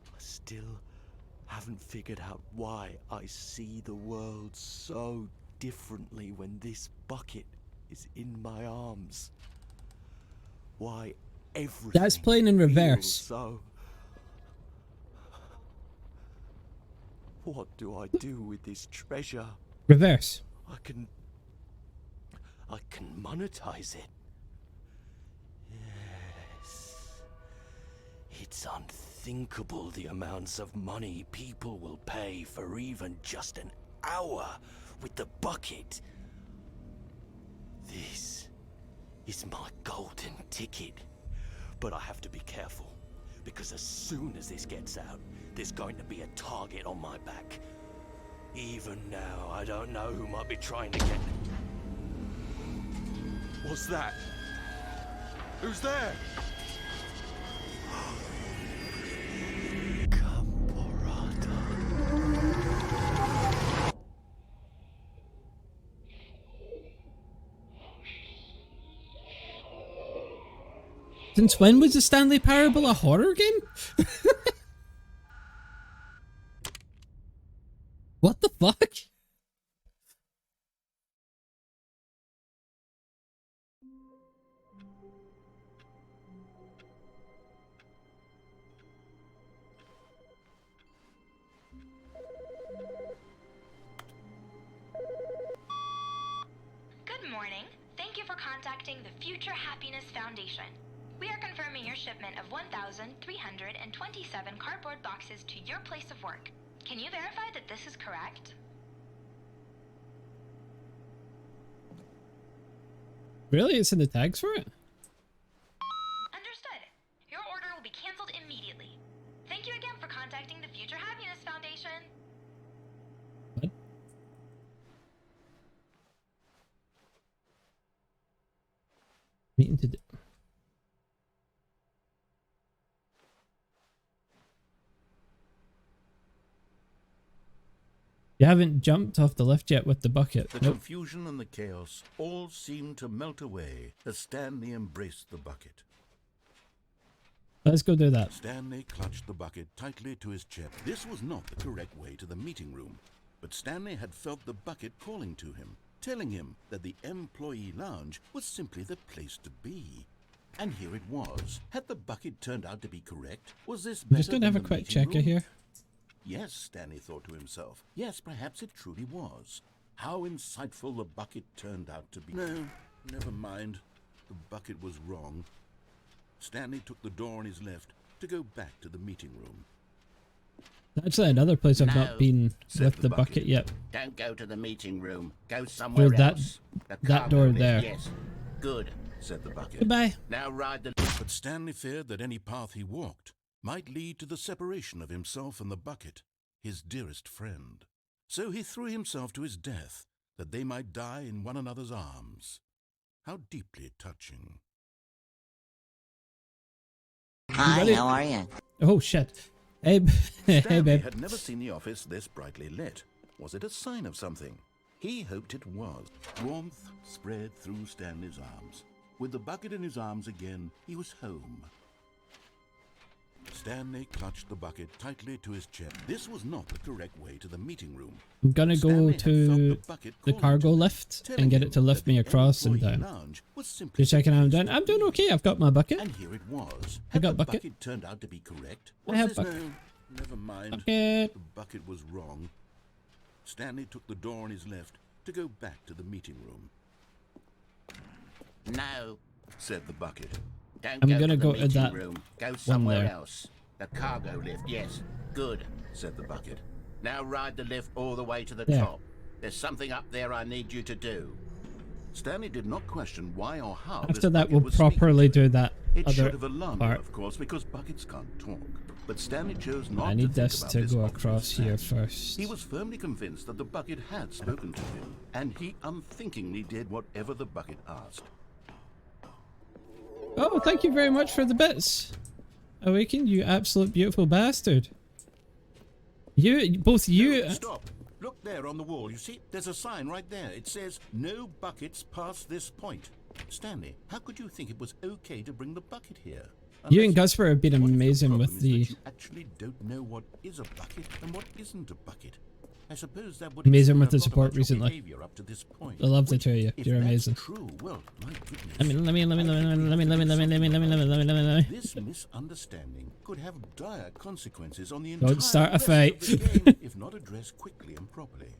I still haven't figured out why I see the world so differently when this bucket is in my arms. Why everything That's playing in reverse. feels so... What do I do with this treasure? Reverse. I can monetize it. Yes. It's unthinkable the amounts of money people will pay for even just an hour with the bucket. This is my golden ticket. But I have to be careful, because as soon as this gets out, there's going to be a target on my back. Even now, I don't know who might be trying to get... What's that? Who's there? Since when was the Stanley Parable a horror game? What the fuck? Good morning. Thank you for contacting the Future Happiness Foundation. We are confirming your shipment of 1,327 cardboard boxes to your place of work. Can you verify that this is correct? Really? It's in the tags for it? Understood. Your order will be canceled immediately. Thank you again for contacting the Future Happiness Foundation. What? Meeting to do. You haven't jumped off the lift yet with the bucket. The Nope. confusion and the chaos all seemed to melt away as Stanley embraced the bucket. Let's go do that. Stanley clutched the bucket tightly to his chest. This was not the correct way to the meeting room, but Stanley had felt the bucket calling to him, telling him that the employee lounge was simply the place to be. And here it was. Had the bucket turned out to be correct? Was this better I'm just going to have a than the quick meeting checker room? here. Yes, Stanley thought to himself. Yes, perhaps it truly was. How insightful the bucket turned out to be. No, never mind. The bucket was wrong. Stanley took the door on his left to go back to the meeting room. Actually, another place I've No, not been said with the the bucket. bucket yet. Don't go to the meeting room. Go somewhere that- else. The that cargo door lift, there. Yes. Good. Said the bucket. Goodbye. Now ride the... But Stanley feared that any path he walked might lead to the separation of himself and the bucket, his dearest friend. So he threw himself to his death, that they might die in one another's arms. How deeply touching. Hi, Ready? how are you? Oh shit. Hey, hey Stanley babe. had never seen the office this brightly lit. Was it a sign of something? He hoped it was. Warmth spread through Stanley's arms. With the bucket in his arms again, he was home. Stanley clutched the bucket tightly to his chest. This was not the correct way to the meeting room. I'm gonna go Stanley had felt to the bucket the calling cargo to him, lift telling and get him it to lift that me the across and employee down. lounge was simply Just checking how I'm the doing. place I'm to doing be. okay. I've got my bucket. And here it was. I Had got the bucket. bucket turned out to be correct? I Was have this bucket. no? Never mind. Bucket. The bucket was wrong. Stanley took the door on his left to go back to the meeting room. No. Said the bucket. Don't I'm go gonna to the go to meeting that room. Go somewhere there. else. The cargo lift. Yes. Good. Said the bucket. Now ride the lift all the way to the There. top. There's something up there I need you to do. Stanley did not question why or how this After that, bucket we'll was speaking properly to him. do that It should other have alarmed part. him, of course, because buckets can't talk. But Stanley chose not I to need think this about to this go obvious across here fact. first. He was firmly convinced that the bucket had spoken to him, and he unthinkingly did whatever the bucket asked. Oh, thank you very much for the bits. Awaken, you absolute beautiful bastard. Both you... No, stop. Look there on the wall. You see, there's a sign right there. It says, "No buckets past this point." Stanley, how could you think it was okay to bring the bucket here? You Unless and Gusper have been what if the amazing problem with is the... that you actually don't know what is a bucket and what isn't a bucket. I suppose that would Amazing explain with a the lot support about your recently. behavior up to this point. I love the Which, two of you. if You're that's amazing. True. Well, my goodness. Let me. This misunderstanding could have dire consequences on the Don't entire start a rest fight. of the game if not addressed quickly and properly.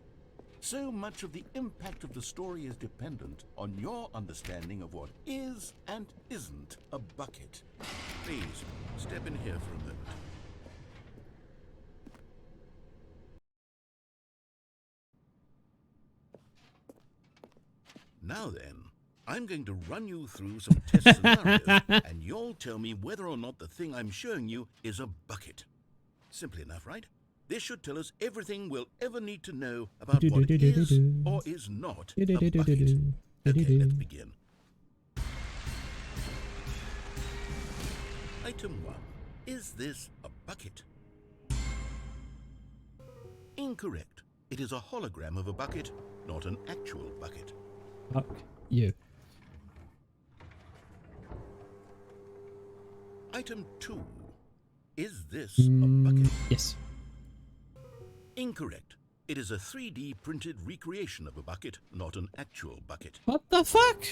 So much of the impact of the story is dependent on your understanding of what is and isn't a bucket. Please, step in here for a moment. Now then, I'm going to run you through some test scenarios, and you'll tell me whether or not the thing I'm showing you is a bucket. Simple enough, right? This should tell us everything we'll ever need to know about what is or is not a bucket. Okay, let's begin. Item 1. Is this a bucket? Incorrect. It is a hologram of a bucket, not an actual bucket. Fuck you. Item 2. Is this a bucket? Yes. Incorrect. It is a 3D printed recreation of a bucket, not an actual bucket. What the fuck?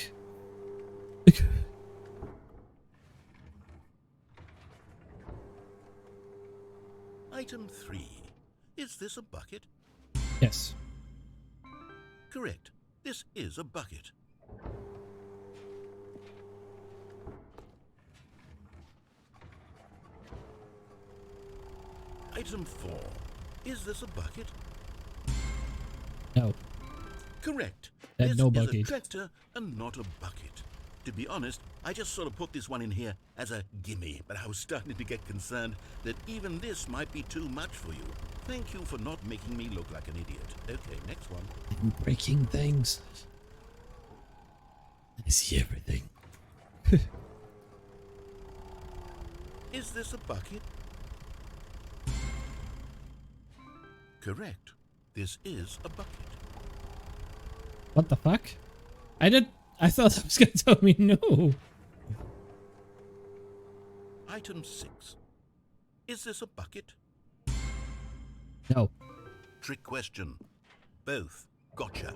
Item 3. Is this a bucket? Yes. Correct. This is a bucket. Item 4. Is this a bucket? No. Correct. There's This no is bucket. a tractor and not a bucket. To be honest, I just sort of put this one in here as a gimme, but I was starting to get concerned that even this might be too much for you. Thank you for not making me look like an idiot. Okay, next one. I'm breaking things. I see everything. Is this a bucket? Correct. This is a bucket. What the fuck? I thought that was going to tell me no. Item 6. Is this a bucket? No. Trick question. Both. Gotcha.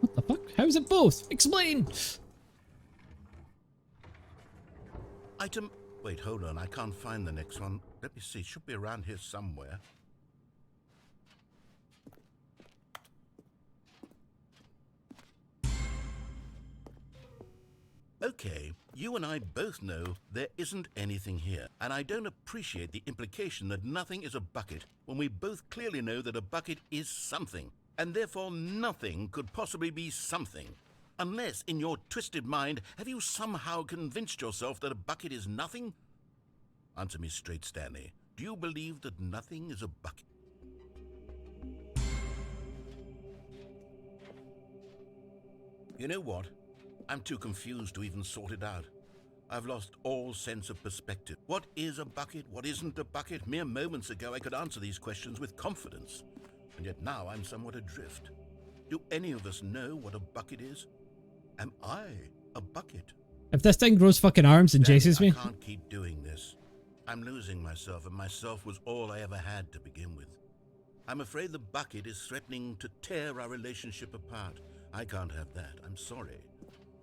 What the fuck? How is it both? Explain. Item... Wait, hold on. I can't find the next one. Let me see. Should be around here somewhere. Okay, you and I both know there isn't anything here, and I don't appreciate the implication that nothing is a bucket when we both clearly know that a bucket is something, and therefore nothing could possibly be something. Unless, in your twisted mind, have you somehow convinced yourself that a bucket is nothing? Answer me straight, Stanley. Do you believe that nothing is a bucket? You know what? I'm too confused to even sort it out. I've lost all sense of perspective. What is a bucket? What isn't a bucket? Mere moments ago I could answer these questions with confidence. And yet now I'm somewhat adrift. Do any of us know what a bucket is? Am I a bucket? If this thing grows fucking arms and chases me. I can't keep doing this. I'm losing myself, and myself was all I ever had to begin with. I'm afraid the bucket is threatening to tear our relationship apart. I can't have that. I'm sorry.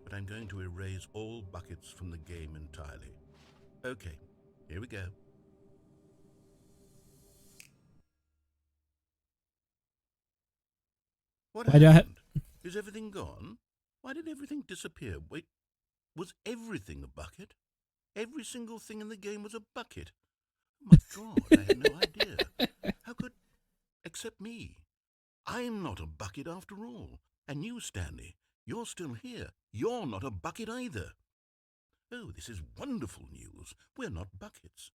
But I'm going to erase all buckets from the game entirely. Okay, here we go. What happened? Is everything gone? Why did everything disappear? Wait, was everything a bucket? Every single thing in the game was a bucket. Oh my God, I had no idea. How could... Except me. I'm not a bucket after all. And you, Stanley, you're still here. You're not a bucket either. Oh, this is wonderful news. We're not buckets.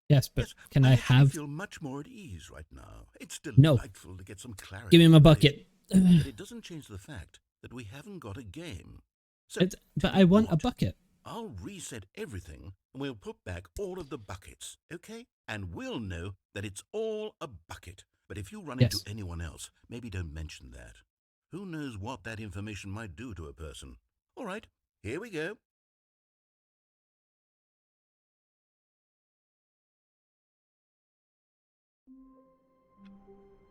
Yes, but yes, can I have... feel much more at ease right now. It's No. delightful to get some clarity. Give me my bucket. But it doesn't change the fact that we haven't got a game. So, but I want a bucket. I'll reset everything and we'll put back all of the buckets, okay? And we'll know that it's all a bucket. But if you run into anyone else, maybe don't mention that. Who knows what that information might do to a person? All right, here we go.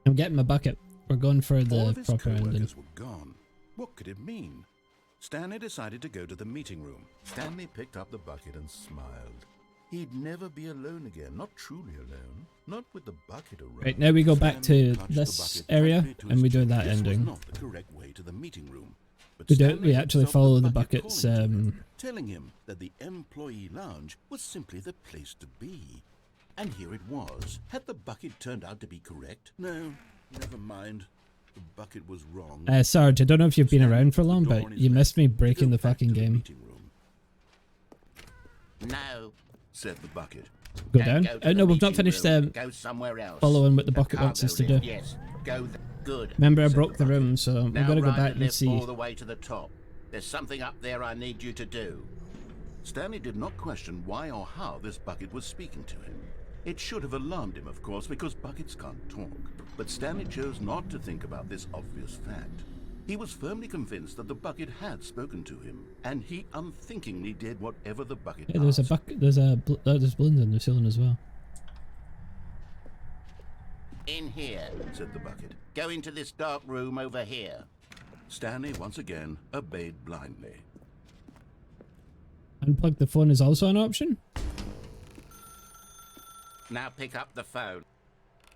I'm getting my bucket. We're going for All the of his proper ending. co-workers were gone. What could it mean? Stanley decided to go to the meeting room. Stanley picked up the bucket and smiled. He'd never be alone again, not truly alone, not with the bucket around. Right, now we go back Stanley to clutched this the bucket area tightly to and we his do chin. that This ending. was not the correct way to the meeting room. But We Stanley actually felt follow the bucket bucket's calling to him, telling him that the employee lounge was simply the place to be. And here it was. Had the bucket turned out to be correct? No, never mind. the bucket was wrong. Sarge, I don't know if you've been Stanley around for put the long, door but on his you left missed me to go breaking the back fucking to the game. meeting room. No. Said the bucket. Go Don't down. go to No, the we've not meeting finished room. Go somewhere else. following what the The bucket wants us to cargo do. lift, Yes, go good. Remember, I Said broke the the bucket. room, so we've Now got to go ride back the and lift see. all the way to the top. There's something up there I need you to do. Stanley did not question why or how this bucket was speaking to him. It should have alarmed him, of course, because buckets can't talk. But Stanley chose not to think about this obvious fact. He was firmly convinced that the bucket had spoken to him, and he unthinkingly did whatever the bucket Yeah, there's a asked. bucket. There's balloons on the ceiling as well. In here. Said the bucket. Go into this dark room over here. Stanley once again obeyed blindly. Unplug the phone is also an option. Now pick up the phone.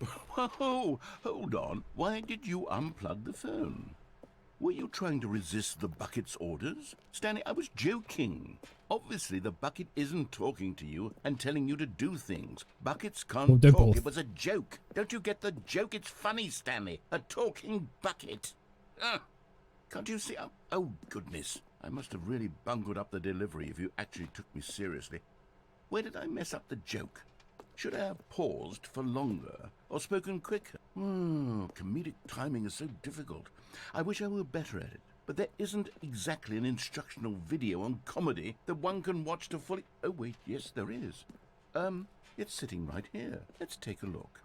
Whoa, hold on. Why did you unplug the phone? Were you trying to resist the bucket's orders? Stanley, I was joking. Obviously, the bucket isn't talking to you and telling you to do things. Buckets can't Well, they're talk. both. It was a joke. Don't you get the joke? It's funny, Stanley. A talking bucket. Can't you see? Oh, goodness. I must have really bungled up the delivery if you actually took me seriously. Where did I mess up the joke? Should I have paused for longer or spoken quicker? Comedic timing is so difficult. I wish I were better at it, but there isn't exactly an instructional video on comedy that one can watch to fully... Oh, wait, yes, there is. It's sitting right here. Let's take a look.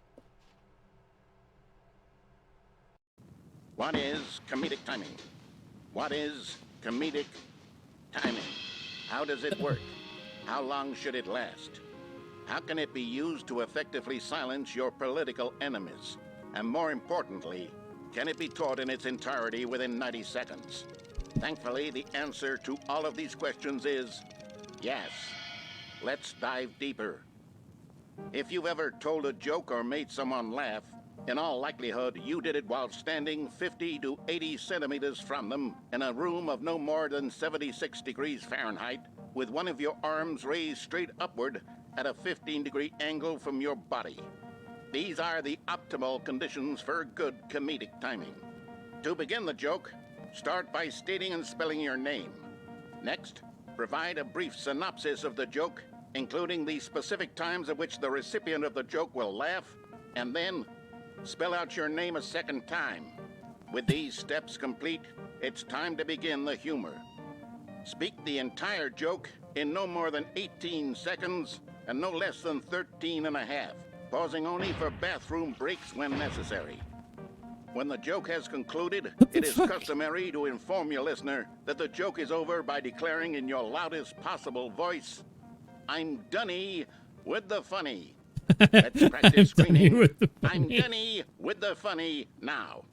What is comedic timing? What is comedic timing? How does it work? How long should it last? How can it be used to effectively silence your political enemies? And more importantly, can it be taught in its entirety within 90 seconds? Thankfully, the answer to all of these questions is yes. Let's dive deeper. If you've ever told a joke or made someone laugh, in all likelihood, you did it while standing 50 to 80 centimeters from them in a room of no more than 76 degrees Fahrenheit, with one of your arms raised straight upward at a 15-degree angle from your body. These are the optimal conditions for good comedic timing. To begin the joke, start by stating and spelling your name. Next, provide a brief synopsis of the joke, including the specific times at which the recipient of the joke will laugh, and then spell out your name a second time. With these steps complete, it's time to begin the humor. Speak the entire joke in no more than 18 seconds and no less than 13 and a half, pausing only for bathroom breaks when necessary. When the joke has concluded, it is customary to inform your listener that the joke is over by declaring in your loudest possible voice, "I'm Dunny with the funny." Let's practice screaming. I'm Dunny with the funny now.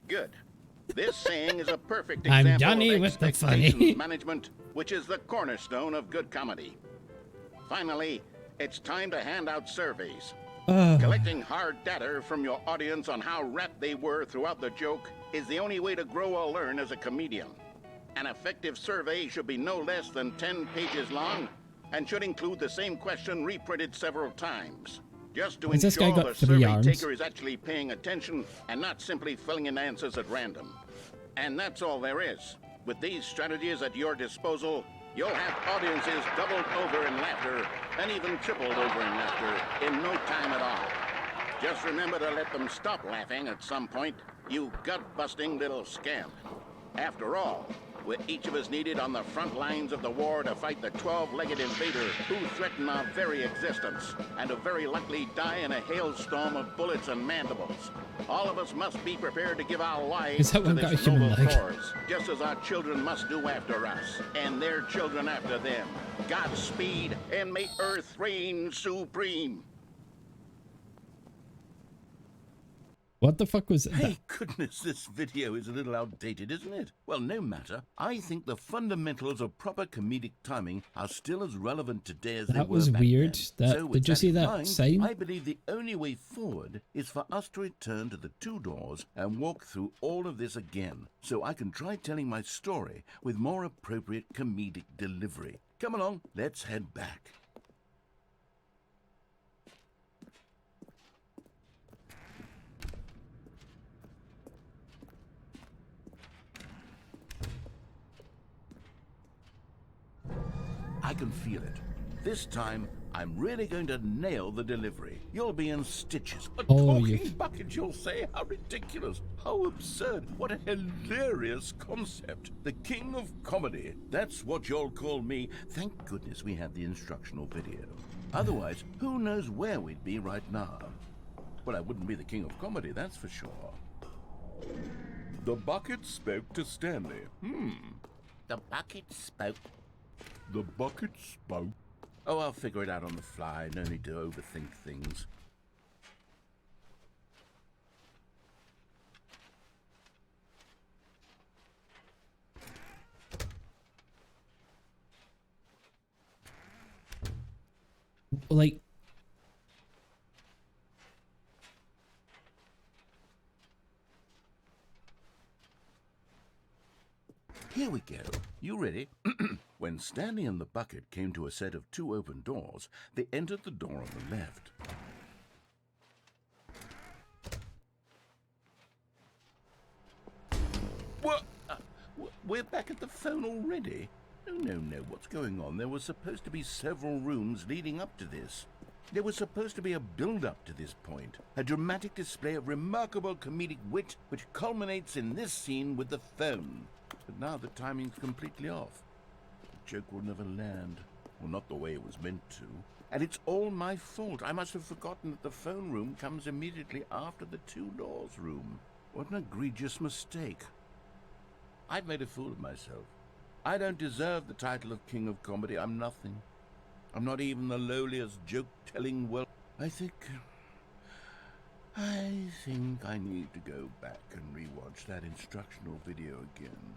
Good. This saying is a perfect I'm example Dunny of with the expectations funny. management, which is the cornerstone of good comedy. Finally, it's time to hand out surveys. Collecting hard data from your audience on how rapt they were throughout the joke is the only way to grow or learn as a comedian. An effective survey should be no less than 10 pages long and should include the same question reprinted several times, just to Has this guy ensure got the 3 survey arms? taker is actually paying attention and not simply filling in answers at random. And that's all there is. With these strategies at your disposal, you'll have audiences doubled over in laughter and even tripled over in laughter in no time at all. Just remember to let them stop laughing at some point, you gut-busting little scamp. After all, we're each of us needed on the front lines of the war to fight the 12-legged invader who threaten our very existence and who very likely die in a hailstorm of bullets and mandibles. All of us must be prepared to give our lives Is that to one got a this human noble leg? cause, just as our children must do after us, and their children after them. Godspeed, and may Earth reign supreme. What the fuck was that? Hey, goodness, this video is a little outdated, isn't it? Well, no matter. I think the fundamentals of proper comedic timing are still as relevant today as they That were was back weird. then. That- So with did you see in that mind, sign? I believe the only way forward is for us to return to the 2 doors and walk through all of this again, so I can try telling my story with more appropriate comedic delivery. Come along, let's head back. I can feel it. This time, I'm really going to nail the delivery. You'll be in stitches. A talking bucket, you'll say? How ridiculous. How absurd. What a hilarious concept. The king of comedy. That's what you'll call me. Thank goodness we had the instructional video. Otherwise, who knows where we'd be right now. Well, I wouldn't be the king of comedy, that's for sure. The bucket spoke to Stanley. The bucket spoke. The bucket spoke. Oh, I'll figure it out on the fly. No need to overthink things. Like, here we go. You ready? When Stanley and the bucket came to a set of 2 open doors, they entered the door on the left. What? We're back at the phone already? No. What's going on? There was supposed to be several rooms leading up to this. There was supposed to be a build-up to this point, a dramatic display of remarkable comedic wit which culminates in this scene with the phone. But now the timing's completely off. The joke will never land. Well, not the way it was meant to. And it's all my fault. I must have forgotten that the phone room comes immediately after the 2 doors room. What an egregious mistake. I've made a fool of myself. I don't deserve the title of King of Comedy. I'm nothing. I'm not even the lowliest joke-telling I think I need to go back and rewatch that instructional video again.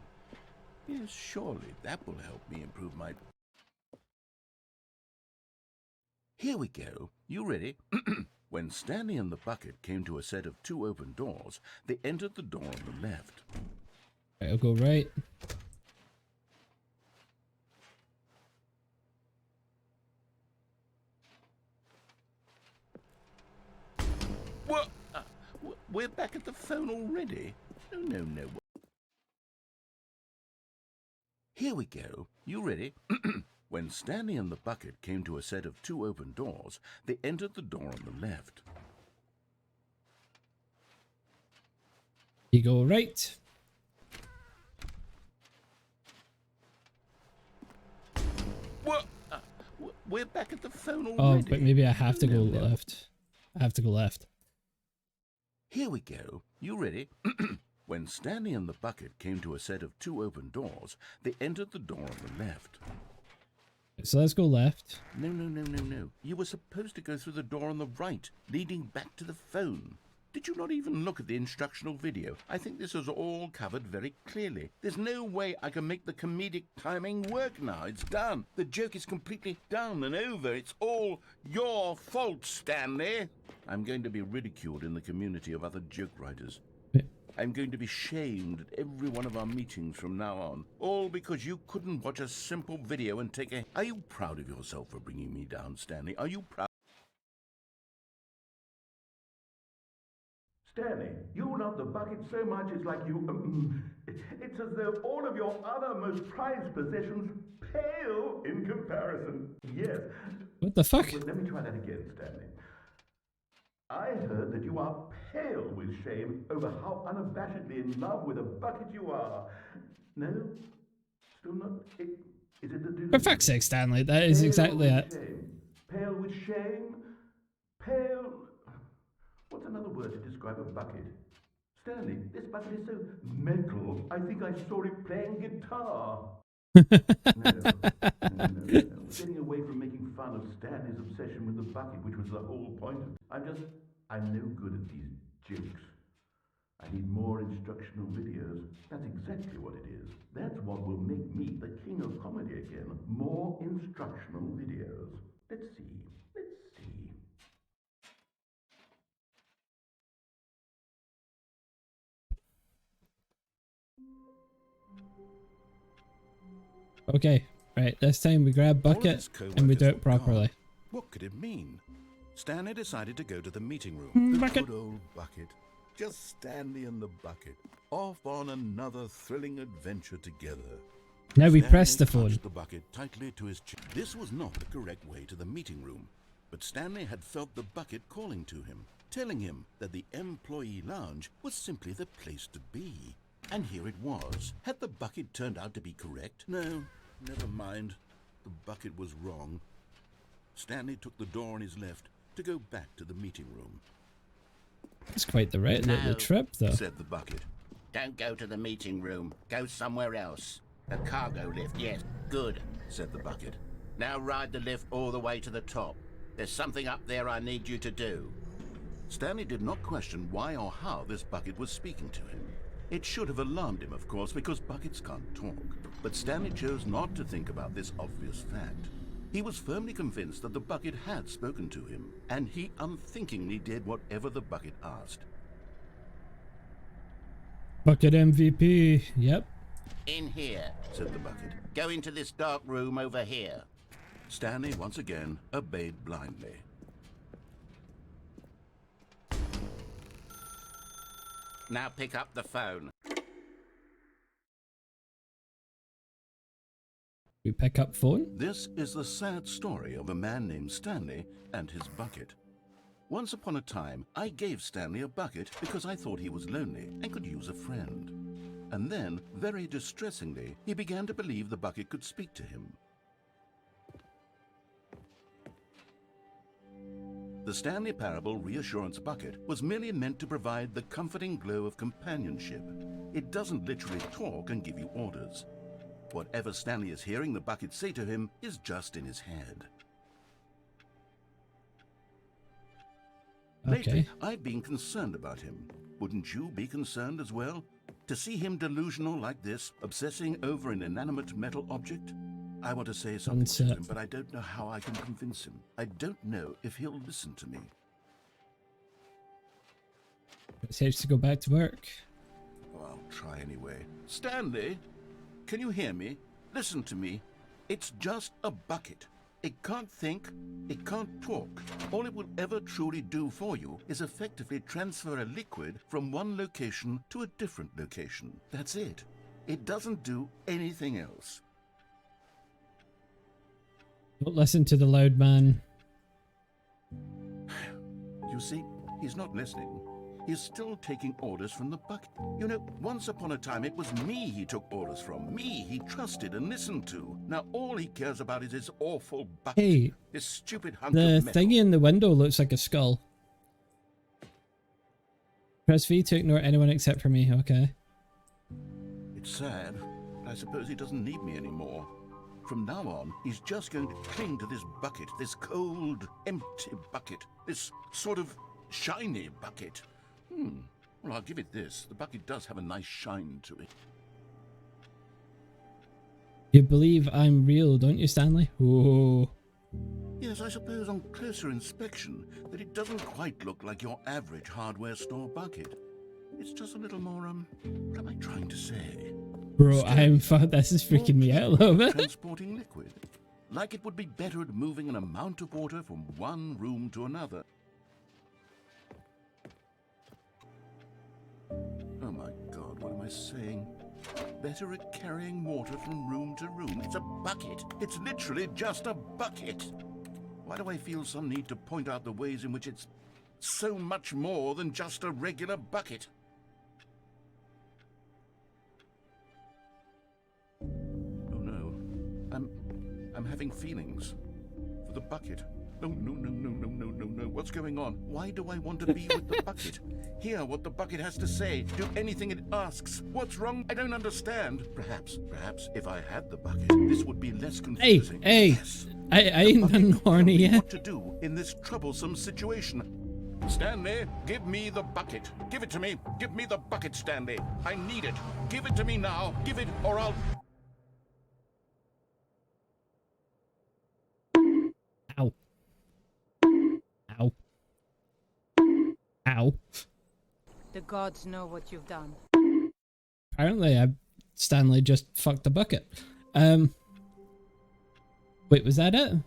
Yes, surely that will help me improve my... Here we go. You ready? When Stanley and the bucket came to a set of 2 open doors, they entered the door on the left. I'll go right. What? We're back at the phone already? No. Here we go. You ready? When Stanley and the bucket came to a set of 2 open doors, they entered the door on the left. You go right. What? We're back at the phone already? Oh, but maybe I have to go left. I have to go left. Here we go. You ready? When Stanley and the bucket came to a set of 2 open doors, they entered the door on the left. So let's go left. No. You were supposed to go through the door on the right, leading back to the phone. Did you not even look at the instructional video? I think this is all covered very clearly. There's no way I can make the comedic timing work now. It's done. The joke is completely done and over. It's all your fault, Stanley. I'm going to be ridiculed in the community of other joke writers. I'm going to be shamed at every one of our meetings from now on. All because you couldn't watch a simple video and take a... Are you proud of yourself for bringing me down, Stanley? Are you proud? Stanley, you love the bucket so much it's like you... it's as though all of your other most prized possessions pale in comparison. Yes. What the fuck? Let me try that again, Stanley. I heard that you are pale with shame over how unabashedly in love with a bucket you are. No? Still not? Is it the delivery? For fuck's sake, Stanley, that is exactly it. Shame. Pale with shame? Pale... What's another word to describe a bucket? Stanley, this bucket is so metal, I think I saw it playing guitar. No. Getting away from making fun of Stanley's obsession with the bucket, which was the whole point of it. I'm no good at these jokes. I need more instructional videos. That's exactly what it is. That's what will make me the king of comedy again. More instructional videos. Let's see. Okay, right, this time we grab bucket and we do it properly. What could it mean? Stanley decided to go to the meeting room. The bucket. Good old bucket. Just Stanley and the bucket. Off on another thrilling adventure together. Now we Stanley press the phone. clutched the bucket tightly to his chin. This was not the correct way to the meeting room, but Stanley had felt the bucket calling to him, telling him that the employee lounge was simply the place to be. And here it was. Had the bucket turned out to be correct? No, never mind. The bucket was wrong. Stanley took the door on his left to go back to the meeting room. It's quite the trip, though. Said the bucket. Don't go to the meeting room. Go somewhere else. A cargo lift, yes. Good, said the bucket. Now ride the lift all the way to the top. There's something up there I need you to do. Stanley did not question why or how this bucket was speaking to him. It should have alarmed him, of course, because buckets can't talk. But Stanley chose not to think about this obvious fact. He was firmly convinced that the bucket had spoken to him, and he unthinkingly did whatever the bucket asked. Bucket MVP, yep. In here, said the bucket. Go into this dark room over here. Stanley once again obeyed blindly. Now pick up the phone. We pick up phone? This is the sad story of a man named Stanley and his bucket. Once upon a time, I gave Stanley a bucket because I thought he was lonely and could use a friend. And then, very distressingly, he began to believe the bucket could speak to him. The Stanley Parable Reassurance Bucket was merely meant to provide the comforting glow of companionship. It doesn't literally talk and give you orders. Whatever Stanley is hearing the bucket say to him is just in his head. Okay. Lately, I've been concerned about him. Wouldn't you be concerned as well? To see him delusional like this, obsessing over an inanimate metal object? I want to say something to him, but I don't know how I can convince him. I don't know if he'll listen to me. It says to go back to work. Oh, I'll try anyway. Stanley, can you hear me? Listen to me. It's just a bucket. It can't think, it can't talk. All it will ever truly do for you is effectively transfer a liquid from one location to a different location. That's it. It doesn't do anything else. Don't listen to the loud man. You see, he's not listening. He's still taking orders from the bucket. You know, once upon a time it was me he took orders from. Me he trusted and listened to. Now all he cares about is his awful bucket. Hey, this stupid hunk the of metal. thingy in the window looks like a skull. Press V to ignore anyone except for me, okay. It's sad, but I suppose he doesn't need me anymore. From now on, he's just going to cling to this bucket, this cold, empty bucket, this sort of shiny bucket. Well, I'll give it this. The bucket does have a nice shine to it. You believe I'm real, don't you, Stanley? Whoa. Yes, I suppose on closer inspection that it doesn't quite look like your average hardware store bucket. It's just a little more, what am I trying to say? Bro, this is freaking me out a little bit. Transporting liquid. Like it would be better at moving an amount of water from one room to another. Oh my God, what am I saying? Better at carrying water from room to room. It's a bucket. It's literally just a bucket. Why do I feel some need to point out the ways in which it's so much more than just a regular bucket? Oh no, I'm having feelings for the bucket. Oh, no. What's going on? Why do I want to be with the bucket? Hear what the bucket has to say. Do anything it asks. What's wrong? I don't understand. Perhaps, if I had the bucket, this would be less confusing. Hey, yes. I ain't done horny yet. What to do in this troublesome situation? Stanley, give me the bucket. Give it to me. Give me the bucket, Stanley. I need it. Give it to me now. Give it or I'll... Ow. Ow. Ow. The gods know what you've done. Apparently, Stanley just fucked the bucket. Wait, was that it?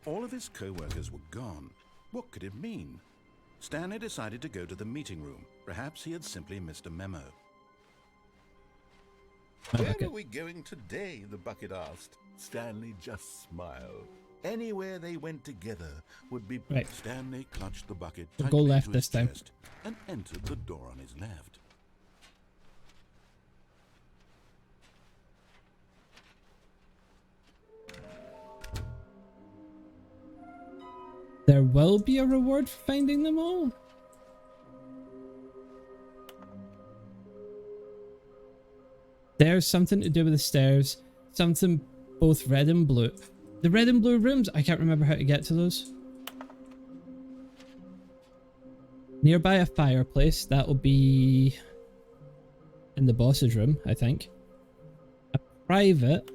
All of his co-workers were gone. What could it mean? Stanley decided to go to the meeting room. Perhaps he had simply missed a memo. Where are we going today? The bucket asked. Stanley just smiled. Anywhere they went together would be right. Stanley clutched the bucket We'll tightly go left to this his time. chest and entered the door on his left. There will be a reward for finding them all. There's something to do with the stairs. Something both red and blue. The red and blue rooms, I can't remember how to get to those. Nearby a fireplace, that will be in the boss's room, I think. A private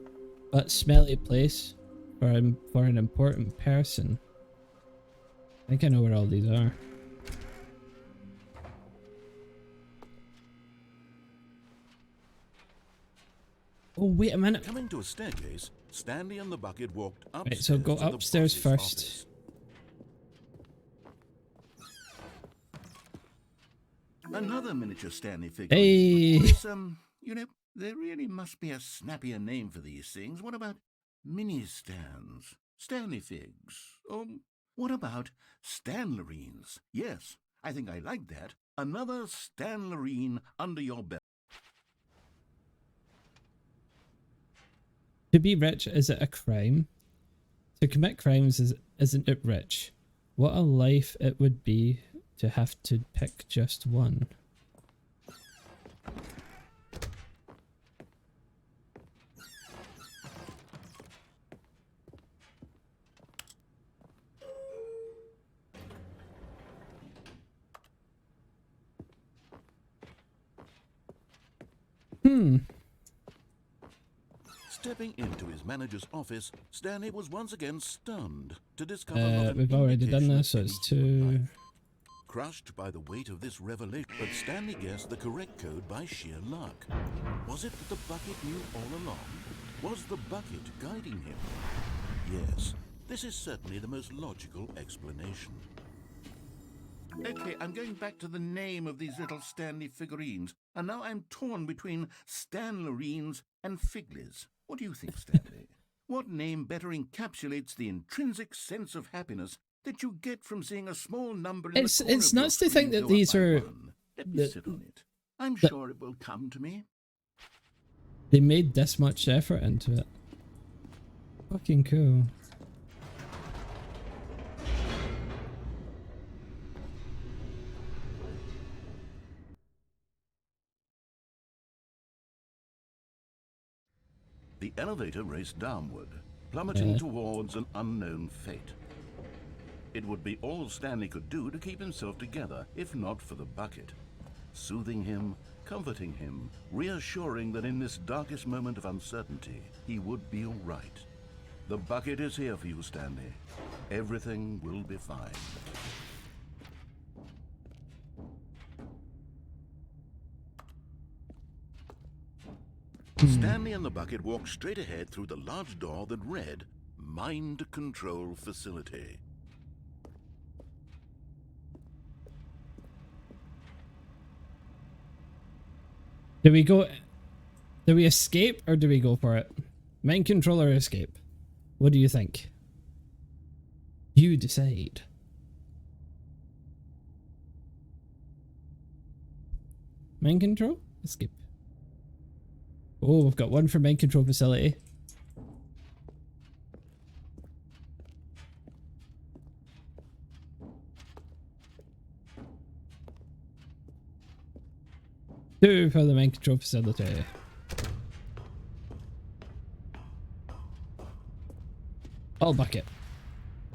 but smelly place for an important person. I think I know where all these are. Oh, wait a minute. Coming to a staircase, Stanley and the bucket walked upstairs. Right, so go upstairs first. Office. Another miniature Stanley figure. Hey! You know, there really must be a snappier name for these things. What about mini stands? Stanley figs? Or what about Stanlerines? Yes, I think I like that. Another Stanlerine under your belt. To be rich, is it a crime? To commit crimes, isn't it rich? What a life it would be to have to pick just one. Stepping into his manager's office, Stanley was once again stunned to discover not an we've already done indication this, so of it's any human 2. life. Crushed by the weight of this revelation, but Stanley guessed the correct code by sheer luck. Was it that the bucket knew all along? Was the bucket guiding him? Yes, this is certainly the most logical explanation. Okay, I'm going back to the name of these little Stanley figurines, and now I'm torn between Stanlerines and Figlies. What do you think, Stanley? What name better encapsulates the intrinsic sense of happiness that you get from seeing a small number in the corner It's of your nuts to think screen that go these up by are... one? Let me sit on it. I'm sure it will come to me. They made this much effort into it. Fucking cool. The elevator raced downward, plummeting towards an unknown fate. It would be all Stanley could do to keep himself together, if not for the bucket. Soothing him, comforting him, reassuring that in this darkest moment of uncertainty, he would be all right. The bucket is here for you, Stanley. Everything will be fine. Stanley and the bucket walked straight ahead through the large door that read, Mind Control Facility. Do we escape or do we go for it? Mind control or escape? What do you think? You decide. Mind control? Escape. Oh, we've got one for mind control facility. Two for the mind control facility. All bucket.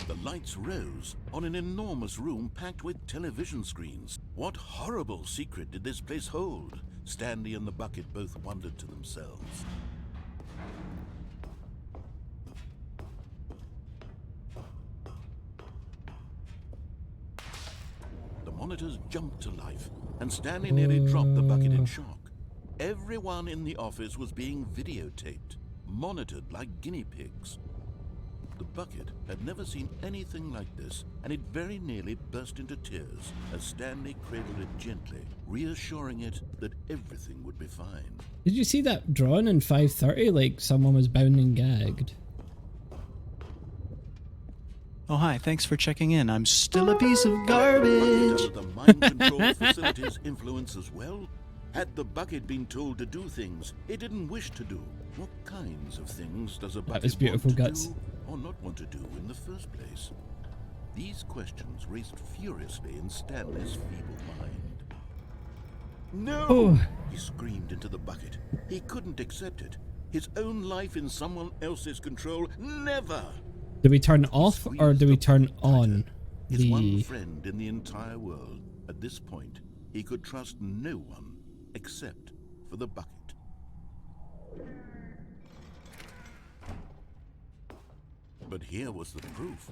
The lights rose on an enormous room packed with television screens. What horrible secret did this place hold? Stanley and the bucket both wondered to themselves. The monitors jumped to life, and Stanley nearly dropped the bucket in shock. Everyone in the office was being videotaped, monitored like guinea pigs. The bucket had never seen anything like this, and it very nearly burst into tears as Stanley cradled it gently, reassuring it that everything would be fine. Did you see that drawing in 5:30 like someone was bound and gagged? Oh, hi, thanks for checking in. I'm still a piece of garbage. Under the mind control facility's influence as well? Had the bucket been told to do things it didn't wish to do? What kinds of things does a bucket was beautiful, want to Guts. do or not want to do in the first place? These questions raced furiously in Stanley's feeble mind. No! Oh. He screamed into the bucket. He couldn't accept it. His own life in someone else's control, never! Do we turn off or do we turn on His one the... friend in the entire world. At this point, he could trust no one except for the bucket. But here was the proof.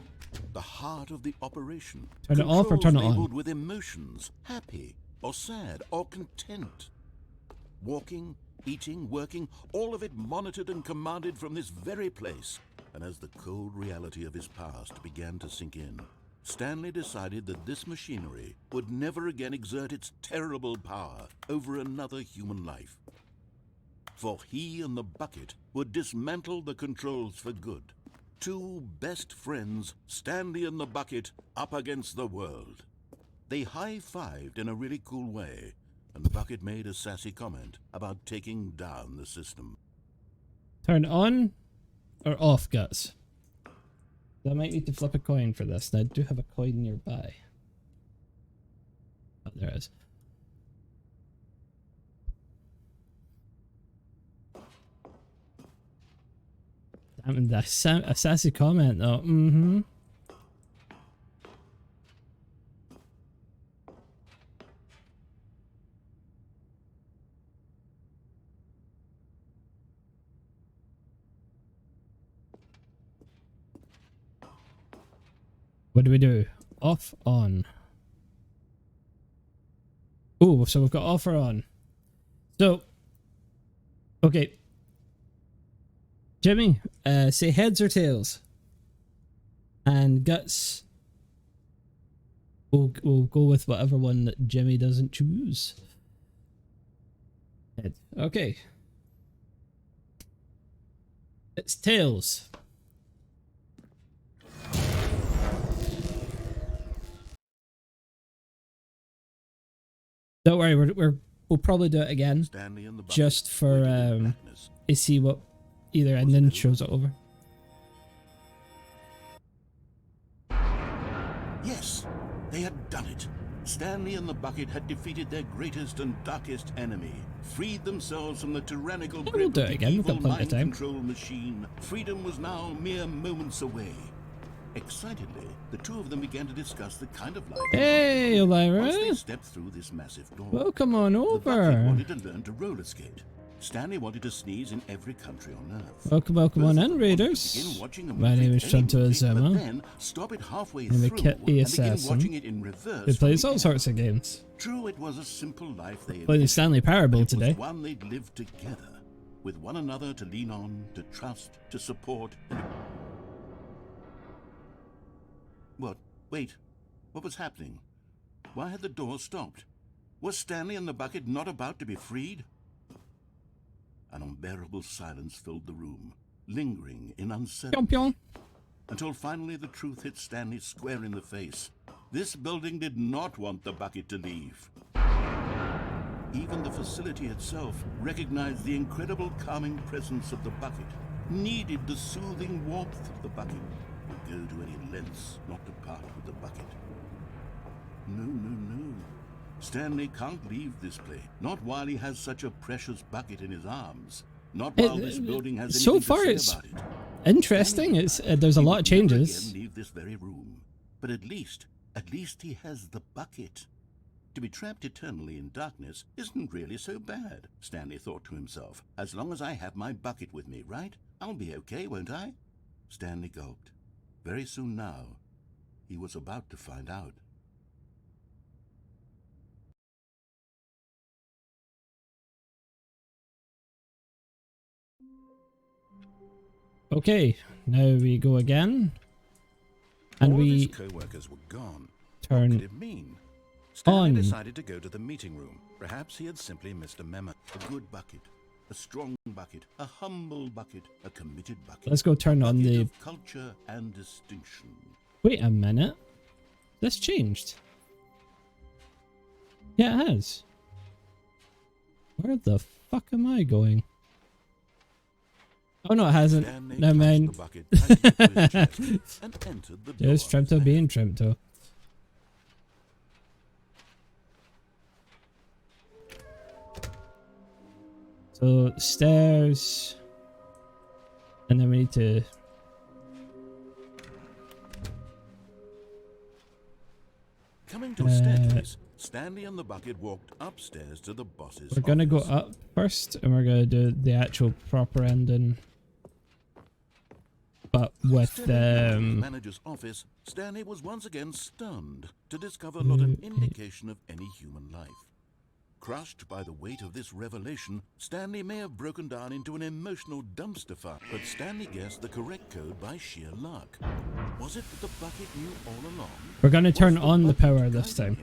The heart of the operation. Turn it off or turn it on? Labeled with emotions, happy or sad or content. Walking, eating, working, all of it monitored and commanded from this very place. And as the cold reality of his past began to sink in, Stanley decided that this machinery would never again exert its terrible power over another human life. For he and the bucket would dismantle the controls for good. Two best friends, Stanley and the bucket, up against the world. They high-fived in a really cool way, and the bucket made a sassy comment about taking down the system. Turn on or off, Guts? I might need to flip a coin for this, and I do have a coin nearby. Oh, there it is. Damn, that's a sassy comment, though. Mm-hmm. What do we do? Off, on. Oh, so we've got off or on. So, okay. Jimmy, say heads or tails. And Guts, we'll go with whatever one that Jimmy doesn't choose. Head. Okay. It's tails. Don't worry, we'll probably do it again, just for to see what either ending shows it over. Yes, they had done it. Stanley and the bucket had defeated their greatest and darkest enemy, freed themselves from the tyrannical grip of the evil mind control machine. Freedom was now mere moments away. Excitedly, the two of them began to discuss the kind of life. Hey, Elvira! Once they stepped through this massive door, welcome on over. The bucket wanted to learn to roller skate. Stanley wanted to sneeze in every country on Earth. Welcome on in, Raiders. My name is Trimto Azuma. Stop it halfway I'm a Kit the Assassin who plays all sorts of games. True, it was a simple life they playing the Stanley Parable today. It was one they'd lived together, with one another to lean on, to trust, to support. What? Wait. What was happening? Why had the door stopped? Was Stanley and the bucket not about to be freed? An unbearable silence filled the room, lingering in uncertainty. Until finally the truth hit Stanley square in the face. This building did not want the bucket to leave. Even the facility itself recognized the incredible calming presence of the bucket, needed the soothing warmth of the bucket, would go to any lengths not to part with the bucket. No. Stanley can't leave this place. Not while he has such a precious bucket in his arms. Not while this building has anything to say about it. Interesting. It's there's a lot of changes. Leave this very room, but at least he has the bucket. To be trapped eternally in darkness isn't really so bad, Stanley thought to himself. As long as I have my bucket with me, right? I'll be okay, won't I? Stanley gulped. Very soon now, he was about to find out. Okay, now we go again. And All we of his co-workers were gone. turn What could it mean? Stanley on. decided to go to the meeting room. Perhaps he had simply missed a memo. A good bucket, a strong bucket, a humble bucket, a committed bucket. Let's go turn on the... Of culture and distinction. Wait a minute. This changed. Yeah, it has. Where the fuck am I going? Oh no, it hasn't. Stanley Never mind. touched the bucket tightly to his chest and entered the door. There's Trimto being Trimto. So stairs, and then we need to. Coming to a staircase, Stanley and the bucket walked upstairs to the boss's We're gonna go office. up first, and we're gonna do the actual proper ending, but with The manager's office, Stanley was once again stunned to discover not an indication of any human life. Crushed by the weight of this revelation, Stanley may have broken down into an emotional dumpster fire, but Stanley guessed the correct code by sheer luck. Was it that the bucket knew all along? We're gonna turn on the power this time.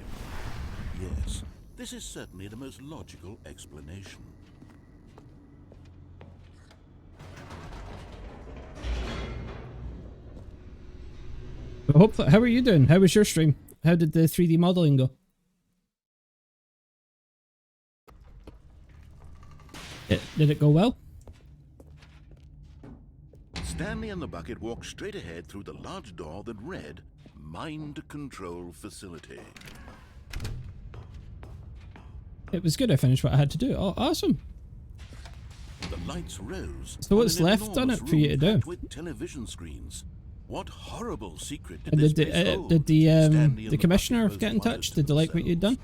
Yes, this is certainly the most logical explanation. Hopefully, how are you doing? How was your stream? How did the 3D modeling go? Did it go well? Stanley and the bucket walked straight ahead through the large door that read, Mind Control Facility. It was good. I finished what I had to do. Oh, awesome. The lights rose. So what's on an left on it enormous for you room to do? packed with television screens. What horrible secret did And this did place hold? the Stanley and the commissioner bucket get in both touch? wondered Did they like what you'd done?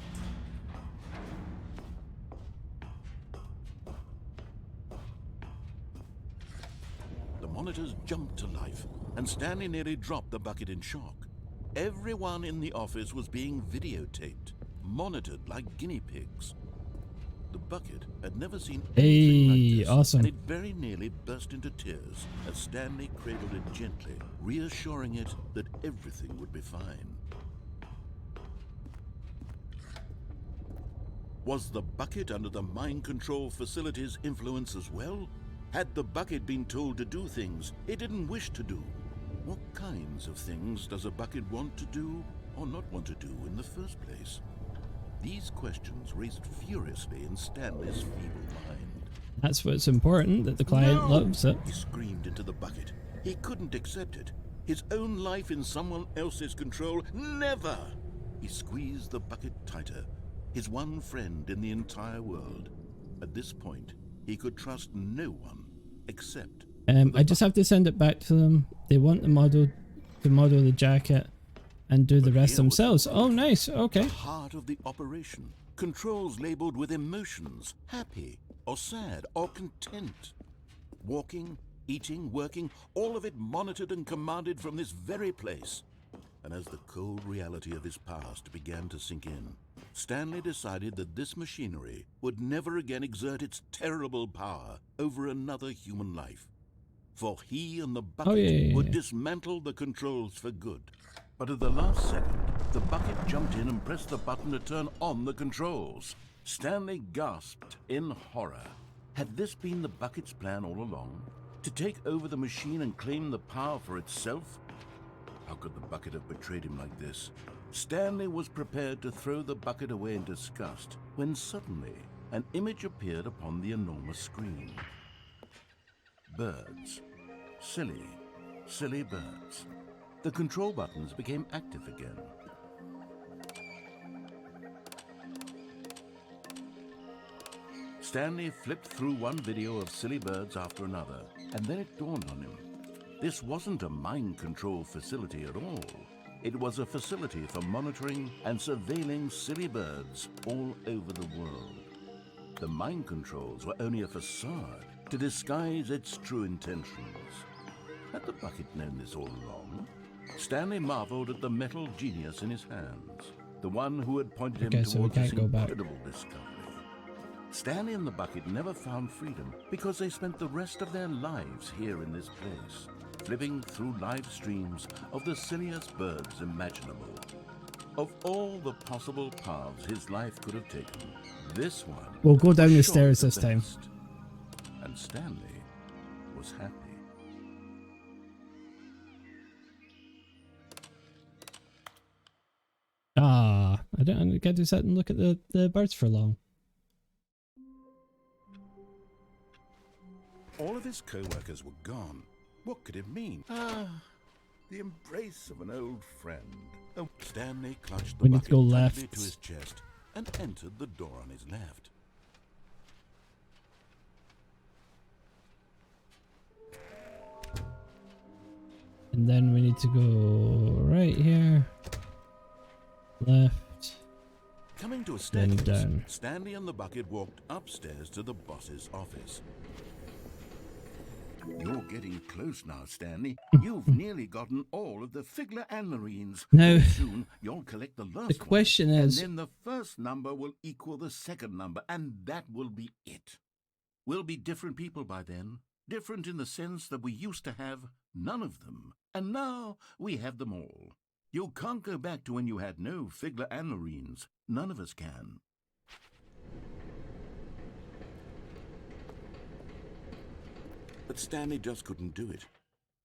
The monitors jumped to life, and Stanley nearly dropped the bucket in shock. Everyone in the office was being videotaped, monitored like guinea pigs. The bucket had never seen anything like this, awesome. and it very nearly burst into tears as Stanley cradled it gently, reassuring it that everything would be fine. Was the bucket under the mind control facility's influence as well? Had the bucket been told to do things it didn't wish to do? What kinds of things does a bucket want to do or not want to do in the first place? These questions raced furiously in Stanley's feeble mind. That's what's important, that the client loves it. He screamed into the bucket. He couldn't accept it. His own life in someone else's control, never! He squeezed the bucket tighter. His one friend in the entire world. At this point, he could trust no one except... I just have to send it back to them. They want the model to model the jacket and do the rest themselves. Oh, nice. Okay. The heart of the operation. Controls labeled with emotions. Happy or sad or content. Walking, eating, working, all of it monitored and commanded from this very place. And as the cold reality of his past began to sink in, Stanley decided that this machinery would never again exert its terrible power over another human life. For he and the bucket would dismantle the controls for good. But at the last second, the bucket jumped in and pressed the button to turn on the controls. Stanley gasped in horror. Had this been the bucket's plan all along? To take over the machine and claim the power for itself? How could the bucket have betrayed him like this? Stanley was prepared to throw the bucket away in disgust when suddenly an image appeared upon the enormous screen. Birds. Silly, silly birds. The control buttons became active again. Stanley flipped through one video of silly birds after another, and then it dawned on him. This wasn't a mind control facility at all. It was a facility for monitoring and surveilling silly birds all over the world. The mind controls were only a facade to disguise its true intentions. Had the bucket known this all along? Stanley marveled at the metal genius in his hands, the one who had pointed him towards this incredible discovery. Stanley and the bucket never found freedom because they spent the rest of their lives here in this place. flipping through live streams of the silliest birds imaginable. Of all the possible paths his life could have taken, this one We'll go down the was surely stairs this time. best. And Stanley was happy. I don't get to sit and look at the birds for long. All of his co-workers were gone. What could it mean? The embrace of an old friend. Oh, Stanley clutched the We need to bucket go tightly left. to his chest and entered the door on his left. And then we need to go right here. Left. Coming to a Then staircase, down. Stanley and the bucket walked upstairs to the boss's office. You're getting close now, Stanley. You've nearly gotten all of the Figler and Marines. Now, Soon you'll collect the last the question one, is... and then the first number will equal the second number, and that will be it. We'll be different people by then. Different in the sense that we used to have none of them, and now we have them all. You can't go back to when you had no Figler and Marines. None of us can. But Stanley just couldn't do it.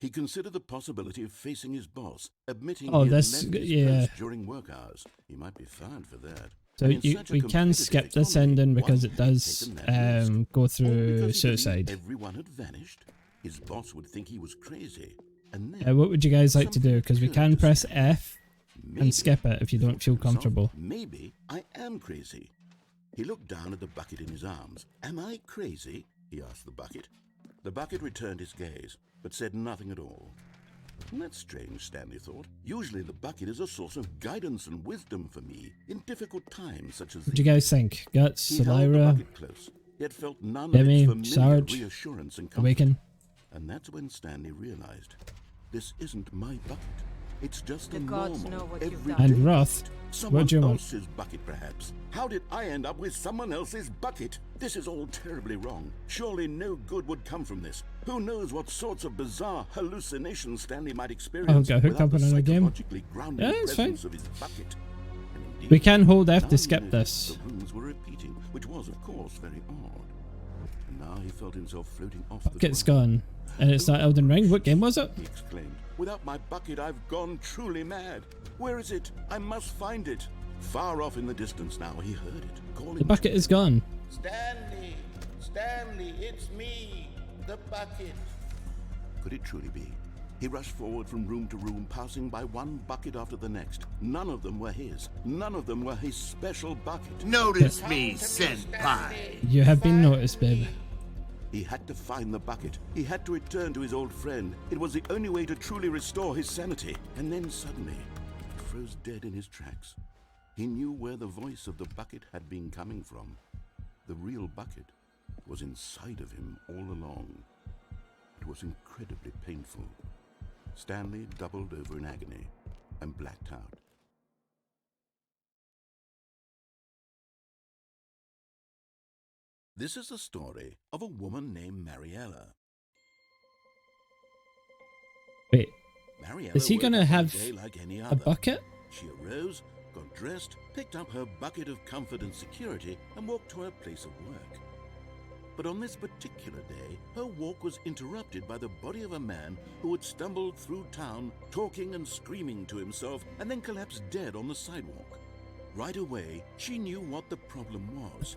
He considered the possibility of facing his boss, admitting he had left his post during work hours. He might be fired for that. So we can skip this ending because it does go through suicide. Everyone had vanished. His boss would think he was crazy. And then What would you guys like to do? Because we can press F and skip it if you don't feel comfortable. Maybe I am crazy. He looked down at the bucket in his arms. Am I crazy? He asked the bucket. The bucket returned his gaze, but said nothing at all. That's strange, Stanley thought. Usually the bucket is a source of guidance and wisdom for me in difficult times such as What do you guys think? Guts, He held the Elira, bucket close, yet felt none Demi, of its familiar Sarge, reassurance and comfort. Awaken. And that's when Stanley realized, this isn't my bucket. It's just The a gods normal, know what you've everyday done. And Roth, someone what do you want? else's bucket, perhaps. How did I end up with someone else's bucket? This is all terribly wrong. Surely no good would come from this. Who knows what sorts of bizarre hallucinations Stanley might experience Okay, hook without up the on another game. psychologically grounded Yeah, it's fine. presence of his bucket. And indeed, We can hold F now to he skip noticed this. The rooms were repeating, which was, of course, very odd. And now he felt himself floating off Bucket's the ground. gone. And it's not Elden Ring. What game was it? He exclaimed, without my bucket, I've gone truly mad. Where is it? I must find it. Far off in the distance now, he heard it, calling The bucket to is him. gone. Stanley! Stanley, it's me, the bucket. Could it truly be? He rushed forward from room to room, passing by one bucket after the next. None of them were his. None of them were his special bucket. Notice me, senpai. You have been noticed, babe. He had to find the bucket. He had to return to his old friend. It was the only way to truly restore his sanity. And then suddenly, he froze dead in his tracks. He knew where the voice of the bucket had been coming from. The real bucket was inside of him all along. It was incredibly painful. Stanley doubled over in agony and blacked out. This is the story of a woman named Mariella. Wait, Mariella is he woke gonna up one have day like any a other. bucket? She arose, got dressed, picked up her bucket of comfort and security, and walked to her place of work. But on this particular day, her walk was interrupted by the body of a man who had stumbled through town, talking and screaming to himself, and then collapsed dead on the sidewalk. Right away, she knew what the problem was.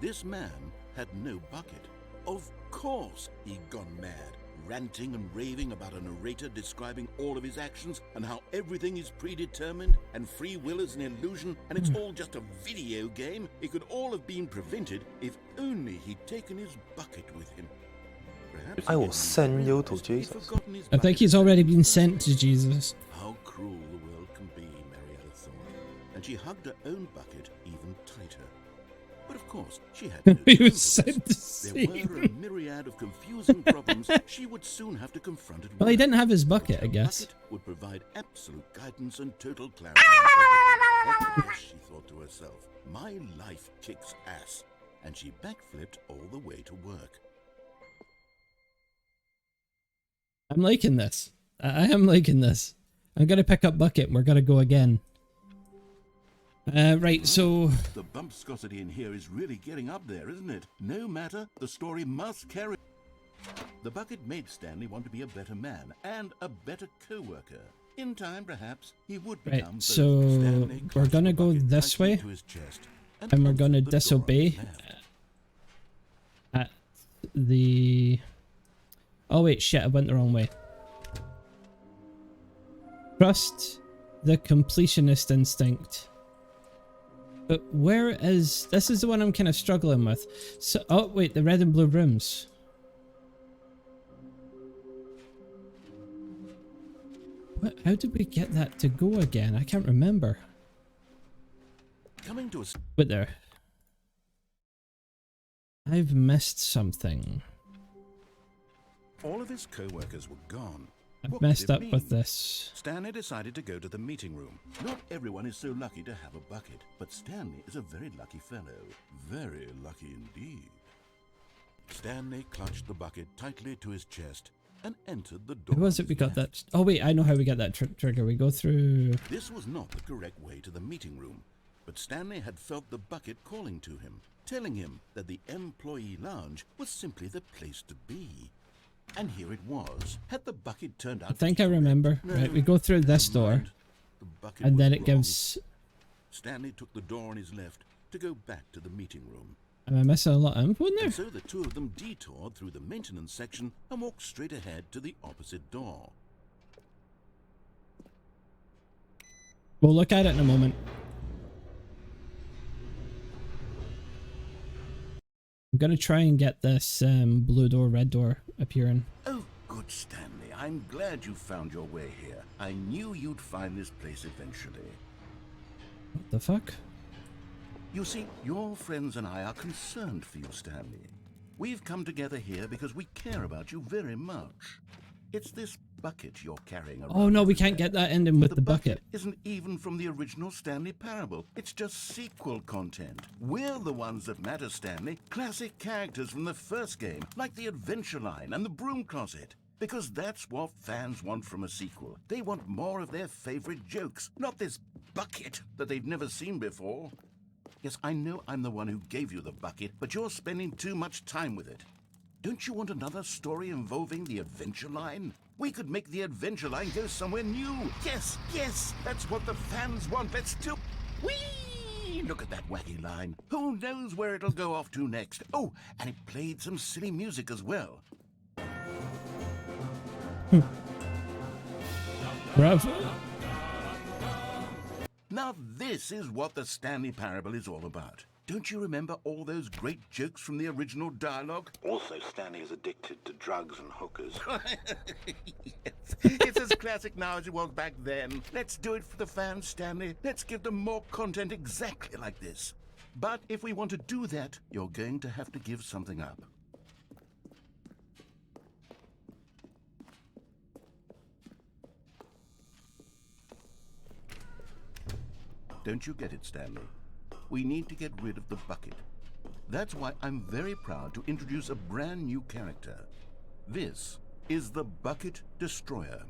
This man had no bucket. Of course he'd gone mad, ranting and raving about a narrator describing all of his actions and how everything is predetermined and free will is an illusion and it's all just a video game. It could all have been prevented if only he'd taken his bucket with him. Perhaps I will send you to Jesus. I think he's already been sent to Jesus. How cruel the world can be, Mariella thought, and she hugged her own bucket even tighter. But of course, she had no He time was for sent this. to There see were a myriad of confusing problems she would soon have to confront at Well, he work. didn't have his bucket, I Her guess. bucket would provide absolute guidance and total clarity. Yes, she thought to herself, my life kicks ass. And she backflipped all the way to work. I'm liking this. I am liking this. I'm gonna pick up Bucket and we're gonna go again. Right, so... The bumpscosity in here is really getting up there, isn't it? No matter, the story must carry... The bucket made Stanley want to be a better man and a better co-worker. In time, perhaps, he would become... Right, so we're gonna go this way, and we're gonna disobey at the... Oh wait, shit, I went the wrong way. Trust the completionist instinct. But where is... This is the one I'm kind of struggling with. So, oh wait, the red and blue rooms. What? How did we get that to go again? I can't remember. Coming to a... Wait there. I've missed something. All of his co-workers were gone. I've messed up with this. Stanley decided to go to the meeting room. Not everyone is so lucky to have a bucket, but Stanley is a very lucky fellow. Very lucky indeed. Stanley clutched the bucket tightly to his chest and entered the door. How was it we got that? Oh wait, I know how we get that trigger. We go through... This was not the correct way to the meeting room, but Stanley had felt the bucket calling to him, telling him that the employee lounge was simply the place to be. And here it was. Had the bucket turned out... I think I remember. No, right, we go through this door, and then it gives... Stanley took the door on his left to go back to the meeting room. Am I missing a lot of info in there? And so the two of them detoured through the maintenance section and walked straight ahead to the opposite door. We'll look at it in a moment. I'm gonna try and get this blue door, red door appearing. Oh, good, Stanley. I'm glad you found your way here. I knew you'd find this place eventually. What the fuck? You see, your friends and I are concerned for you, Stanley. We've come together here because we care about you very much. It's this bucket you're carrying around. Oh no, we can't get that ending with the bucket. Isn't even from the original Stanley Parable. It's just sequel content. We're the ones that matter, Stanley. Classic characters from the first game, like the Adventure Line and the Broom Closet. Because that's what fans want from a sequel. They want more of their favorite jokes, not this bucket that they've never seen before. Yes, I know I'm the one who gave you the bucket, but you're spending too much time with it. Don't you want another story involving the Adventure Line? We could make the Adventure Line go somewhere new. Yes, yes, that's what the fans want. Let's do... Whee! Look at that wacky line. Who knows where it'll go off to next? Oh, and it played some silly music as well. Bravo. Now this is what the Stanley Parable is all about. Don't you remember all those great jokes from the original dialogue? Also, Stanley is addicted to drugs and hookers. Yes. It's as classic now as it was back then. Let's do it for the fans, Stanley. Let's give them more content exactly like this. But if we want to do that, you're going to have to give something up. Don't you get it, Stanley? We need to get rid of the bucket. That's why I'm very proud to introduce a brand new character. This is the Bucket Destroyer.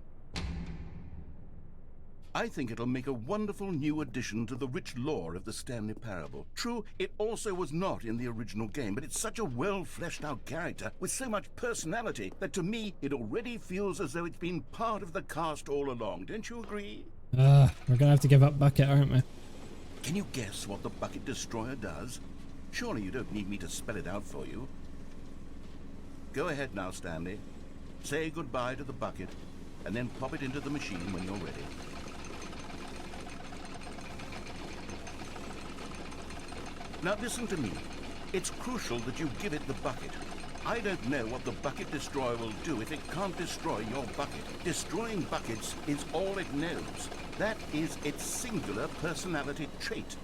I think it'll make a wonderful new addition to the rich lore of the Stanley Parable. True, it also was not in the original game, but it's such a well-fleshed-out character with so much personality that to me it already feels as though it's been part of the cast all along. Don't you agree? We're gonna have to give up Bucket, aren't we? Can you guess what the Bucket Destroyer does? Surely you don't need me to spell it out for you. Go ahead now, Stanley. Say goodbye to the bucket, and then pop it into the machine when you're ready. Now listen to me. It's crucial that you give it the bucket. I don't know what the Bucket Destroyer will do if it can't destroy your bucket. Destroying buckets is all it knows. That is its singular personality trait.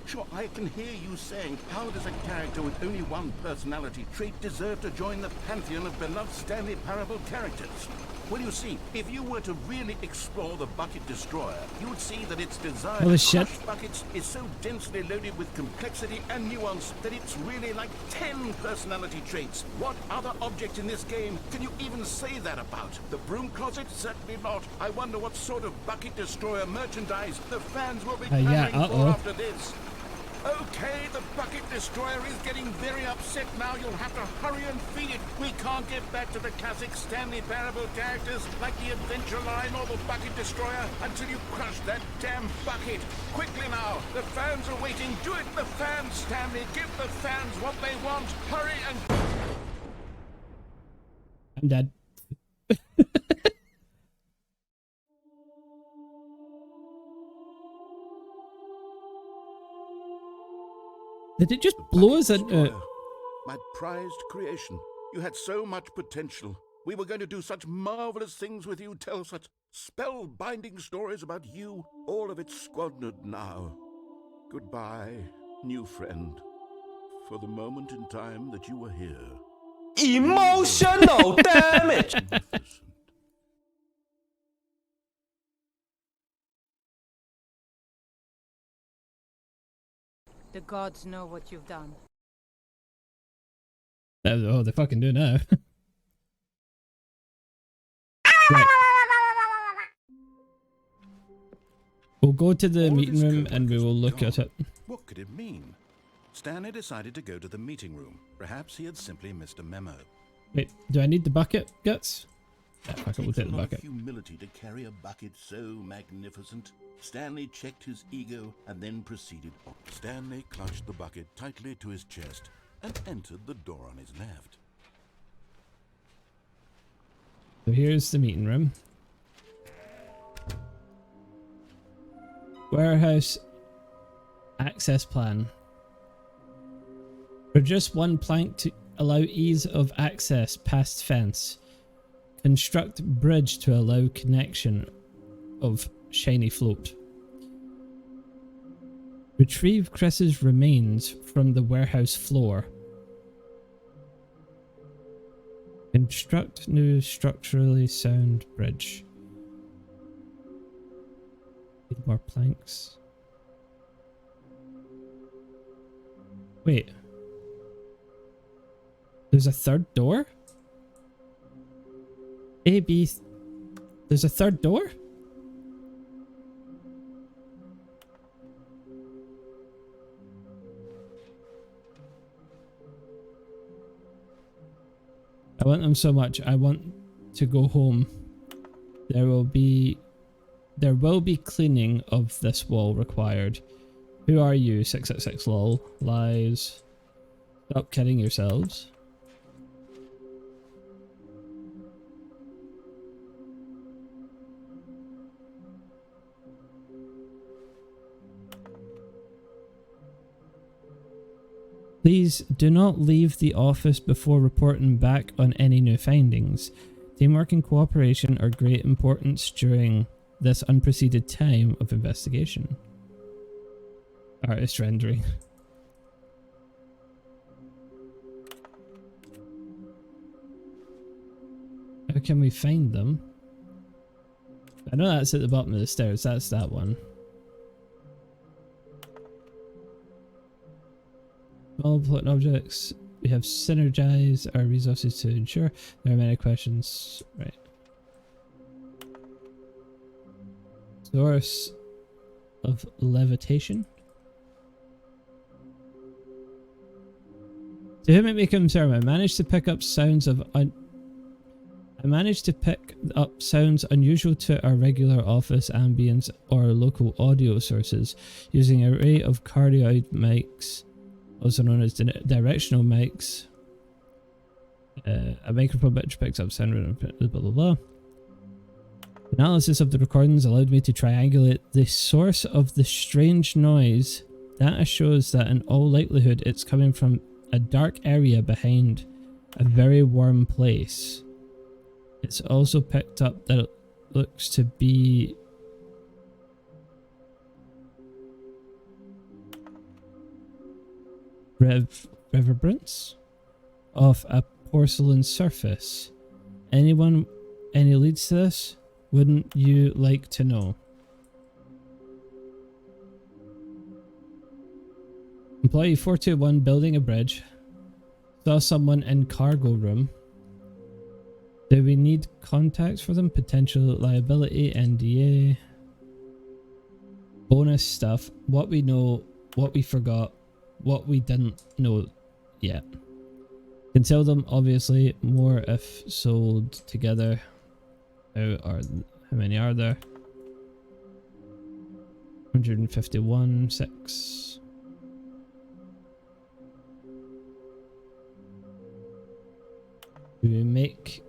Sure, I can hear you saying, how does a character with only one personality trait deserve to join the pantheon of beloved Stanley Parable characters? Well, you see, if you were to really explore the bucket destroyer, you would see that its design Holy of shit. crushed buckets is so densely loaded with complexity and nuance that it's really like 10 personality traits. What other object in this game can you even say that about? The broom closet? Certainly not. I wonder what sort of bucket destroyer merchandise the fans will be Yeah, clamoring for after this. Okay, the bucket destroyer is getting very upset now. You'll have to hurry and feed it. We can't get back to the classic Stanley Parable characters like the Adventure Line or the bucket destroyer until you crush that damn bucket. Quickly now, the fans are waiting. Do it, the fans, Stanley. Give the fans what they want. Hurry and... I'm dead. Did it just blow us into... My prized creation. You had so much potential. We were going to do such marvelous things with you, tell such spellbinding stories about you. All of it squandered now. Goodbye, new friend. For the moment in time that you were here. Emotional damage! The gods know what you've done. Oh, they fucking do now. Right. We'll go to the meeting room and we will look at it. What could it mean? Stanley decided to go to the meeting room. Perhaps he had simply missed a memo. Wait, do I need the bucket, Guts? Yeah, fuck it, we'll take the bucket. Humility to carry a bucket so magnificent. Stanley checked his ego and then proceeded on. Stanley clutched the bucket tightly to his chest and entered the door on his left. So here's the meeting room. Warehouse access plan. Produce one plank to allow ease of access past fence. Construct bridge to allow connection of shiny float. Retrieve Chris's remains from the warehouse floor. Construct new structurally sound bridge. Need more planks. Wait. There's a third door? A, B... There's a third door? I want them so much. I want to go home. There will be cleaning of this wall required. Who are you? 666 lol. Lies. Stop kidding yourselves. Please do not leave the office before reporting back on any new findings. Teamwork and cooperation are great importance during this unprecedented time of investigation. Artist rendering. How can we find them? I know that's at the bottom of the stairs. That's that one. All floating objects. We have synergized our resources to ensure there are many questions. Right. Source of levitation. To whom it may concern, I managed to pick up sounds unusual to our regular office ambience or local audio sources using an array of cardioid mics, also known as directional mics. A microphone which picks up sound, blah blah blah. Analysis of the recordings allowed me to triangulate the source of the strange noise. Data shows that in all likelihood it's coming from a dark area behind a very warm place. It's also picked up that it looks to be reverberance of a porcelain surface. Anyone any leads to this? Wouldn't you like to know? Employee 421 building a bridge. Saw someone in cargo room. Do we need contacts for them? Potential liability, NDA. Bonus stuff. What we know, what we forgot, what we didn't know yet. Can sell them, obviously. More if sold together. How many are there? 151, 6. Do we make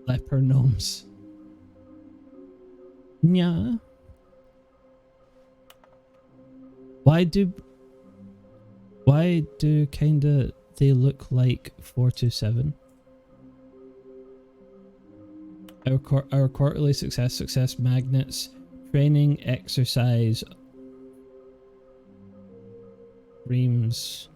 leper gnomes? Yeah. Why do kinda they look like 427? Our quarterly success magnets, training, exercise, dreams,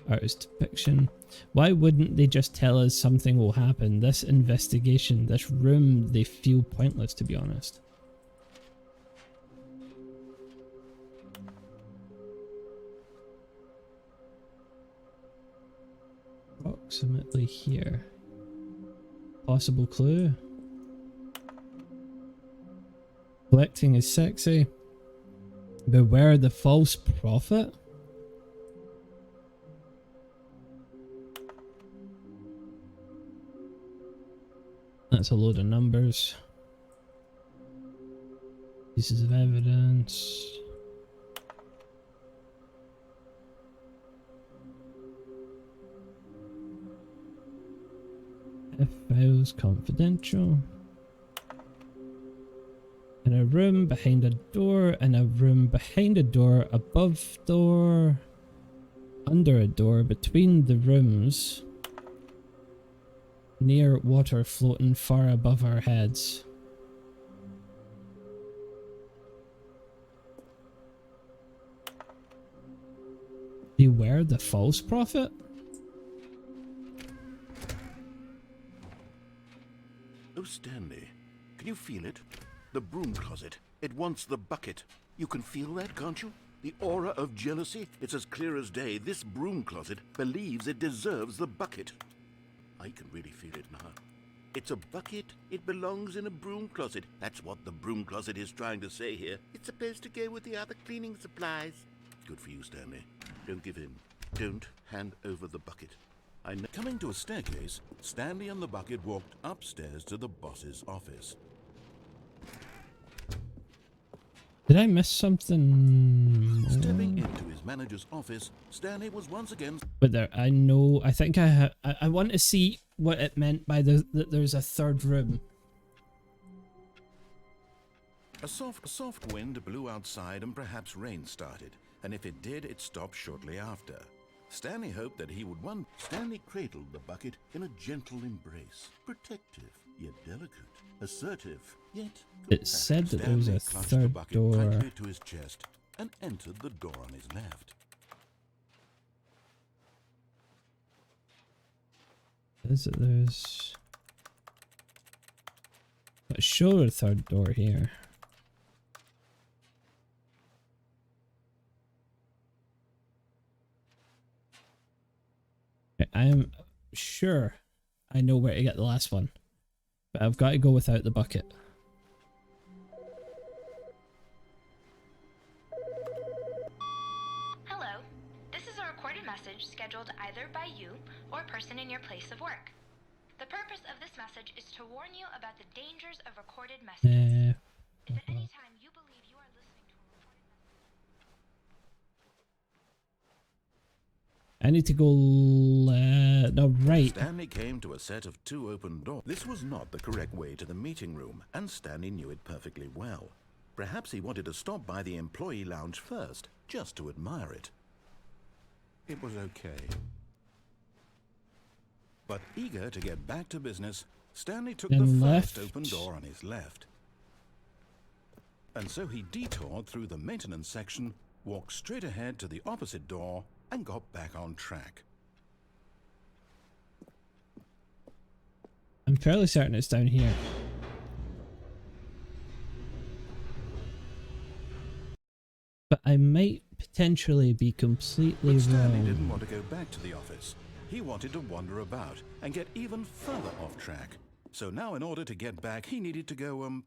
artist depiction. Why wouldn't they just tell us something will happen? This investigation, this room, they feel pointless, to be honest. Approximately here. Possible clue. Collecting is sexy. Beware the false prophet. That's a load of numbers. Pieces of evidence. F files confidential. In a room behind a door, in a room behind a door, above door, under a door, between the rooms, near water floating far above our heads. Beware the false prophet? Oh, Stanley, can you feel it? The broom closet. It wants the bucket. You can feel that, can't you? The aura of jealousy. It's as clear as day. This broom closet believes it deserves the bucket. I can really feel it now. It's a bucket. It belongs in a broom closet. That's what the broom closet is trying to say here. It's supposed to go with the other cleaning supplies. Good for you, Stanley. Don't give in. Don't hand over the bucket. Coming to a staircase, Stanley and the bucket walked upstairs to the boss's office. Did I miss something? Stepping into his manager's office, Stanley was once again... But there, I know, I think I want to see what it meant by that there's a third room. A soft wind blew outside and perhaps rain started, and if it did, it stopped shortly after. Stanley hoped that he would Stanley cradled the bucket in a gentle embrace, protective yet delicate, assertive yet... It said that there was a third door. Tightly to his chest and entered the door on his left. Is it there's... Let's show the third door here. I am sure I know where to get the last one, but I've got to go without the bucket. Hello. This is a recorded message scheduled either by you or a person in your place of work. The purpose of this message is to warn you about the dangers of recorded messages. If at any time you believe you are listening to a recorded message... I need to go no, right. Stanley came to a set of 2 open doors. This was not the correct way to the meeting room, and Stanley knew it perfectly well. Perhaps he wanted to stop by the employee lounge first, just to admire it. It was okay. But eager to get back to business, Stanley took the first open door on his left. And so he detoured through the maintenance section, walked straight ahead to the opposite door, and got back on track. I'm fairly certain it's down here. But I might potentially be completely But Stanley wrong. didn't want to go back to the office. He wanted to wander about and get even further off track. So now in order to get back, he needed to go,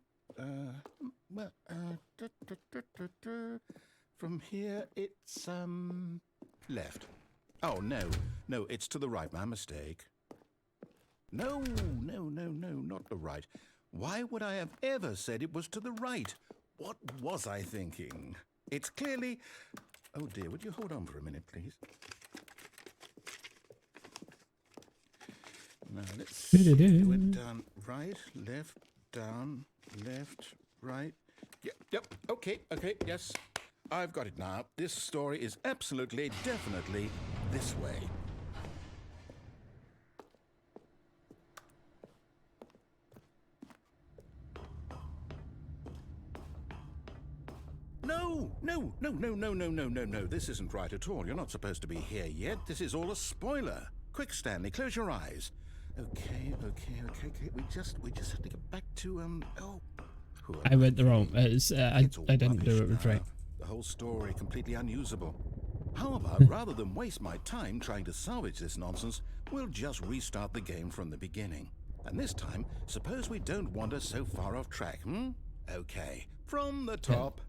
from here it's, left. Oh, no, it's to the right, my mistake. No, not the right. Why would I have ever said it was to the right? What was I thinking? It's clearly... Oh dear, would you hold on for a minute, please? Now let's see. Do it down, right, left, down, left, right. Yep, okay, yes. I've got it now. This story is absolutely, definitely this way. No. This isn't right at all. You're not supposed to be here yet. This is all a spoiler. Quick, Stanley, close your eyes. Okay. We just have to get back to, I went the wrong. I didn't do it right. The whole story completely unusable. How about, rather than waste my time trying to salvage this nonsense, we'll just restart the game from the beginning. And this time, suppose we don't wander so far off track, Okay, from the top.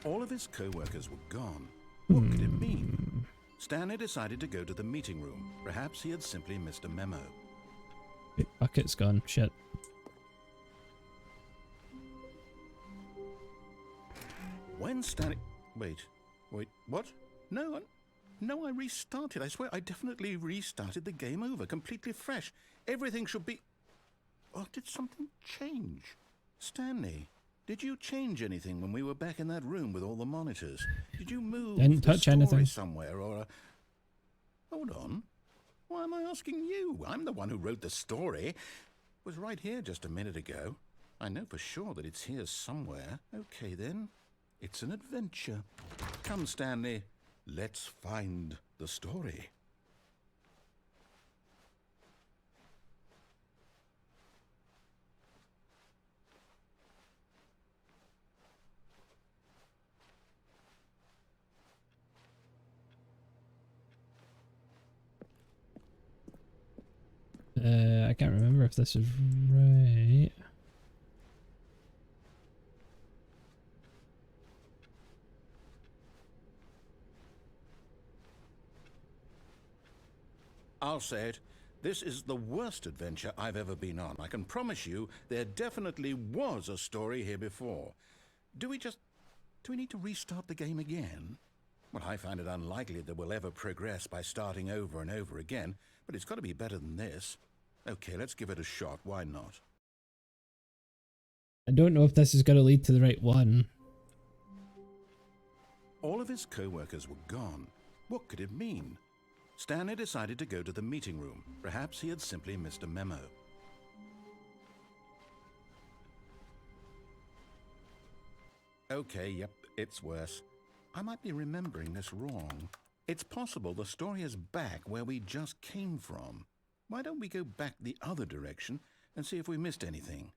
All of his co-workers were gone. What could it mean? Stanley decided to go to the meeting room. Perhaps he had simply missed a memo. Big bucket's gone. Shit. When Stanley... Wait, what? No, I restarted. I swear I definitely restarted the game over, completely fresh. Everything should be... Oh, did something change? Stanley, did you change anything when we were back in that room with all the monitors? Did you move Didn't the touch story anything. somewhere or a... Hold on. Why am I asking you? I'm the one who wrote the story. It was right here just a minute ago. I know for sure that it's here somewhere. Okay, then. It's an adventure. Come, Stanley. Let's find the story. I can't remember if this is right. I'll say it. This is the worst adventure I've ever been on. I can promise you there definitely was a story here before. Do we need to restart the game again? Well, I find it unlikely that we'll ever progress by starting over and over again, but it's got to be better than this. Okay, let's give it a shot. Why not? I don't know if this is going to lead to the right one. All of his co-workers were gone. What could it mean? Stanley decided to go to the meeting room. Perhaps he had simply missed a memo. Okay, yep, it's worse. I might be remembering this wrong. It's possible the story is back where we just came from. Why don't we go back the other direction and see if we missed anything?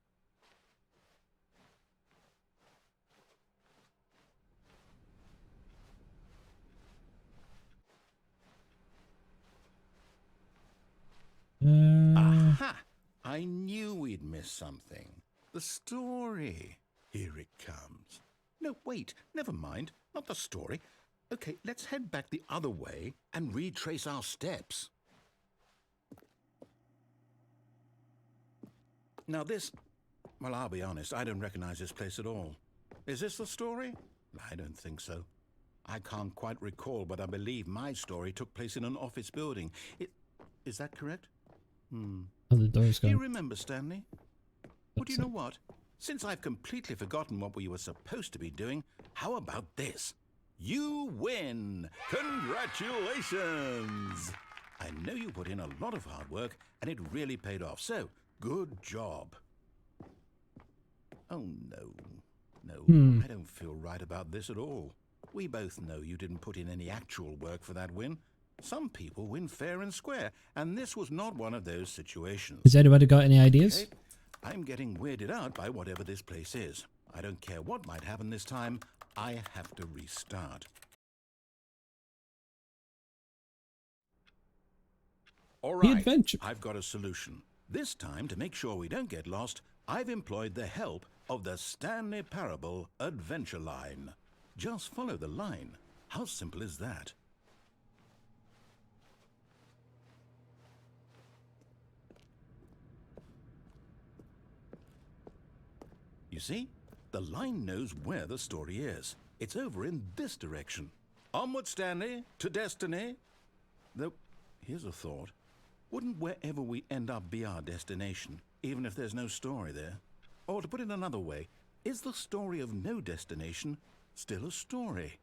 Aha! I knew we'd missed something. The story. Here it comes. No, wait, never mind. Not the story. Okay, let's head back the other way and retrace our steps. Now this... Well, I'll be honest, I don't recognize this place at all. Is this the story? I don't think so. I can't quite recall, but I believe my story took place in an office building. Is that correct? Oh, the door's gone. Do you remember, Stanley? Well, do you know what? Since I've completely forgotten what we were supposed to be doing, how about this? You win! Congratulations! I know you put in a lot of hard work, and it really paid off, so good job. Oh, no. I don't feel right about this at all. We both know you didn't put in any actual work for that win. Some people win fair and square, and this was not one of those situations. Has anybody got any ideas? Okay. I'm getting weirded out by whatever this place is. I don't care what might happen this time. I have to restart. All right, adventure. I've got a solution. This time, to make sure we don't get lost, I've employed the help of the Stanley Parable Adventure Line. Just follow the line. How simple is that? You see? The line knows where the story is. It's over in this direction. Onward, Stanley, to destiny. Though, here's a thought. Wouldn't wherever we end up be our destination, even if there's no story there? Or to put it another way, is the story of no destination still a story?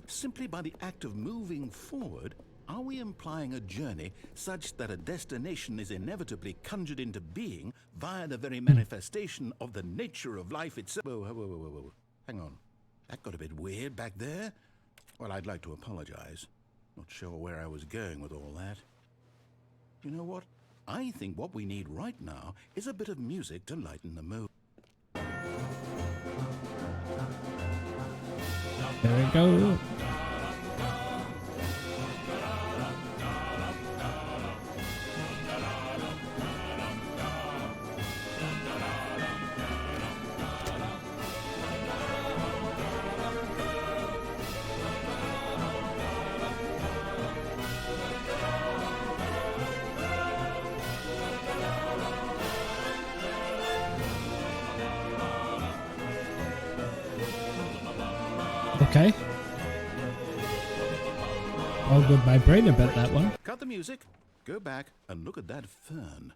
Simply by the act of moving forward, are we implying a journey such that a destination is inevitably conjured into being via the very manifestation of the nature of life itself? Whoa. Hang on. That got a bit weird back there. Well, I'd like to apologize. Not sure where I was going with all that. You know what? I think what we need right now is a bit of music to lighten the mood. There we go. Okay. All good my brain about that one. Cut the music, go back and look at that fern.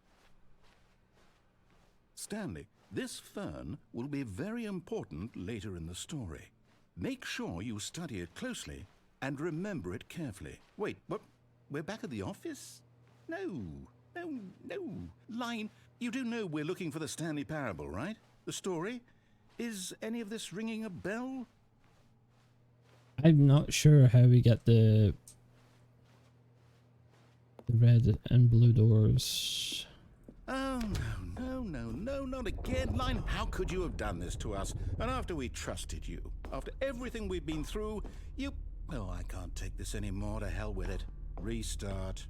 Stanley, this fern will be very important later in the story. Make sure you study it closely and remember it carefully. Wait, what? We're back at the office? No. Line, you do know we're looking for the Stanley Parable, right? The story? Is any of this ringing a bell? I'm not sure how we get the red and blue doors. Oh, no, not again, Line. How could you have done this to us? And after we trusted you, after everything we've been through, you... Oh, I can't take this anymore. To hell with it. Restart.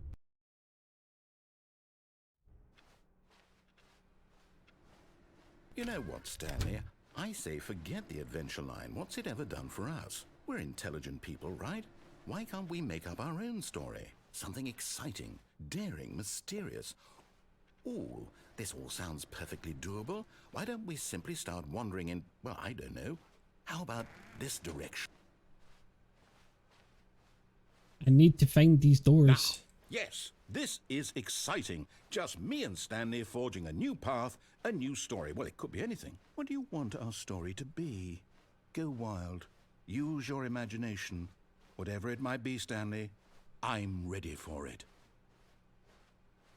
You know what, Stanley? I say forget the adventure line. What's it ever done for us? We're intelligent people, right? Why can't we make up our own story? Something exciting, daring, mysterious. Ooh, this all sounds perfectly doable. Why don't we simply start wandering in, well, I don't know. How about this direction? I need to find these doors. Now, yes, this is exciting. Just me and Stanley forging a new path, a new story. Well, it could be anything. What do you want our story to be? Go wild. Use your imagination. Whatever it might be, Stanley, I'm ready for it.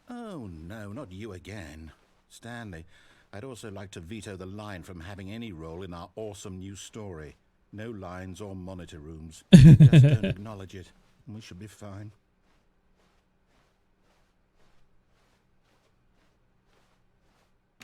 Oh, no, not you again. Stanley, I'd also like to veto the line from having any role in our awesome new story. No lines or monitor rooms. Just don't acknowledge it. We should be fine.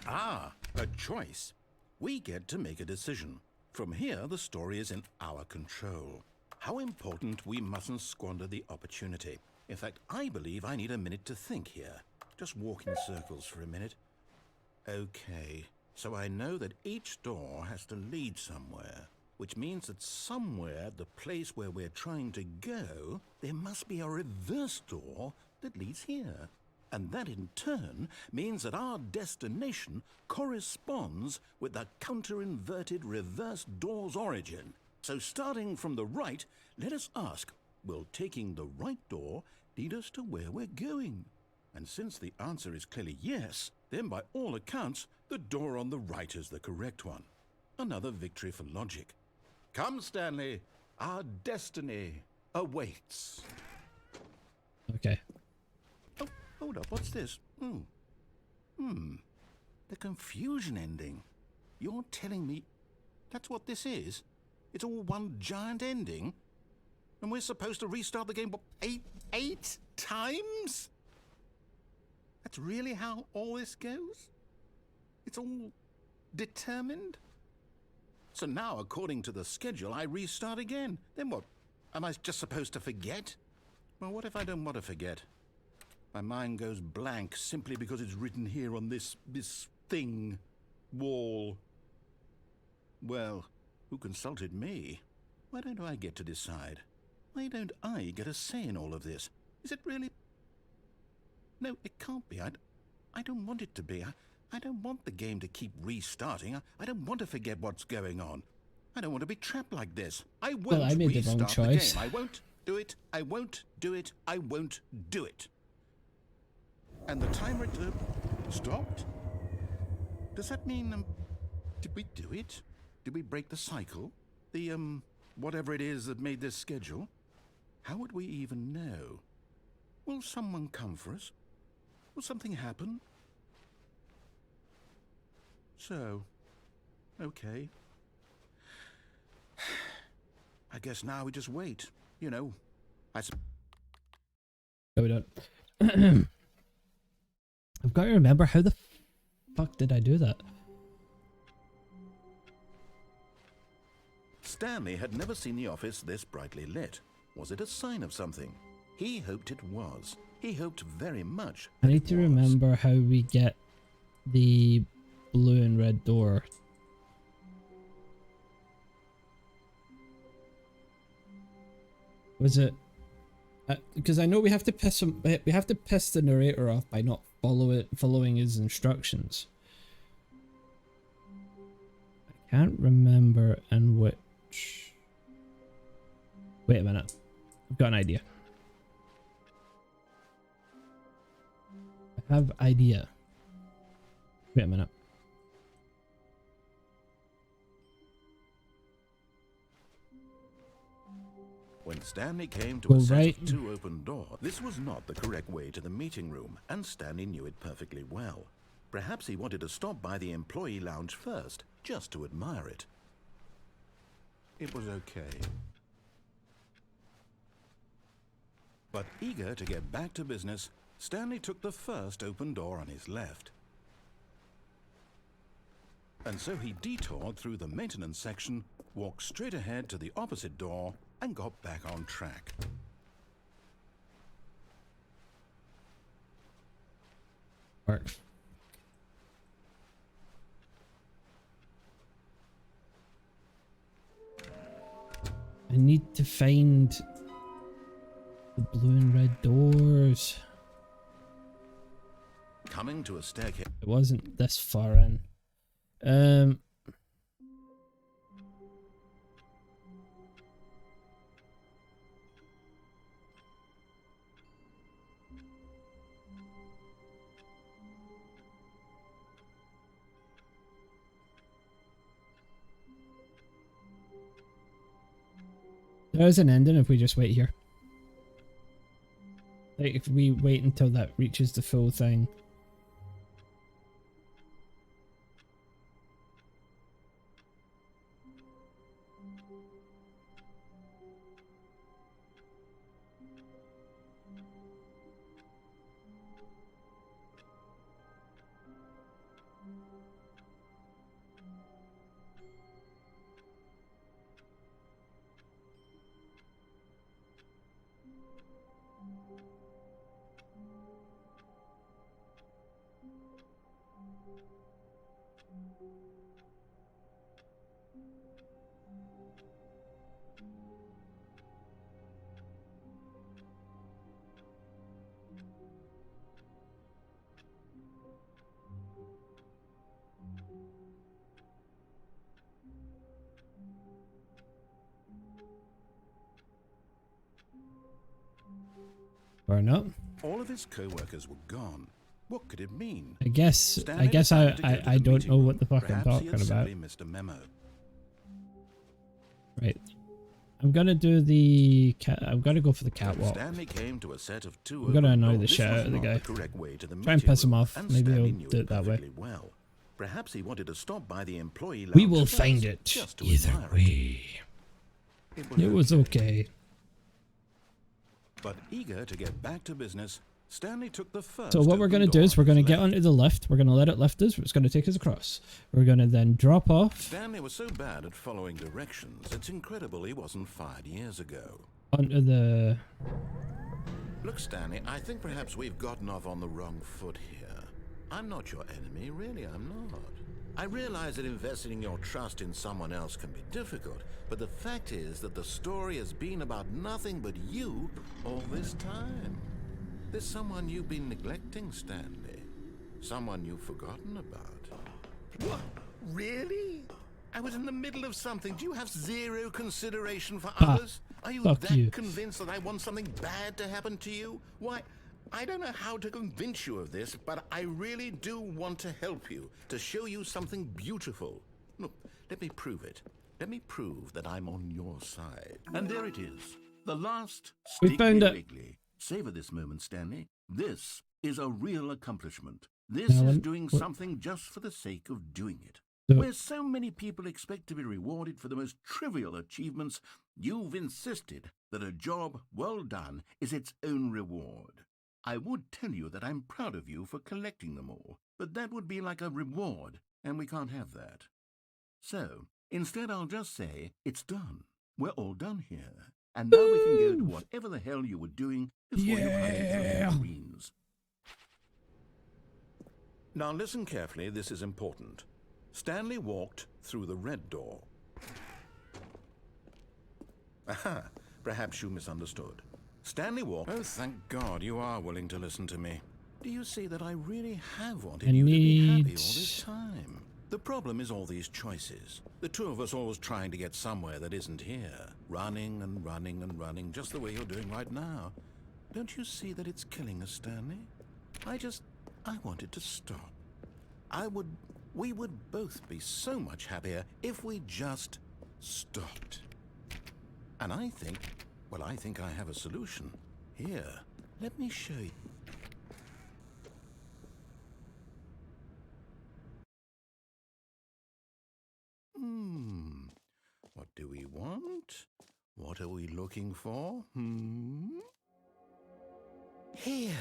Ah, a choice. We get to make a decision. From here, the story is in our control. How important we mustn't squander the opportunity. In fact, I believe I need a minute to think here. Just walk in circles for a minute. Okay, so I know that each door has to lead somewhere, which means that somewhere, the place where we're trying to go, there must be a reverse door that leads here. And that in turn means that our destination corresponds with the counter-inverted reverse door's origin. So starting from the right, let us ask, will taking the right door lead us to where we're going? And since the answer is clearly yes, then by all accounts, the door on the right is the correct one. Another victory for logic. Come, Stanley, our destiny awaits. Okay. Oh, hold up, what's this? The confusion ending. You're telling me that's what this is? It's all one giant ending? And we're supposed to restart the game, what, eight times? That's really how all this goes? It's all determined? So now, according to the schedule, I restart again. Then what? Am I just supposed to forget? Well, what if I don't want to forget? My mind goes blank simply because it's written here on this thing, wall. Well, who consulted me? Why don't I get to decide? Why don't I get a say in all of this? Is it really? No, it can't be. I don't want it to be. I don't want the game to keep restarting. I don't want to forget what's going on. I don't want to be trapped like this. I won't well, I made the wrong choice. The game. I won't do it. I won't do it. I won't do it. And the timer stopped? Does that mean, did we do it? Did we break the cycle? The, whatever it is that made this schedule? How would we even know? Will someone come for us? Will something happen? So, okay. I guess now we just wait. You know, No, we don't. I've got to remember, how the fuck did I do that? Stanley had never seen the office this brightly lit. Was it a sign of something? He hoped it was. He hoped very much. I need to remember how we get the blue and red door. Was it? Because I know we have to piss him. We have to piss the narrator off by not following his instructions. I can't remember in which. Wait a minute. I've got an idea. I have idea. Wait a minute. When Stanley came to a set right. of two open doors, this was not the correct way to the meeting room, and Stanley knew it perfectly well. Perhaps he wanted to stop by the employee lounge first, just to admire it. It was okay. But eager to get back to business, Stanley took the first open door on his left. And so he detoured through the maintenance section, walked straight ahead to the opposite door, and got back on track. Work. I need to find the blue and red doors. Coming to a staircase. It wasn't this far in. There is an ending if we just wait here. Like if we wait until that reaches the full thing. Or not. All of his co-workers were gone. What could it mean? I guess I don't know what the fuck I'm talking about. Missed a memo. Right. I'm gonna do the I'm gonna go for the catwalk. Stanley came to a set of two. I'm gonna annoy the shit out of the guy. Try and piss him off. Maybe I'll do it that way. Well. Perhaps he wanted to stop by the employee lounge. We will find it either way. It was okay. But eager to get back to business, Stanley took the first. So what we're going to do is we're going to get onto the lift. We're going to let it lift us. It's going to take us across. We're going to then drop off. Stanley was so bad at following directions, it's incredible he wasn't fired years ago. Onto the... Look, Stanley, I think perhaps we've gotten off on the wrong foot here. I'm not your enemy, really, I'm not. I realize that investing your trust in someone else can be difficult, but the fact is that the story has been about nothing but you all this time. There's someone you've been neglecting, Stanley. Someone you've forgotten about. What? Really? I was in the middle of something. Do you have zero consideration for others? Are you that convinced that I want something bad to happen to you? Why, I don't know how to convince you of this, but I really do want to help you, to show you something beautiful. Look, let me prove it. Let me prove that I'm on your side. And there it is. The last We found it. Wiggly. Savor this moment, Stanley. This is a real accomplishment. This is doing something just for the sake of doing it. Where so many people expect to be rewarded for the most trivial achievements, you've insisted that a job well done is its own reward. I would tell you that I'm proud of you for collecting them all, but that would be like a reward, and we can't have that. So, instead I'll just say, it's done. We're all done here. And now we can go to whatever the hell you were doing before you hurried through the greens. Now listen carefully, this is important. Stanley walked through the red door. Aha, perhaps you misunderstood. Stanley walked... Oh, thank God you are willing to listen to me. Do you see that I really have wanted you to be happy all this time? The problem is all these choices. The two of us always trying to get somewhere that isn't here. Running and running and running, just the way you're doing right now. Don't you see that it's killing us, Stanley? I wanted to stop. We would both be so much happier if we just stopped. And I think I have a solution. Here, let me show you. What do we want? What are we looking for? Here.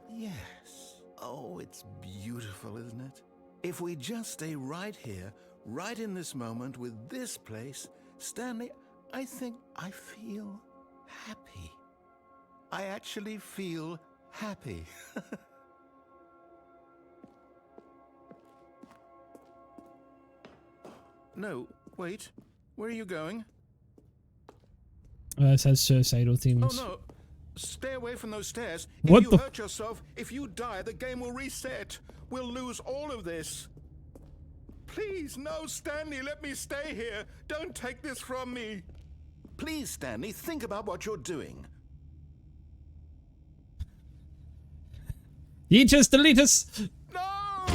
Yes. Oh, it's beautiful, isn't it? If we just stay right here, right in this moment with this place, Stanley, I think I feel happy. I actually feel happy. No, wait. Where are you going? It says suicidal themes. Oh no! Stay away from those stairs. What if you hurt yourself, if you die, the game will reset. We'll lose all of this. Please, no, Stanley, let me stay here. Don't take this from me. Please, Stanley, think about what you're doing. You just delete us! No!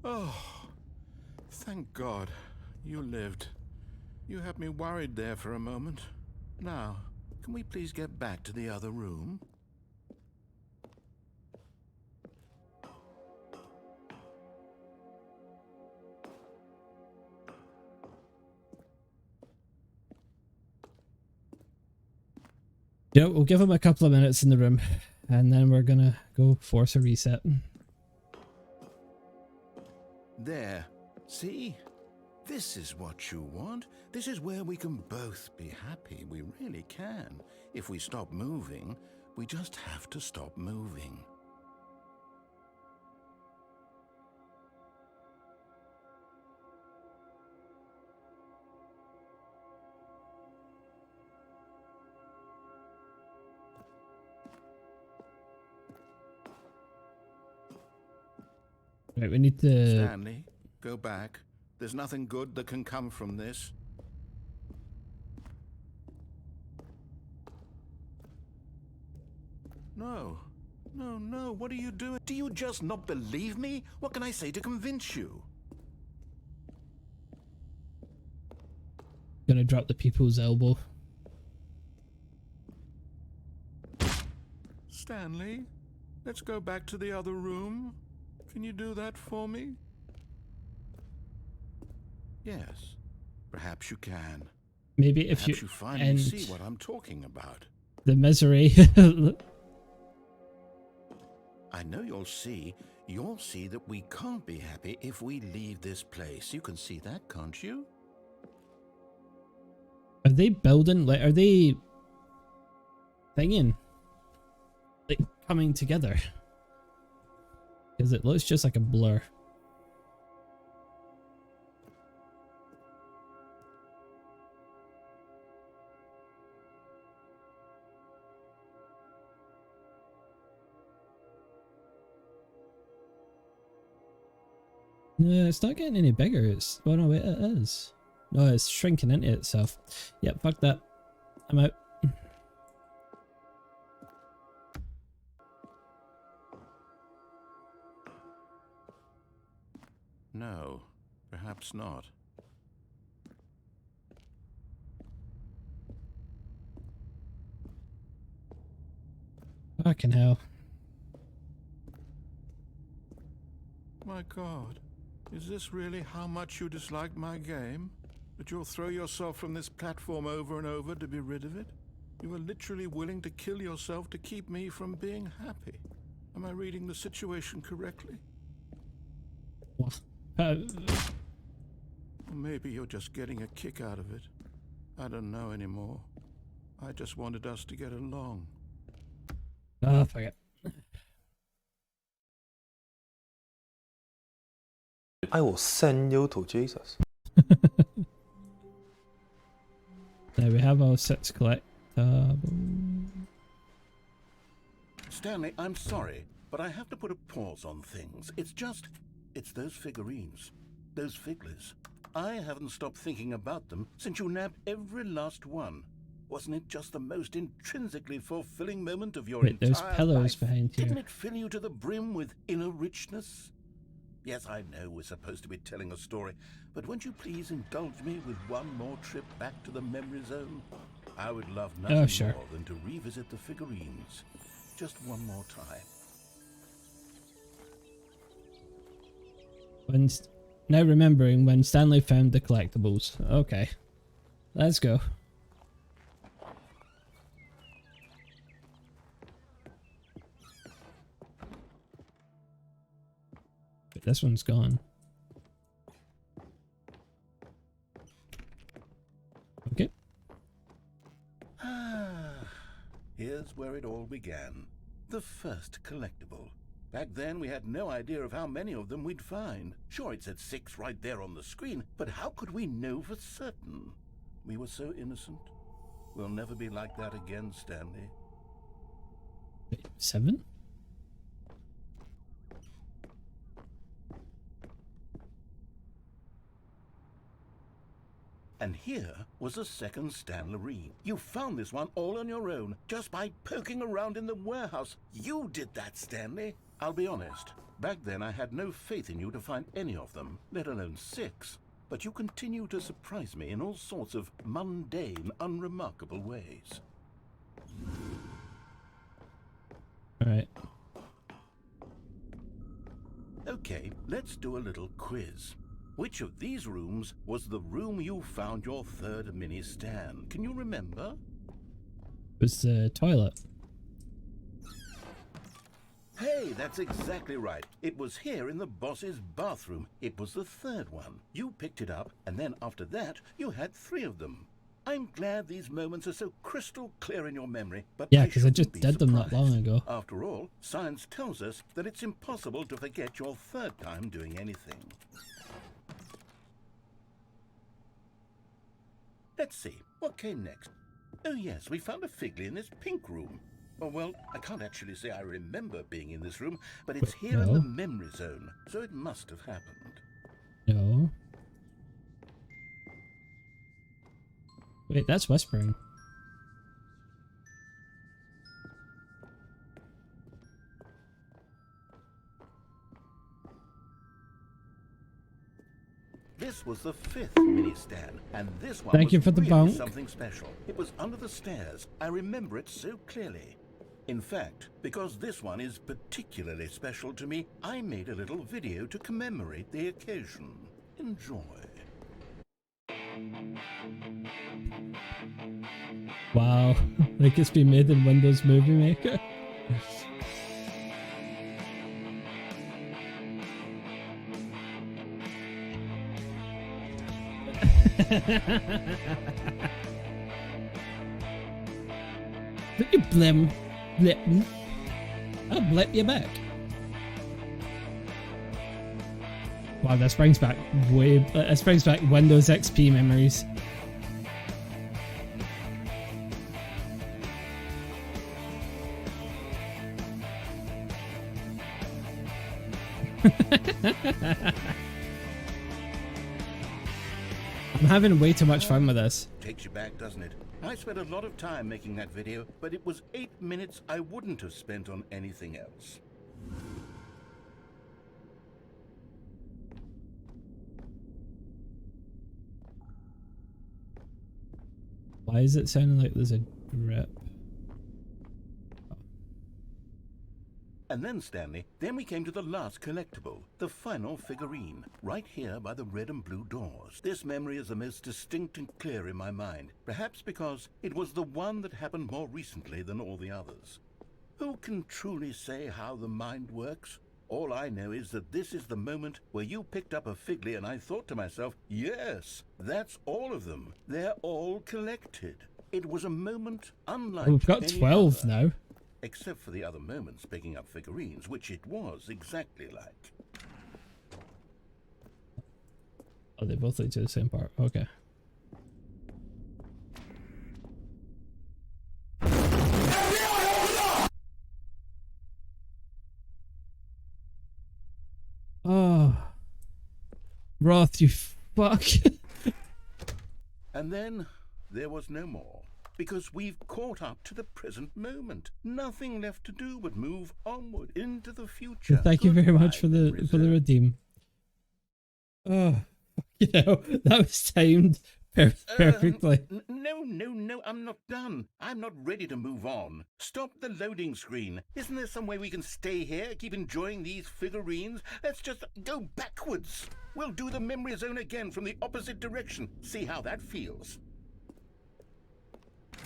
Oh, thank God you lived. You had me worried there for a moment. Now, can we please get back to the other room? Yeah, we'll give him a couple of minutes in the room, and then we're gonna go force a reset. There. See? This is what you want. This is where we can both be happy. We really can. If we stop moving, we just have to stop moving. Right, we need to... Stanley, go back. There's nothing good that can come from this. No. No, no, what are you doing? Do you just not believe me? What can I say to convince you? Gonna drop the people's elbow. Stanley, let's go back to the other room. Can you do that for me? Yes, perhaps you can. Maybe if Perhaps you finally end see what I'm talking about. the misery. I know you'll see that we can't be happy if we leave this place. You can see that, can't you? Are they building, like, are they thinging? Like, coming together? Because it looks just like a blur. No, it's not getting any bigger. It's, oh no, wait, it is. No, it's shrinking into itself. Yep, fuck that. I'm out. No, perhaps not. Fucking hell. My God, is this really how much you dislike my game? That you'll throw yourself from this platform over and over to be rid of it? You are literally willing to kill yourself to keep me from being happy. Am I reading the situation correctly? Or maybe you're just getting a kick out of it. I don't know anymore. I just wanted us to get along. Oh, fuck it. I will send you to Jesus. There we have our sets collectible. Stanley, I'm sorry, but I have to put a pause on things. It's those figurines, those figglers. I haven't stopped thinking about them since you nabbed every last one. Wasn't it just the most intrinsically fulfilling moment of your entire there's pillars life? behind here. Didn't it fill you to the brim with inner richness? Yes, I know we're supposed to be telling a story, but won't you please indulge me with one more trip back to the memory zone? I would love nothing more than to revisit the figurines. Just one more time. Now remembering when Stanley found the collectibles. Okay. Let's go. But this one's gone. Okay. Here's where it all began. The first collectible. Back then, we had no idea of how many of them we'd find. Sure, it said 6 right there on the screen, but how could we know for certain? We were so innocent. We'll never be like that again, Stanley. Wait, 7? And here was a second Stanley. You found this one all on your own, just by poking around in the warehouse. You did that, Stanley. I'll be honest. Back then, I had no faith in you to find any of them, let alone 6. But you continue to surprise me in all sorts of mundane, unremarkable ways. Alright. Okay, let's do a little quiz. Which of these rooms was the room you found your third mini Stan? Can you remember? It was the toilet. Hey, that's exactly right. It was here in the boss's bathroom. It was the third one. You picked it up, and then after that, you had 3 of them. I'm glad these moments are so crystal clear in your memory, but yeah, because I just did them not long ago. After all, science tells us that it's impossible to forget your third time doing anything. Let's see, what came next? Oh yes, we found a Figley in this pink room. Oh well, I can't actually say I remember being in this room, but it's here in the memory zone, so it must have happened. No. Wait, that's whispering. This was the 5th mini Stan, and this one Thank you was for the really bunk. something special. It was under the stairs. I remember it so clearly. In fact, because this one is particularly special to me, I made a little video to commemorate the occasion. Enjoy. Wow, like it's been made in Windows Movie Maker. Look at blim, blip. I'll blip you back. Wow, this brings back Windows XP memories. I'm having way too much fun with this. Takes you back, doesn't it? I spent a lot of time making that video, but it was 8 minutes I wouldn't have spent on anything else. Why is it sounding like there's a drip? And then, Stanley, then we came to the last collectible, the final figurine, right here by the red and blue doors. This memory is the most distinct and clear in my mind, perhaps because it was the one that happened more recently than all the others. Who can truly say how the mind works? All I know is that this is the moment where you picked up a Figly and I thought to myself, yes, that's all of them. They're all collected. It was a moment unlike We've got 12 other. now. Except for the other moments picking up figurines, which it was exactly like. Oh, they both lead to the same part. Okay. Oh. Roth, you fuck. And then there was no more. Because we've caught up to the present moment. Nothing left to do but move onward into the future. Thank you very much for the redeem. Oh, you know, that was timed perfectly. No, I'm not done. I'm not ready to move on. Stop the loading screen. Isn't there some way we can stay here, keep enjoying these figurines? Let's just go backwards. We'll do the memory zone again from the opposite direction. See how that feels.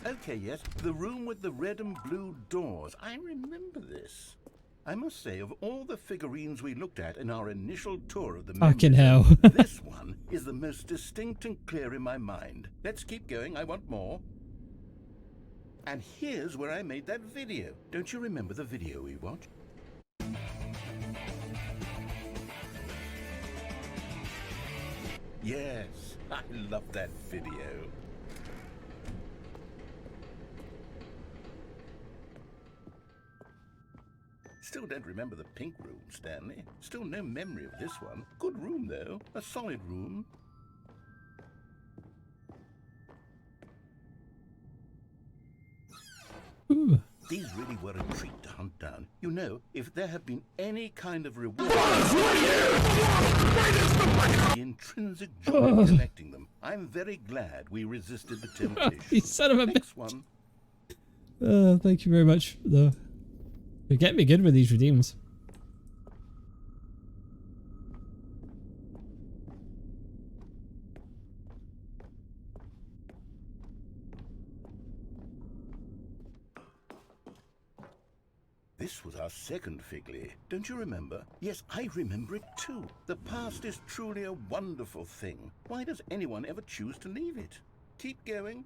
Okay, yes, the room with the red and blue doors. I remember this. I must say, of all the figurines we looked at in our initial tour of the fucking hell. this one is the most distinct and clear in my mind. Let's keep going, I want more. And here's where I made that video. Don't you remember the video we watched? Yes, I love that video. Still don't remember the pink room, Stanley. Still no memory of this one. Good room, though. A solid room. Ooh. These really were a treat to hunt down. You know, if there had been any kind of reward... the intrinsic joy of collecting them. I'm very glad we resisted the temptation. You son of a Next bitch. one. Thank you very much, though. You're getting me good with these redeems. This was our second Figly. Don't you remember? Yes, I remember it too. The past is truly a wonderful thing. Why does anyone ever choose to leave it? Keep going.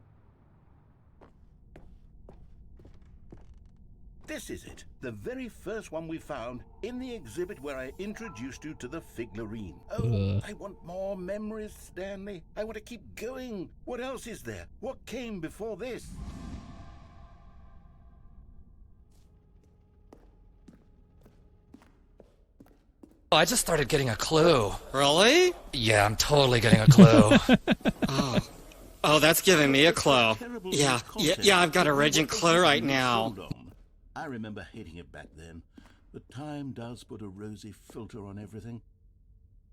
This is it, the very first one we found in the exhibit where I introduced you to the figurine. Oh, I want more memories, Stanley. I want to keep going. What else is there? What came before this? I just started getting a clue. Really? Yeah, I'm totally getting a clue. Oh, that's giving me a clue. Yeah, I've got a raging clue right now. I remember hating it back then, but time does put a rosy filter on everything.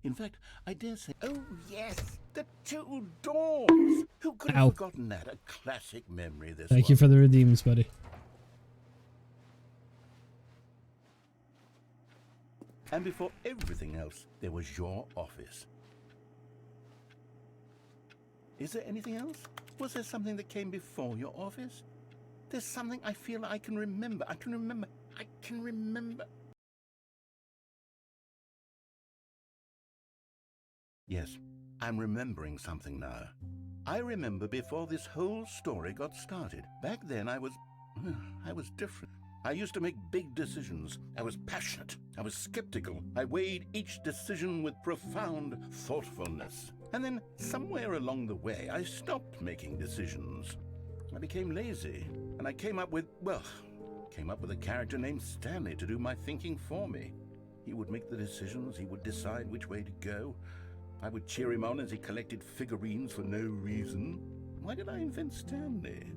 In fact, I dare say, oh yes, the two doors! Who could have forgotten that? A classic memory, this Thank you for the redeems, buddy. And before everything else, there was your office. Is there anything else? Was there something that came before your office? There's something I feel I can remember. I can remember. Yes, I'm remembering something now. I remember before this whole story got started. Back then I was different. I used to make big decisions. I was passionate. I was skeptical. I weighed each decision with profound thoughtfulness. And then somewhere along the way, I stopped making decisions. I became lazy, and I came up with a character named Stanley to do my thinking for me. He would make the decisions. He would decide which way to go. I would cheer him on as he collected figurines for no reason. Why did I invent Stanley?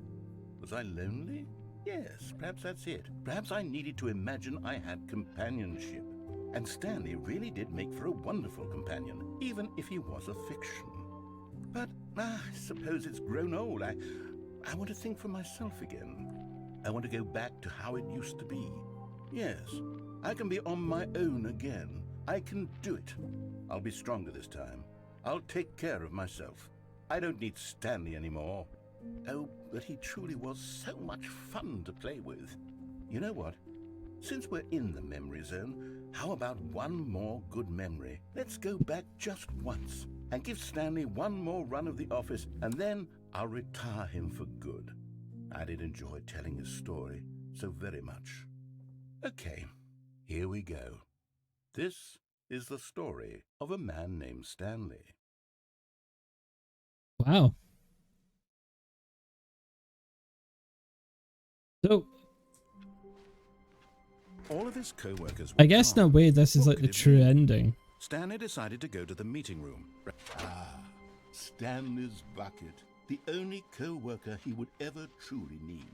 Was I lonely? Yes, perhaps that's it. Perhaps I needed to imagine I had companionship. And Stanley really did make for a wonderful companion, even if he was a fiction. But I suppose it's grown old. I want to think for myself again. I want to go back to how it used to be. Yes, I can be on my own again. I can do it. I'll be stronger this time. I'll take care of myself. I don't need Stanley anymore. Oh, but he truly was so much fun to play with. You know what? Since we're in the memory zone, how about one more good memory? Let's go back just once and give Stanley one more run of the office, and then I'll retire him for good. I did enjoy telling his story so very much. Okay, here we go. This is the story of a man named Stanley. Wow. So, all of his co-workers. I guess in a way this is like the true ending. Stanley decided to go to the meeting room. Stanley's bucket. The only co-worker he would ever truly need.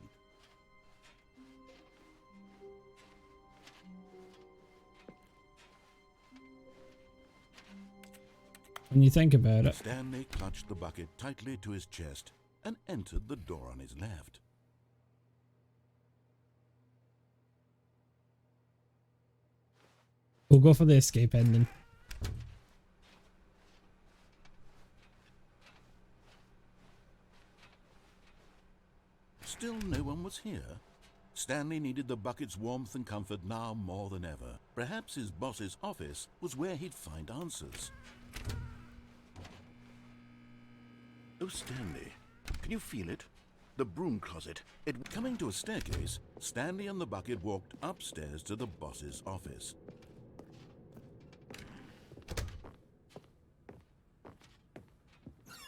When you think about it. Stanley clutched the bucket tightly to his chest and entered the door on his left. We'll go for the escape ending. Still no one was here. Stanley needed the bucket's warmth and comfort now more than ever. Perhaps his boss's office was where he'd find answers. Oh, Stanley, can you feel it? The broom closet. Coming to a staircase, Stanley and the bucket walked upstairs to the boss's office.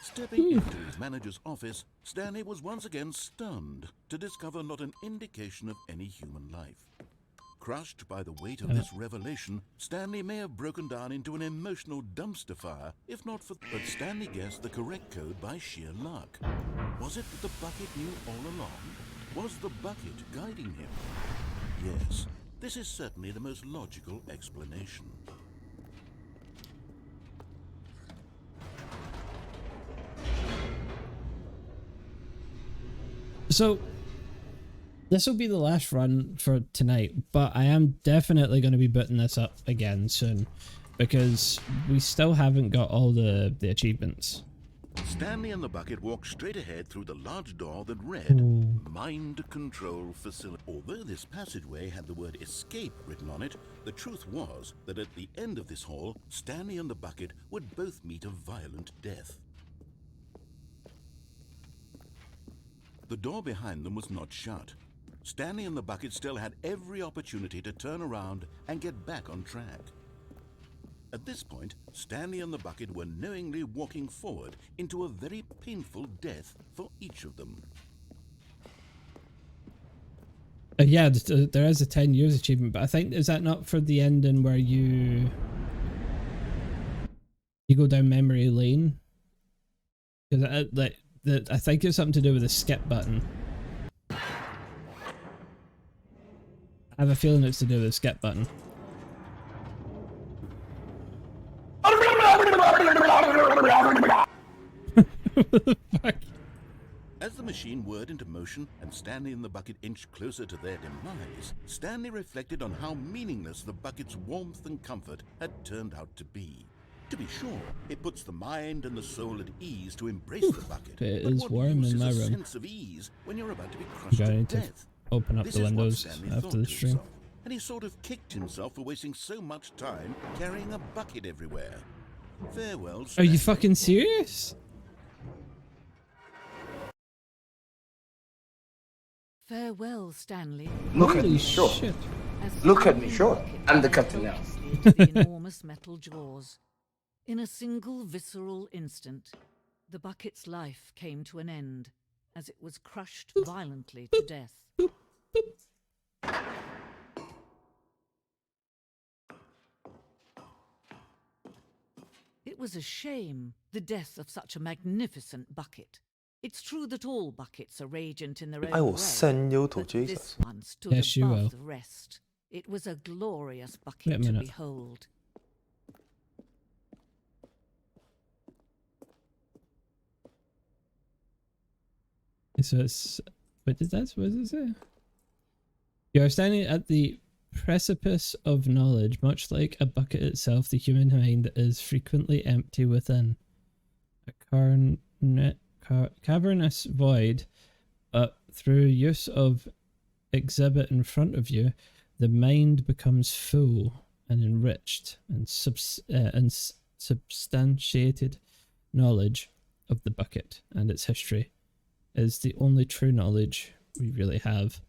Stepping into his manager's office, Stanley was once again stunned to discover not an indication of any human life. Crushed by the weight of this revelation, Stanley may have broken down into an emotional dumpster fire, if not for... But Stanley guessed the correct code by sheer luck. Was it that the bucket knew all along? Was the bucket guiding him? Yes, this is certainly the most logical explanation. So, this will be the last run for tonight, but I am definitely going to be booting this up again soon, because we still haven't got all the achievements. Stanley and the bucket walked straight ahead through the large door that read, Mind Control Facility. Although this passageway had the word escape written on it, the truth was that at the end of this hall, Stanley and the bucket would both meet a violent death. The door behind them was not shut. Stanley and the bucket still had every opportunity to turn around and get back on track. At this point, Stanley and the bucket were knowingly walking forward into a very painful death for each of them. Yeah, there is a 10 years achievement, but I think, is that not for the ending where you go down memory lane? Because I think it's something to do with the skip button. I have a feeling it's to do with the skip button. As the machine whirred into motion and Stanley and the bucket inched closer to their demise, Stanley reflected on how meaningless the bucket's warmth and comfort had turned out to be. To be sure, it puts the mind and the soul at ease to embrace the bucket. It but is what warm use in is my a room. sense of ease when you're about to be crushed to Going to death? open up This the is what windows Stanley after thought the to stream. himself, and he sort of kicked himself for wasting so much time carrying a bucket everywhere. Farewell, Are Stanley. you fucking serious? Farewell, Stanley. Look at Holy me, sure. shit. Look at me, sure. I'm the captain now. Into the enormous metal jaws. In a single visceral instant, the bucket's life came to an end as it was crushed violently to death. It was a shame, the death of such a magnificent bucket. It's true that all buckets are radiant in their own I will way, send you to but Jesus. this one stood Yes, you will. above the rest. It was a glorious Wait a bucket to minute. behold. So it's... What does it say? You are standing at the precipice of knowledge. Much like a bucket itself, the human mind is frequently empty within. A cavernous void, but through use of exhibit in front of you, the mind becomes full and enriched and substantiated knowledge of the bucket and its history is the only true knowledge we really have.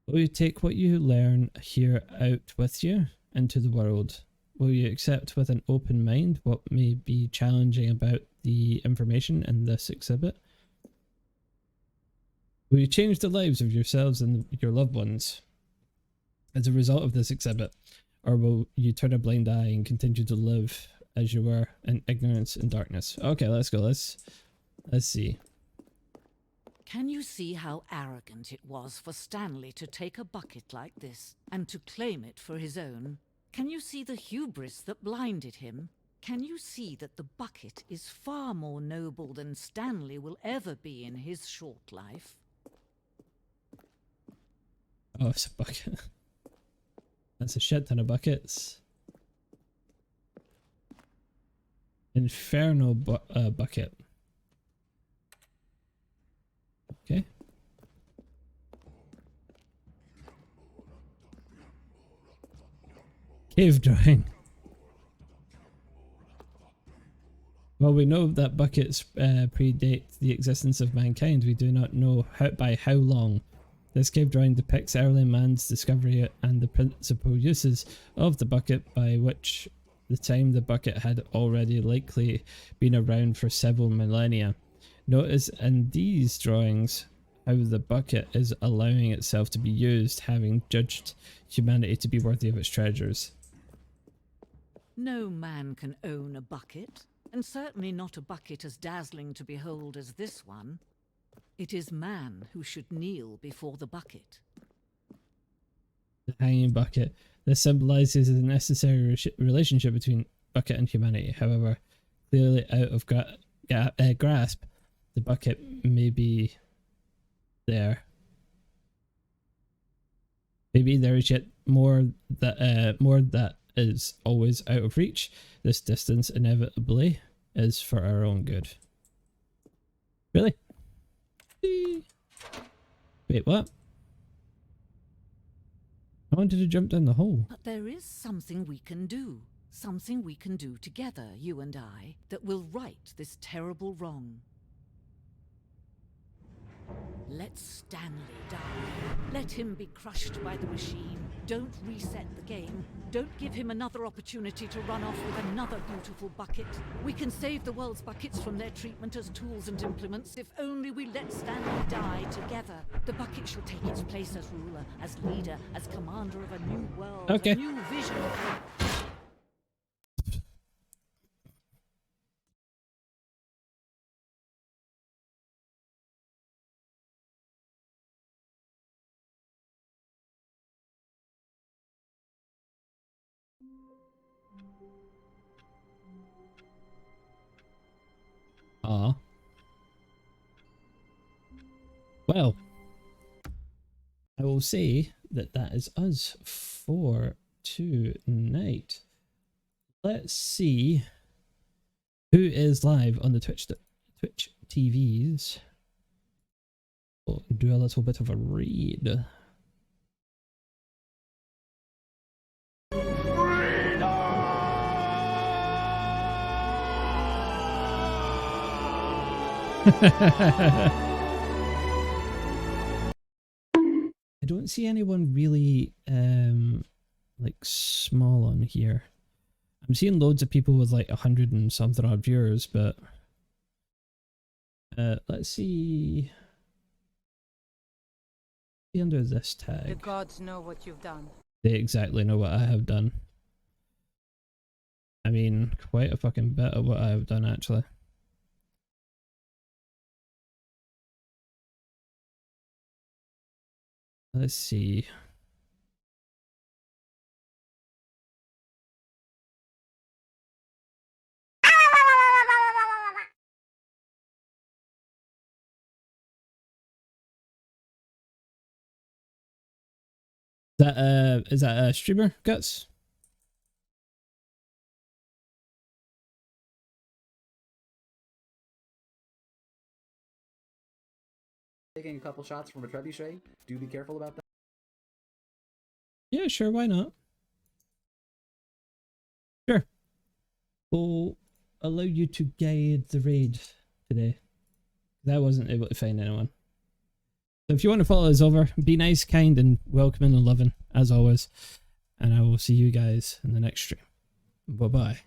Will you take what you learn here out with you into the world? Will you accept with an open mind what may be challenging about the information in this exhibit? Will you change the lives of yourselves and your loved ones as a result of this exhibit? Or will you turn a blind eye and continue to live as you were in ignorance and darkness? Okay, let's go. Let's see. Can you see how arrogant it was for Stanley to take a bucket like this and to claim it for his own? Can you see the hubris that blinded him? Can you see that the bucket is far more noble than Stanley will ever be in his short life? Oh, it's a bucket. That's a shit ton of buckets. Inferno bucket. Okay. Cave drawing. Well, we know that buckets predate the existence of mankind. We do not know by how long. This cave drawing depicts early man's discovery and the principal uses of the bucket, by which the time the bucket had already likely been around for several millennia. Notice in these drawings how the bucket is allowing itself to be used, having judged humanity to be worthy of its treasures. No man can own a bucket, and certainly not a bucket as dazzling to behold as this one. It is man who should kneel before the bucket. The hanging bucket. This symbolizes a necessary relationship between bucket and humanity. However, clearly out of grasp, the bucket may be there. Maybe there is yet more that is always out of reach. This distance inevitably is for our own good. Really? Wait, what? I wanted to jump down the hole. But there is something we can do. Something we can do together, you and I, that will right this terrible wrong. Let Stanley die. Let him be crushed by the machine. Don't reset the game. Don't give him another opportunity to run off with another beautiful bucket. We can save the world's buckets from their treatment as tools and implements if only we let Stanley die together. The bucket shall take its place as ruler, as leader, as commander of a new world, Okay. a new vision. Ah. Well, I will say that that is us for tonight. Let's see Who is live on the Twitch TVs? We'll do a little bit of a read. I don't see anyone really like small on here. I'm seeing loads of people with like 100 and something odd viewers, but let's see. Under this tag. The gods know what you've done. They exactly know what I have done. I mean, quite a fucking bit of what I have done actually. Let's see. Is that a streamer, Guts? Taking a couple shots from a trebuchet. Do be careful about that. Yeah, sure, why not? Sure. We'll allow you to guide the raid today. I wasn't able to find anyone. So if you want to follow us over, be nice, kind, and welcoming and loving, as always. And I will see you guys in the next stream. Bye-bye.